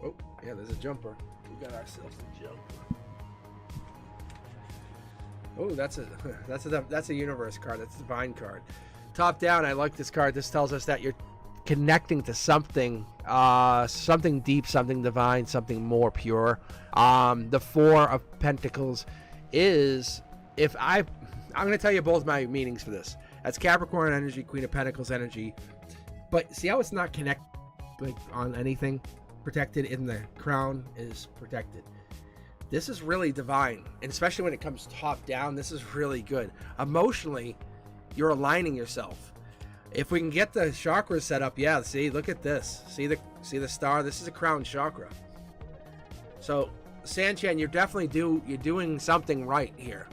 Oh, yeah, there's a jumper. We got ourselves a jumper. Oh, that's a universe card. That's a divine card. Top down, I like this card. This tells us that you're connecting to something, something deep, something divine, something more pure. The 4 of Pentacles is, I'm going to tell you both my meanings for this. That's Capricorn energy, Queen of Pentacles energy. But see how it's not connected like on anything? Protected in the crown is protected. This is really divine, and especially when it comes top down, this is really good. Emotionally, you're aligning yourself. If we can get the chakras set up, yeah, see, look at this. See the star? This is a crown chakra. So, Sanchan, you're definitely doing something right here.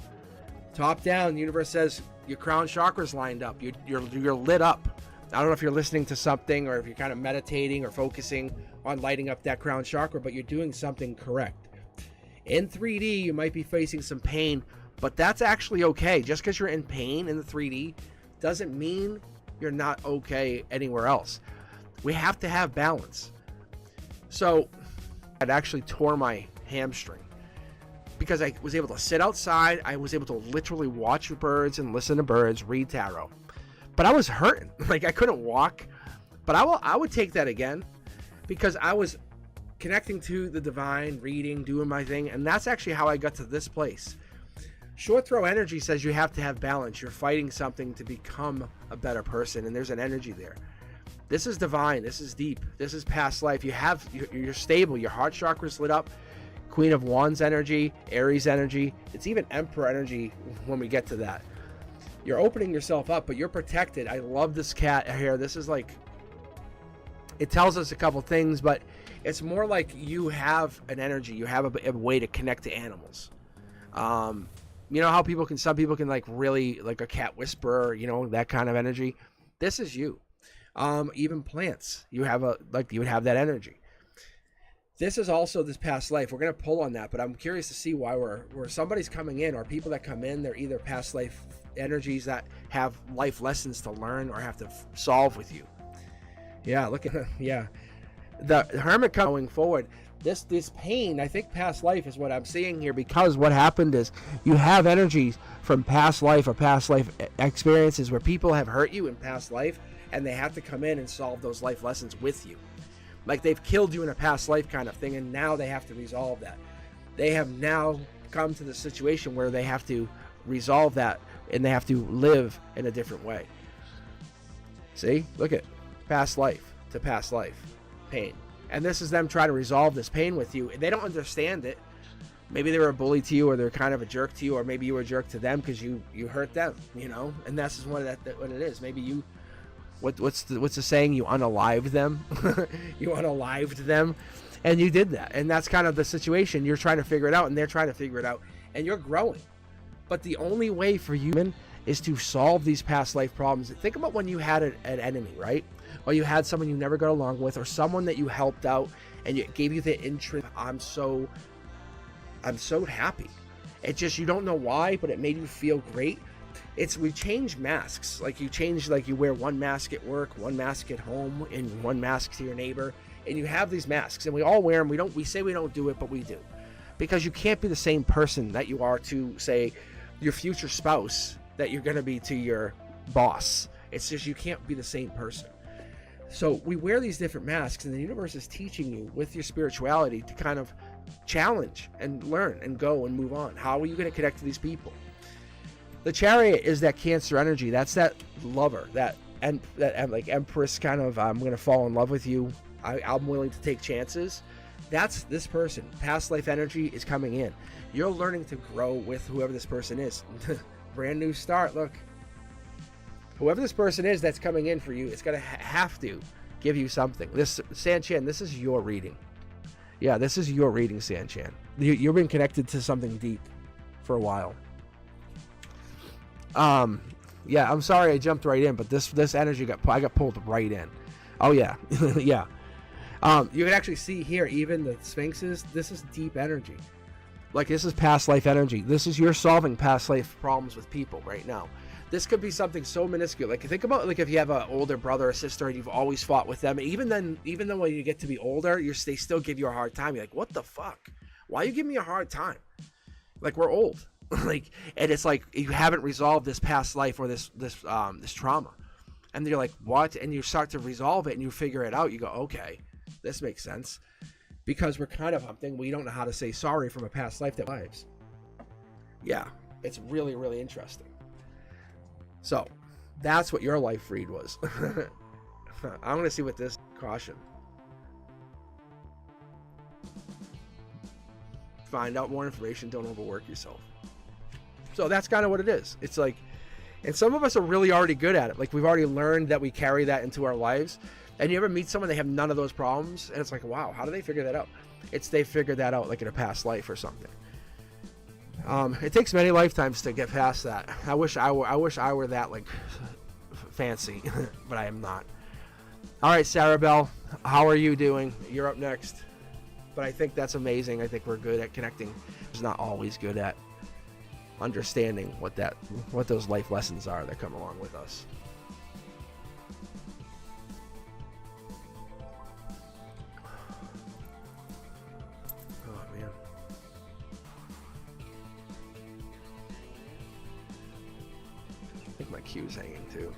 Top down, the universe says your crown chakra's lined up. You're lit up. I don't know if you're listening to something or if you're kind of meditating or focusing on lighting up that crown chakra, but you're doing something correct. In 3D, you might be facing some pain, but that's actually okay. Just because you're in pain in the 3D doesn't mean you're not okay anywhere else. We have to have balance. So I actually tore my hamstring because I was able to sit outside. I was able to literally watch birds and listen to birds, read tarot. But I was hurting. Like, I couldn't walk. But I would take that again because I was connecting to the divine, reading, doing my thing. And that's actually how I got to this place. Short throw energy says you have to have balance. You're fighting something to become a better person. And there's an energy there. This is divine. This is deep. This is past life. You're stable. Your heart chakra's lit up. Queen of Wands energy, Aries energy. It's even Emperor energy when we get to that. You're opening yourself up, but you're protected. I love this cat here. This is like, it tells us a couple things, but it's more like you have an energy. You have a way to connect to animals. You know how some people can like really, like a cat whisperer, you know, that kind of energy. This is you. Even plants, you would have that energy. this is also this past life. We're going to pull on that, but I'm curious to see why where somebody's coming in, or people that come in, they're either past life energies that have life lessons to learn or have to solve with you. Yeah, look at yeah. The Hermit going forward. This pain, I think past life is what I'm seeing here, because what happened is you have energies from past life or past life experiences where people have hurt you in past life, and they have to come in and solve those life lessons with you. Like they've killed you in a past life kind of thing, and now they have to resolve that. They have now come to the situation where they have to resolve that, and they have to live in a different way. See? Look at past life to past life pain. And this is them trying to resolve this pain with you. They don't understand it. Maybe they were a bully to you, or they're kind of a jerk to you, or maybe you were a jerk to them because you hurt them, you know? And that's just what it is. Maybe you... What's the saying? You unalived them. You unalived them, and you did that. And that's kind of the situation. You're trying to figure it out, and they're trying to figure it out, and you're growing. But the only way for you is to solve these past life problems. Think about when you had an enemy, right? Or you had someone you never got along with, or someone that you helped out, and it gave you the interest. I'm so happy. It just, you don't know why, but it made you feel great. We change masks. Like you wear one mask at work, one mask at home, and one mask to your neighbor, and you have these masks, and we all wear them. We say we don't do it, but we do, because you can't be the same person that you are to, say, your future spouse that you're going to be to your boss. It's just, you can't be the same person. So we wear these different masks, and the universe is teaching you with your spirituality to kind of challenge and learn and go and move on. How are you going to connect to these people? The Chariot is that Cancer energy. That's that lover, that like Empress kind of, I'm going to fall in love with you. I'm willing to take chances. That's this person. Past life energy is coming in. You're learning to grow with whoever this person is. Brand new start. Look, whoever this person is that's coming in for you, it's going to have to give you something. This Sanchan, this is your reading. Yeah, this is your reading, Sanchan. You've been connected to something deep for a while. Yeah, I'm sorry I jumped right in, but this energy I got pulled right in. Oh yeah. Yeah. You can actually see here, even the Sphinxes, this is deep energy. Like, this is past life energy. This is you're solving past life problems with people right now. This could be something so minuscule. Like, think about, like, if you have an older brother or sister and you've always fought with them, even though when you get to be older, they still give you a hard time. You're like, what the fuck? Why are you giving me a hard time? Like, we're old. Like, and it's like you haven't resolved this past life or this trauma, and you're like, what? And you start to resolve it and you figure it out. You go, okay, this makes sense, because we're kind of something we don't know how to say sorry from a past life that lives. Yeah, it's really, really interesting. So that's what your life read was. I'm gonna see what this caution. Find out more information. Don't overwork yourself. So that's kind of what it is. It's like, and some of us are really already good at it. Like, we've already learned that we carry that into our lives. And you ever meet someone, they have none of those problems, and it's like, wow, how do they figure that out? They figured that out like in a past life or something. It takes many lifetimes to get past that. I wish I were that, like, fancy, but I am not. All right, Sarah Bell, how are you doing? You're up next. But I think that's amazing. I think we're good at connecting. It's not always good at understanding what those life lessons are that come along with us. Oh man. I think my cue's hanging too.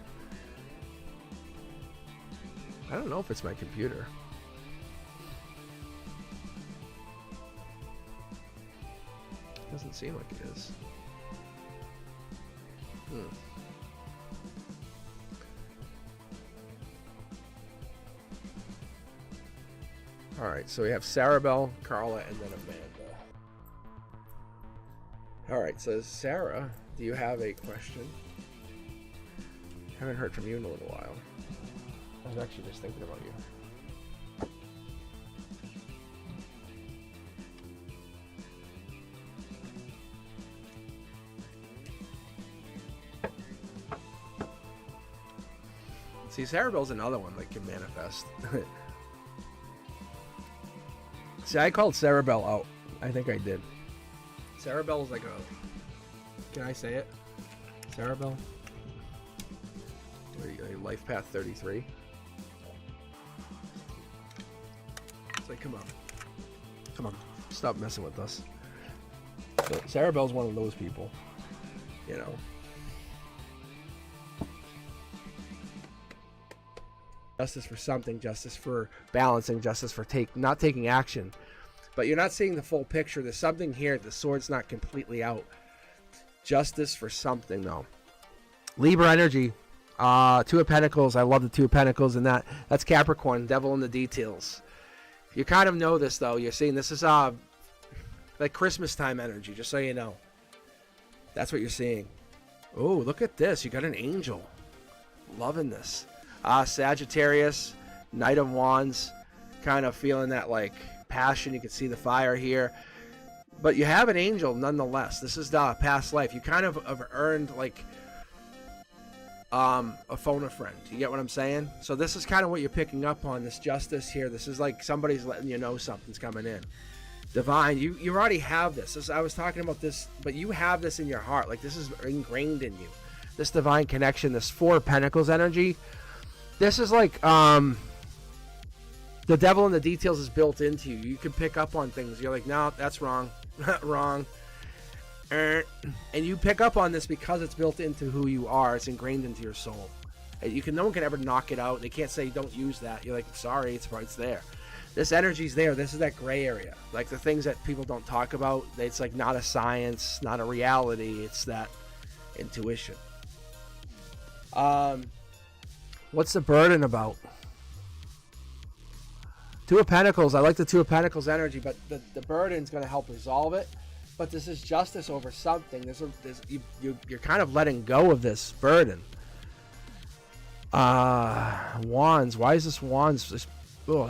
I don't know if it's my computer. Doesn't seem like it is. Alright, so we have Sarah Bell, Carla, and then Amanda. Alright, so Sarah, do you have a question? Haven't heard from you in a little while. I was actually just thinking about you. See, Sarah Bell's another one that can manifest. See, I called Cerebell out. I think I did. Cerebell is like a... Can I say it? Cerebell? Life Path 33. It's like, come on. Come on. Stop messing with us. So, Cerebell's one of those people. You know. Justice for something, justice for balancing, justice for not taking action. But you're not seeing the full picture. There's something here. The sword's not completely out. Justice for something, though. Libra energy. Two of Pentacles. I love the Two of Pentacles, and that's Capricorn. Devil in the details. You kind of know this, though. You're seeing this is like Christmas time energy, just so you know. That's what you're seeing. Oh, look at this. You got an angel. Loving this. Sagittarius, Knight of Wands, kind of feeling that like passion. You can see the fire here, but you have an angel nonetheless. This is the past life. You kind of have earned like a phone a friend. You get what I'm saying? So this is kind of what you're picking up on, this justice here. This is like somebody's letting you know something's coming in. Divine, you already have this. I was talking about this, but you have this in your heart. Like this is ingrained in you. This divine connection, this Four of Pentacles energy. This is like the devil in the details is built into you. You can pick up on things. You're like, no, that's wrong. Wrong. And you pick up on this because it's built into who you are. It's ingrained into your soul. No one can ever knock it out. They can't say don't use that. You're like, sorry, it's there. This energy's there. This is that gray area. Like the things that people don't talk about. It's like not a science, not a reality. It's that intuition. What's the burden about? Two of Pentacles. I like the Two of Pentacles energy, but the burden's going to help resolve it. But this is justice over something. You're kind of letting go of this burden. Wands. Why is this Wands? It's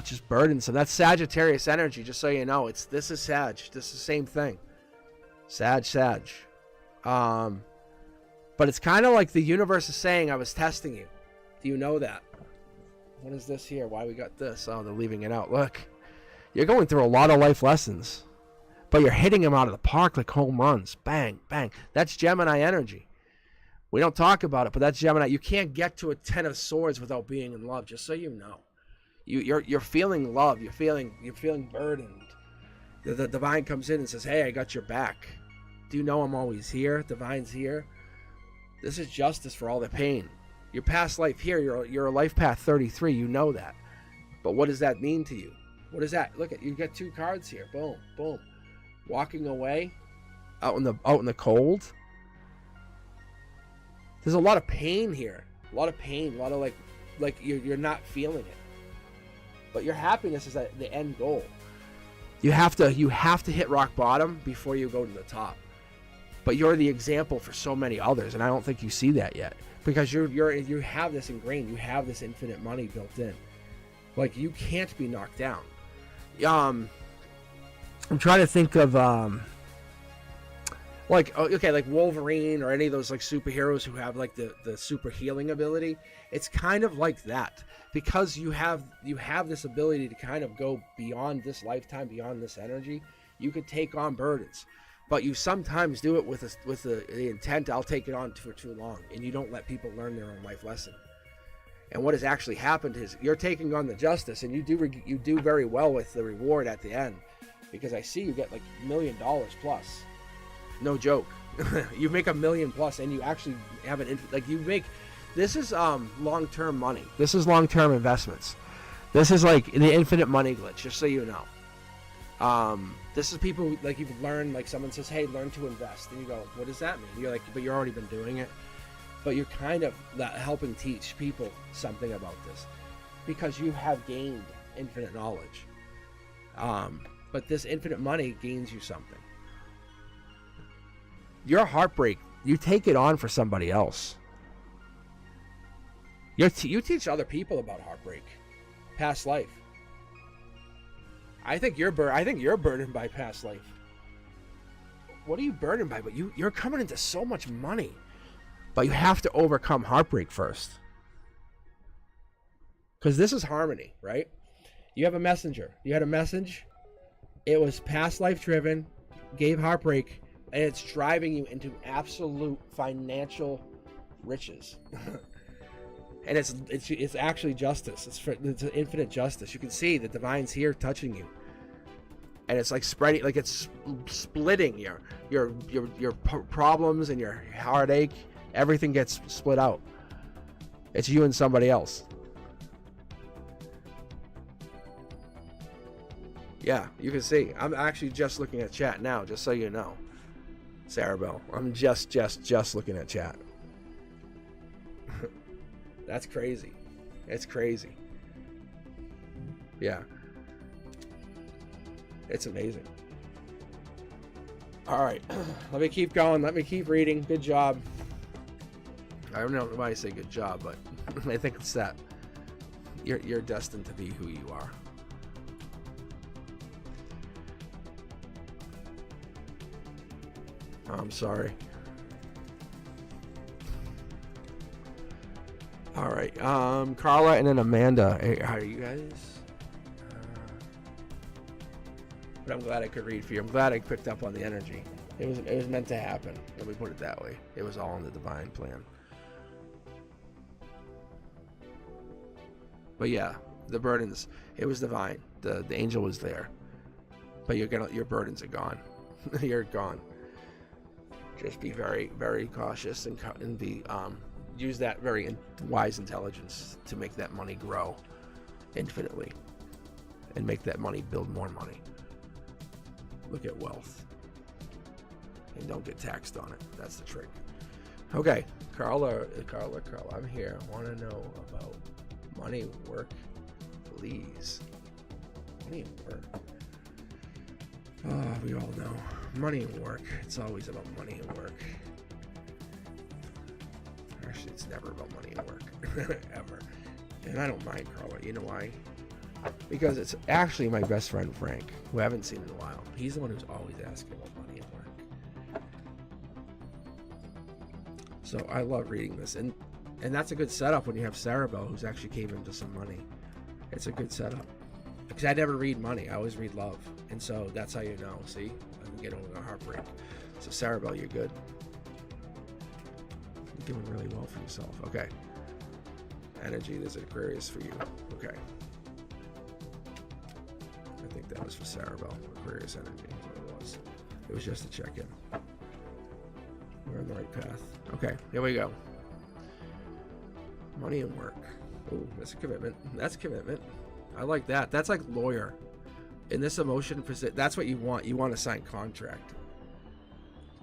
just burdensome. That's Sagittarius energy, just so you know. This is Sag. This is the same thing. Sag. But it's kind of like the universe is saying, I was testing you. Do you know that? What is this here? Why we got this? Oh, they're leaving it out. Look, you're going through a lot of life lessons, but you're hitting them out of the park like home runs. Bang, bang. That's Gemini energy. We don't talk about it, but that's Gemini. You can't get to a 10 of Swords without being in love, just so you know. You're feeling love. You're feeling burdened. The divine comes in and says, hey, I got your back. Do you know I'm always here? Divine's here. This is justice for all the pain. Your past life here, you're a life path 33. You know that. But what does that mean to you? What is that? Look at, you got two cards here. Boom, boom. Walking away out in the cold. There's a lot of pain here. A lot of pain. A lot of like you're not feeling it. But your happiness is at the end goal. You have to hit rock bottom before you go to the top. But you're the example for so many others, and I don't think you see that yet. Because you have this ingrained, you have this infinite money built in. Like you can't be knocked down. I'm trying to think of like Wolverine or any of those like superheroes who have like the super healing ability. It's kind of like that because you have this ability to kind of go beyond this lifetime, beyond this energy. You could take on burdens. But you sometimes do it with the intent, I'll take it on for too long, and you don't let people learn their own life lesson. And what has actually happened is you're taking on the justice, and you do very well with the reward at the end, because I see you get like $1 million plus, no joke. You make $1 million plus, and you actually have this is long-term money. This is long-term investments. This is like the infinite money glitch, just so you know. This is people who, like, you've learned, like someone says, hey, learn to invest. And you go, what does that mean? You're like, but you've already been doing it. But you're kind of helping teach people something about this because you have gained infinite knowledge. But this infinite money gains you something. Your heartbreak, you take it on for somebody else. You teach other people about heartbreak, past life. I think you're burdened by past life. What are you burdened by? But you're coming into so much money. But you have to overcome heartbreak first. Because this is harmony, right? You have a messenger. You had a message. It was past life driven, gave heartbreak, and it's driving you into absolute financial riches. And it's actually justice. It's infinite justice. You can see the divine's here touching you, and it's like spreading, like it's splitting your problems and your heartache. Everything gets split out. It's you and somebody else. Yeah, you can see. I'm actually just looking at chat now, just so you know. Sarah Bell. I'm just looking at chat. That's crazy. It's crazy. Yeah. It's amazing. All right. Let me keep going. Let me keep reading. Good job. I don't know why I say good job, but I think it's that. You're destined to be who you are. I'm sorry. All right, Carla and then Amanda. Hey, how are you guys? But I'm glad I could read for you. I'm glad I picked up on the energy. It was meant to happen. Let me put it that way. It was all in the divine plan. But yeah, the burdens. It was divine. The angel was there. But your burdens are gone. You're gone. Just be very, very cautious and be use that very wise intelligence to make that money grow infinitely and make that money build more money. Look at wealth and don't get taxed on it. That's the trick. Okay, Carla, I'm here. I want to know about money, work, please. Money and work. Oh, we all know. Money and work. It's always about money and work. Actually, it's never about money and work. Ever. And I don't mind Carla. You know why? Because it's actually my best friend, Frank, who I haven't seen in a while. He's the one who's always asking about money and work. So I love reading this. And that's a good setup when you have Sarah Bell, who's actually came into some money. It's a good setup. Because I never read money. I always read love. And so that's how you know. See? I'm getting a heartbreak. So Sarah Bell, you're good. You're doing really well for yourself. Okay. Energy, there's Aquarius for you. Okay. I think that was for Sarah Bell. Aquarius energy is what it was. It was just a check-in. We're on the right path. Okay, here we go. Money and work. Oh, that's a commitment. That's a commitment. I like that. That's like lawyer. In this emotion, that's what you want. You want to sign contract.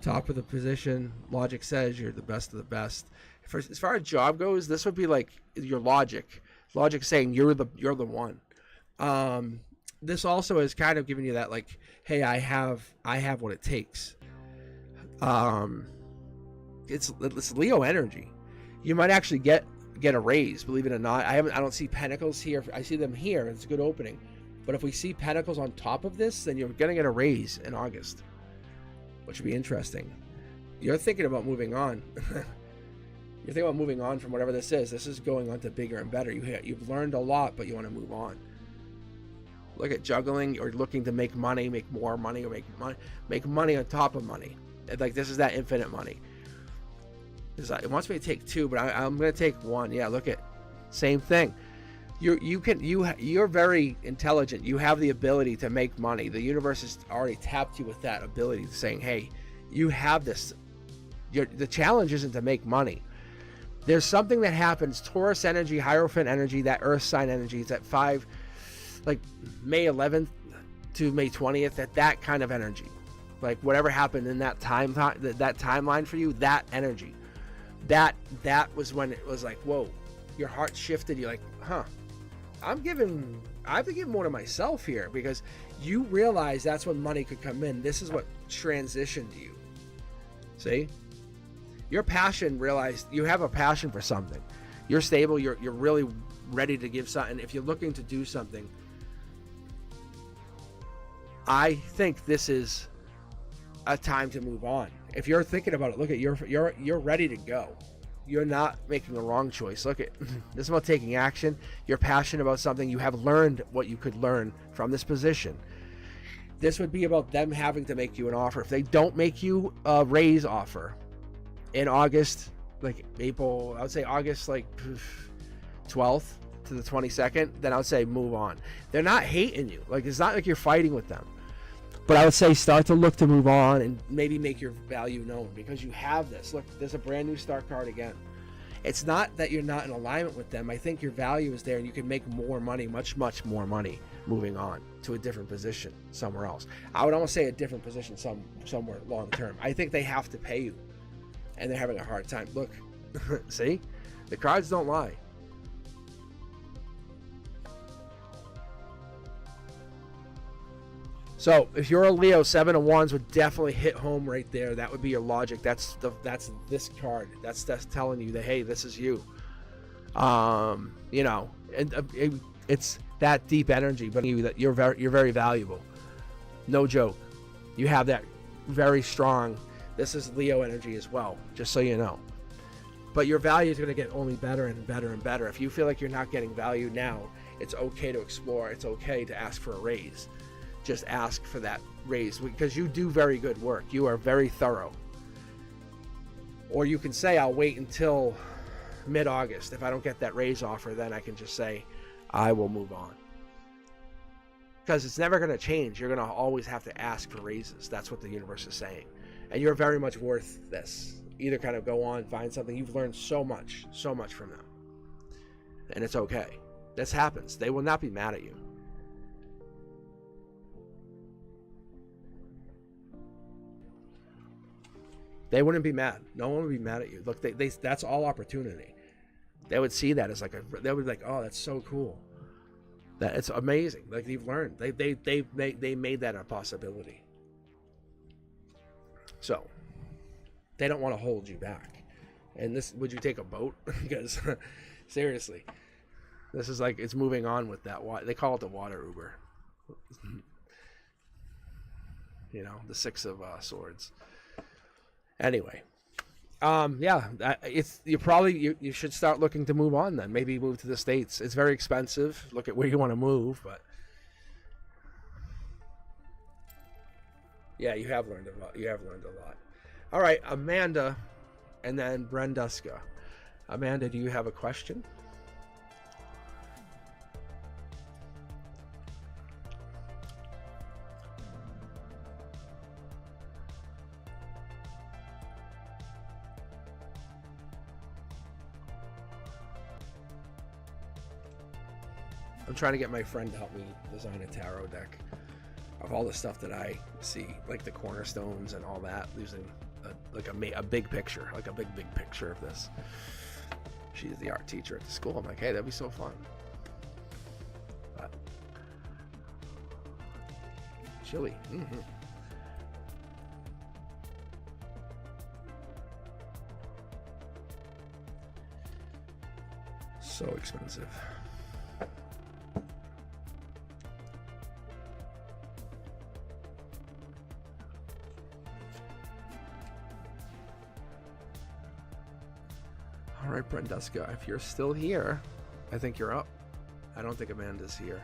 Top of the position. Logic says you're the best of the best. As far as job goes, this would be like your logic. Logic saying you're the one. This also is kind of giving you that like, hey, I have what it takes. It's Leo energy. You might actually get a raise, believe it or not. I don't see pentacles here. I see them here. It's a good opening. But if we see pentacles on top of this, then you're gonna get a raise in August, which would be interesting. You're thinking about moving on. You're thinking about moving on from whatever this is. This is going on to bigger and better. You've learned a lot, but you want to move on. Look at juggling or looking to make money, make more money, or make money on top of money. Like this is that infinite money. It wants me to take two, but I'm going to take one. Yeah, look at same thing. You're very intelligent. You have the ability to make money. The universe has already tapped you with that ability, saying, "Hey, you have this." The challenge isn't to make money. There's something that happens. Taurus energy, Hierophant energy, that Earth sign energy. It's at 5, like May 11th to May 20th. That kind of energy, like whatever happened in that timeline for you, that energy. That was when it was like, whoa, your heart shifted. You're like, huh, I have to give more to myself here, because you realize that's when money could come in. This is what transitioned you. See, your passion, realized you have a passion for something. You're stable. You're really ready to give something. If you're looking to do something, I think this is a time to move on. If you're thinking about it, look at you're ready to go. You're not making the wrong choice. Look at this is about taking action. You're passionate about something. You have learned what you could learn from this position. This would be about them having to make you an offer. If they don't make you a raise offer in August, like April, I would say August like 12th to the 22nd, then I would say move on. They're not hating you. Like, it's not like you're fighting with them. But I would say start to look to move on and maybe make your value known, because you have this. Look, there's a brand new start card again. It's not that you're not in alignment with them. I think your value is there and you can make more money, much more money, moving on to a different position somewhere else. I would almost say a different position somewhere long term. I think they have to pay you and they're having a hard time. Look, see? The cards don't lie. So if you're a Leo, 7 of Wands would definitely hit home right there. That would be your logic. That's this card. That's telling you that, hey, this is you. You know, and it's that deep energy, but that you're very valuable. No joke. You have that very strong. This is Leo energy as well, just so you know. But your value is going to get only better and better and better. If you feel like you're not getting value now, it's okay to explore. It's okay to ask for a raise. Just ask for that raise, because you do very good work. You are very thorough. Or you can say, I'll wait until mid-August. If I don't get that raise offer, then I can just say, I will move on. Because it's never going to change. You're going to always have to ask for raises. That's what the universe is saying. And you're very much worth this. Either kind of go on, find something. You've learned so much from them. And it's okay. This happens. They will not be mad at you. They wouldn't be mad. No one would be mad at you. Look, they that's all opportunity. They would see that as like they would be like, oh, that's so cool. That it's amazing. Like, you've learned. They made that a possibility. So they don't want to hold you back. And this, would you take a boat? Because seriously, this is like, it's moving on with that. They call it the water Uber. You know, the 6 of Swords. Anyway, yeah, you should start looking to move on then. Maybe move to the States. It's very expensive. Look at where you want to move, but yeah, you have learned a lot. You have learned a lot. All right, Amanda, and then Brenduska. Amanda, do you have a question? I'm trying to get my friend to help me design a tarot deck of all the stuff that I see, like the cornerstones and all that, using a big picture, like a big picture of this. She's the art teacher at the school. I'm like, hey, that'd be so fun. But chili. Mm-hmm. So expensive. All right, Brenduska, if you're still here, I think you're up. I don't think Amanda's here,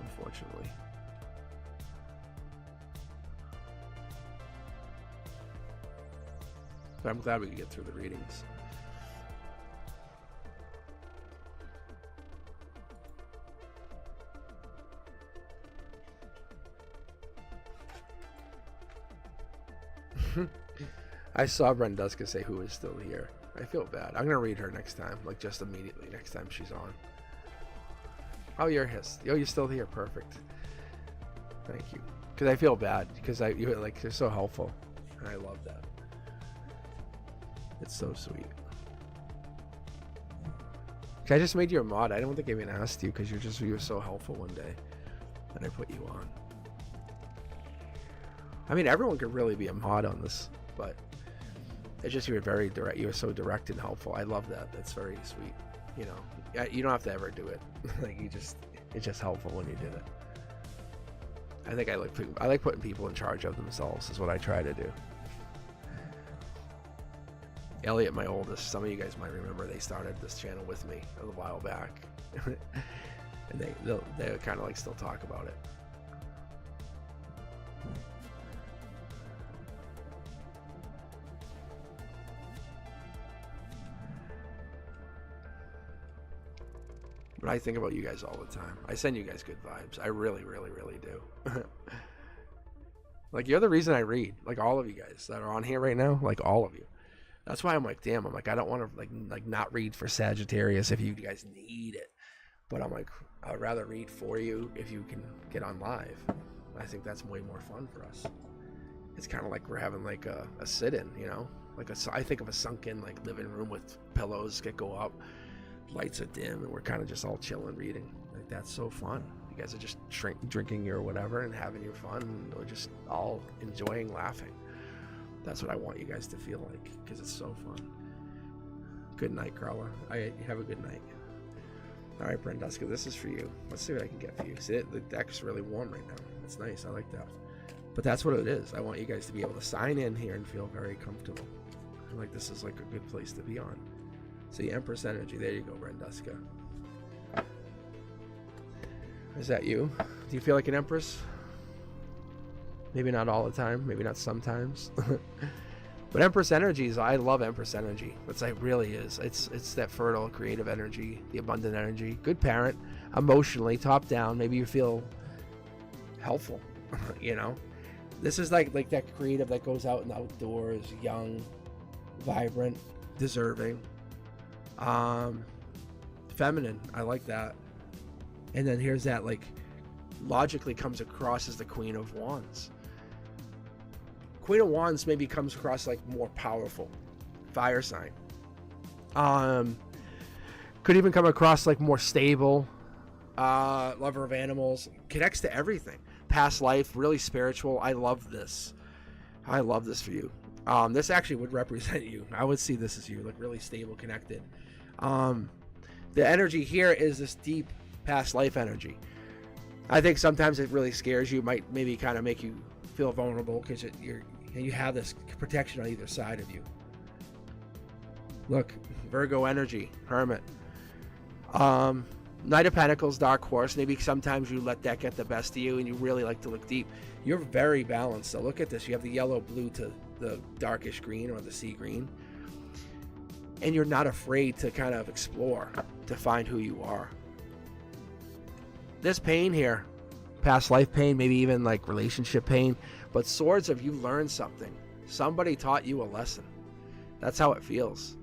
unfortunately. But I'm glad we could get through the readings. I saw Brenduska say who is still here. I feel bad. I'm gonna read her next time, like just immediately next time she's on. Oh, you're still here. Perfect. Thank you. Because I feel bad because you're like, you're so helpful, and I love that. It's so sweet. I just made you a mod. I don't think I even asked you because you were so helpful one day, and I put you on. I mean, everyone could really be a mod on this, but it's just you were very direct. You were so direct and helpful. I love that. That's very sweet. You know, you don't have to ever do it. Like, it's just helpful when you did it. I think I like putting people in charge of themselves. Is what I try to do. Elliot, my oldest, some of you guys might remember, they started this channel with me a little while back, and they kind of like still talk about it. But I think about you guys all the time. I send you guys good vibes. I really, really, really do. Like, you're the reason I read. Like, all of you guys that are on here right now, like, all of you. That's why I'm like, damn, I'm like, I don't want to, like not read for Sagittarius if you guys need it. But I'm like, I'd rather read for you if you can get on live. I think that's way more fun for us. It's kind of like we're having like a sit-in, you know? Like I think of a sunken like living room with pillows that go up, lights are dim, and we're kind of just all chilling reading. Like, that's so fun. You guys are just drinking your whatever and having your fun, and we're just all enjoying laughing. That's what I want you guys to feel like, because it's so fun. Good night, Carla. Have a good night. All right, Brenduska, this is for you. Let's see what I can get for you. See, the deck's really warm right now. It's nice. I like that. But that's what it is. I want you guys to be able to sign in here and feel very comfortable. Like, this is like a good place to be on. See, Empress energy. There you go, Brenduska. Is that you? Do you feel like an Empress? Maybe not all the time. Maybe not sometimes. But Empress energies, I love Empress energy. It's like, really is. It's that fertile, creative energy, the abundant energy. Good parent, emotionally, top down. Maybe you feel helpful, you know? This is like that creative that goes out in the outdoors, young, vibrant, deserving. Feminine, I like that. And then here's that, like, logically comes across as the Queen of Wands. Queen of Wands maybe comes across like more powerful. Fire sign. Could even come across like more stable. Lover of animals. Connects to everything. Past life, really spiritual. I love this. I love this for you. This actually would represent you. I would see this as you, like really stable, connected. The energy here is this deep past life energy. I think sometimes it really scares you. Might maybe kind of make you feel vulnerable because you have this protection on either side of you. Look, Virgo energy, Hermit. Knight of Pentacles, Dark Horse. Maybe sometimes you let that get the best of you and you really like to look deep. You're very balanced. So look at this. You have the yellow blue to the darkish green or the sea green. And you're not afraid to kind of explore to find who you are. This pain here, past life pain, maybe even like relationship pain, but swords of you learned something. Somebody taught you a lesson. That's how it feels.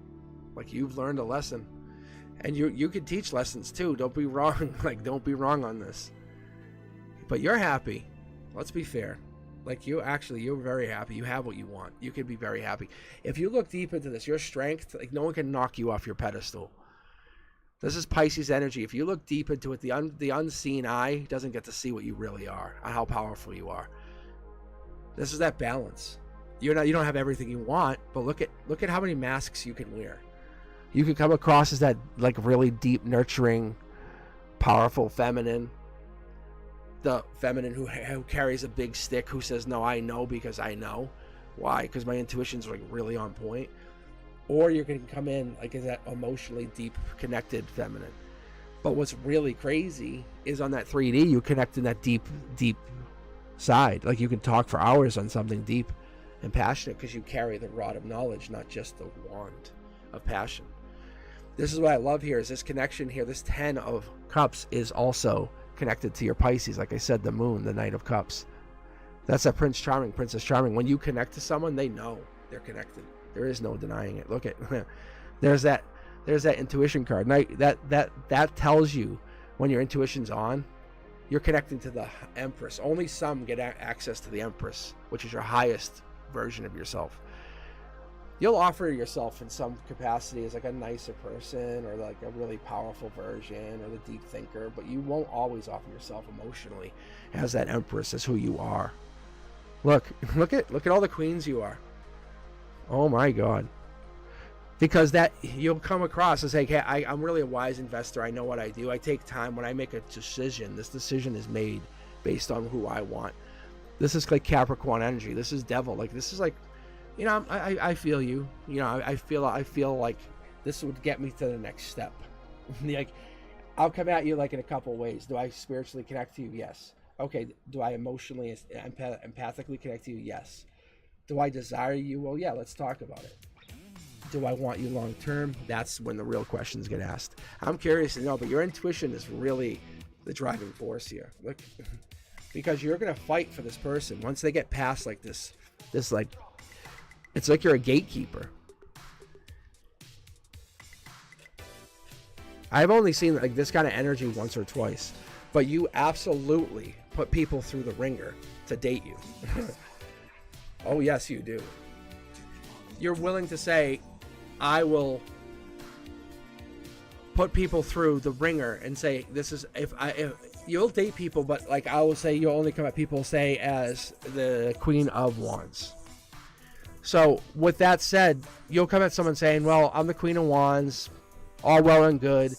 Like you've learned a lesson. And you can teach lessons too. Don't be wrong. Like, don't be wrong on this. But you're happy. Let's be fair. Like, you're very happy. You have what you want. You can be very happy. If you look deep into this, your strength, like, no one can knock you off your pedestal. This is Pisces energy. If you look deep into it, the unseen eye doesn't get to see what you really are, how powerful you are. This is that balance. You don't have everything you want, but look at how many masks you can wear. You can come across as that like really deep, nurturing, powerful feminine. The feminine who carries a big stick, who says, no, I know because I know. Why? Because my intuition's like really on point. Or you can come in like as that emotionally deep, connected feminine. But what's really crazy is on that 3D, you connect in that deep, deep side. Like you can talk for hours on something deep and passionate because you carry the rod of knowledge, not just the wand of passion. This is what I love here, is this connection here. This 10 of Cups is also connected to your Pisces. Like I said, the moon, the Knight of Cups. That's a Prince Charming, Princess Charming. When you connect to someone, they know they're connected. There is no denying it. Look at there's that intuition card. Now, that tells you when your intuition's on, you're connecting to the Empress. Only some get access to the Empress, which is your highest version of yourself. You'll offer yourself in some capacity as like a nicer person or like a really powerful version or the deep thinker, but you won't always offer yourself emotionally as that Empress, as who you are. Look at all the queens you are. Oh my God. Because that you'll come across as like, hey, I'm really a wise investor. I know what I do. I take time when I make a decision. This decision is made based on who I want. This is like Capricorn energy. This is devil. Like this is like, you know, I feel you. You know, I feel like this would get me to the next step. Like, I'll come at you like in a couple ways. Do I spiritually connect to you? Yes. Okay. Do I emotionally, empathically connect to you? Yes. Do I desire you? Well, yeah. Let's talk about it. Do I want you long term? That's when the real questions get asked. I'm curious to know, but your intuition is really the driving force here. Look, because you're gonna fight for this person once they get past like this like, it's like you're a gatekeeper. I've only seen like this kind of energy once or twice, but you absolutely put people through the ringer to date you. Oh yes, you do. You're willing to say, I will put people through the ringer and say, this is, if you'll date people, but like I will say, you'll only come at people, say, as the Queen of Wands. So with that said, you'll come at someone saying, well, I'm the Queen of Wands, all well and good,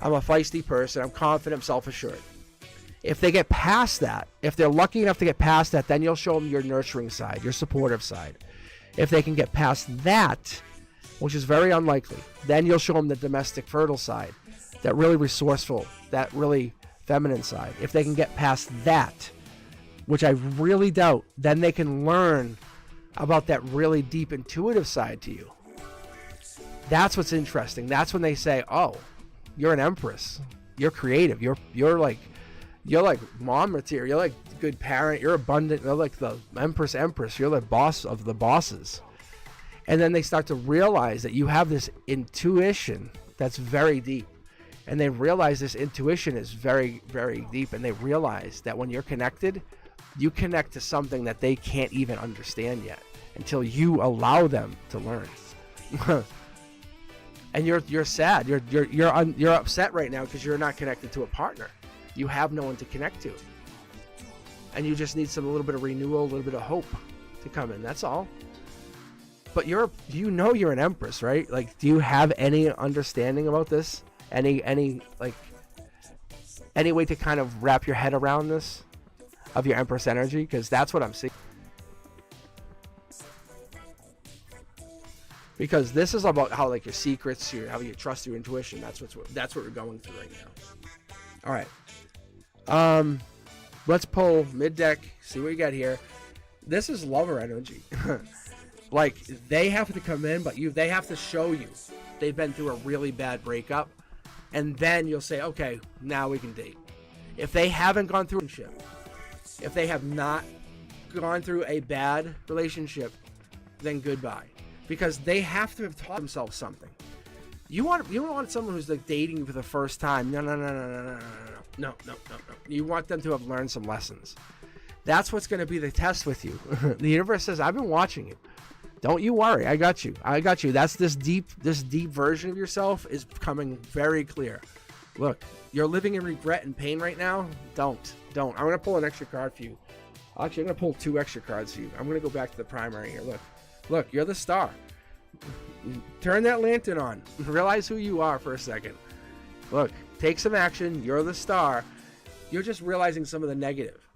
I'm a feisty person, I'm confident, self-assured. If they get past that, if they're lucky enough to get past that, then you'll show them your nurturing side, your supportive side. If they can get past that, which is very unlikely, then you'll show them the domestic fertile side, that really resourceful, that really feminine side. If they can get past that, which I really doubt, then they can learn about that really deep intuitive side to you. That's what's interesting. That's when they say, oh, you're an empress, you're creative, you're like mom material, you're like good parent, you're abundant, you're like the empress, you're the boss of the bosses. And then they start to realize that you have this intuition that's very deep. And they realize this intuition is very, very deep. And they realize that when you're connected, you connect to something that they can't even understand yet until you allow them to learn. And you're sad. You're upset right now because you're not connected to a partner. You have no one to connect to. And you just need a little bit of renewal, a little bit of hope to come in. That's all. But you're an empress, right? Like, do you have any understanding about this? Any way to kind of wrap your head around this of your empress energy? Because that's what I'm seeing. Because this is about how like your secrets, how you trust your intuition. That's what we're going through right now. All right. Let's pull mid deck. See what we got here. This is lover energy. Like, they have to come in, but they have to show you they've been through a really bad breakup, and then you'll say, okay, now we can date. If they haven't gone through a relationship, if they have not gone through a bad relationship, then goodbye, because they have to have taught themselves something. You don't want someone who's like dating you for the first time. No. You want them to have learned some lessons. That's what's going to be the test with you. The universe says, I've been watching you. Don't you worry. I got you. That's this deep version of yourself is becoming very clear. Look, you're living in regret and pain right now. Don't. I'm going to pull an extra card for you. Actually, I'm going to pull 2 extra cards for you. I'm going to go back to the primary here. Look, you're the star. Turn that lantern on. Realize who you are for a second. Look, take some action. You're the star. You're just realizing some of the negative.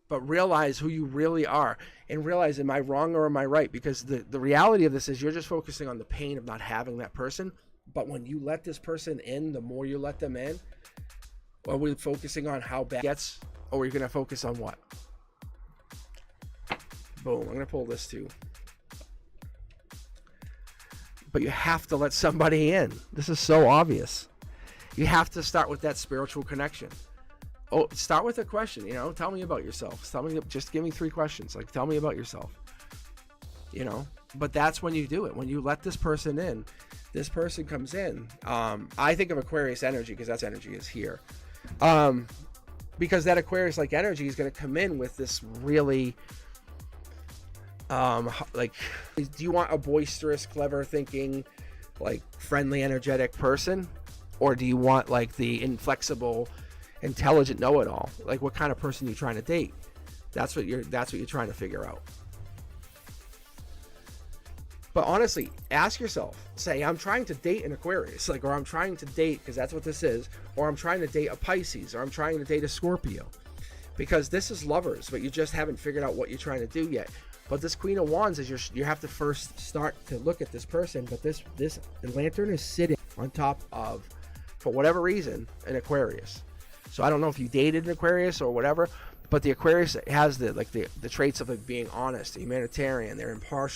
But realize who you really are, and realize, am I wrong or am I right? Because the reality of this is you're just focusing on the pain of not having that person. But when you let this person in, the more you let them in, are we focusing on how bad it gets, or are we going to focus on what? Boom, I'm going to pull this too. But you have to let somebody in. This is so obvious. You have to start with that spiritual connection. Oh, start with a question, tell me about yourself. Just give me 3 questions. Like, tell me about yourself, but that's when you do it. When you let this person in, this person comes in. I think of Aquarius energy because that's energy is here. Because that Aquarius like energy is going to come in with this really, like, do you want a boisterous, clever thinking, like friendly, energetic person? Or do you want like the inflexible, intelligent know-it-all? Like, what kind of person are you trying to date? That's what you're trying to figure out. But honestly, ask yourself, say, I'm trying to date an Aquarius, like, or I'm trying to date, because that's what this is, or I'm trying to date a Pisces, or I'm trying to date a Scorpio, because this is lovers, but you just haven't figured out what you're trying to do yet. But this Queen of Wands is you have to first start to look at this person, but this lantern is sitting on top of, for whatever reason, an Aquarius. So I don't know if you dated an Aquarius or whatever, but the Aquarius has the traits of like being honest, humanitarian, they're impartial.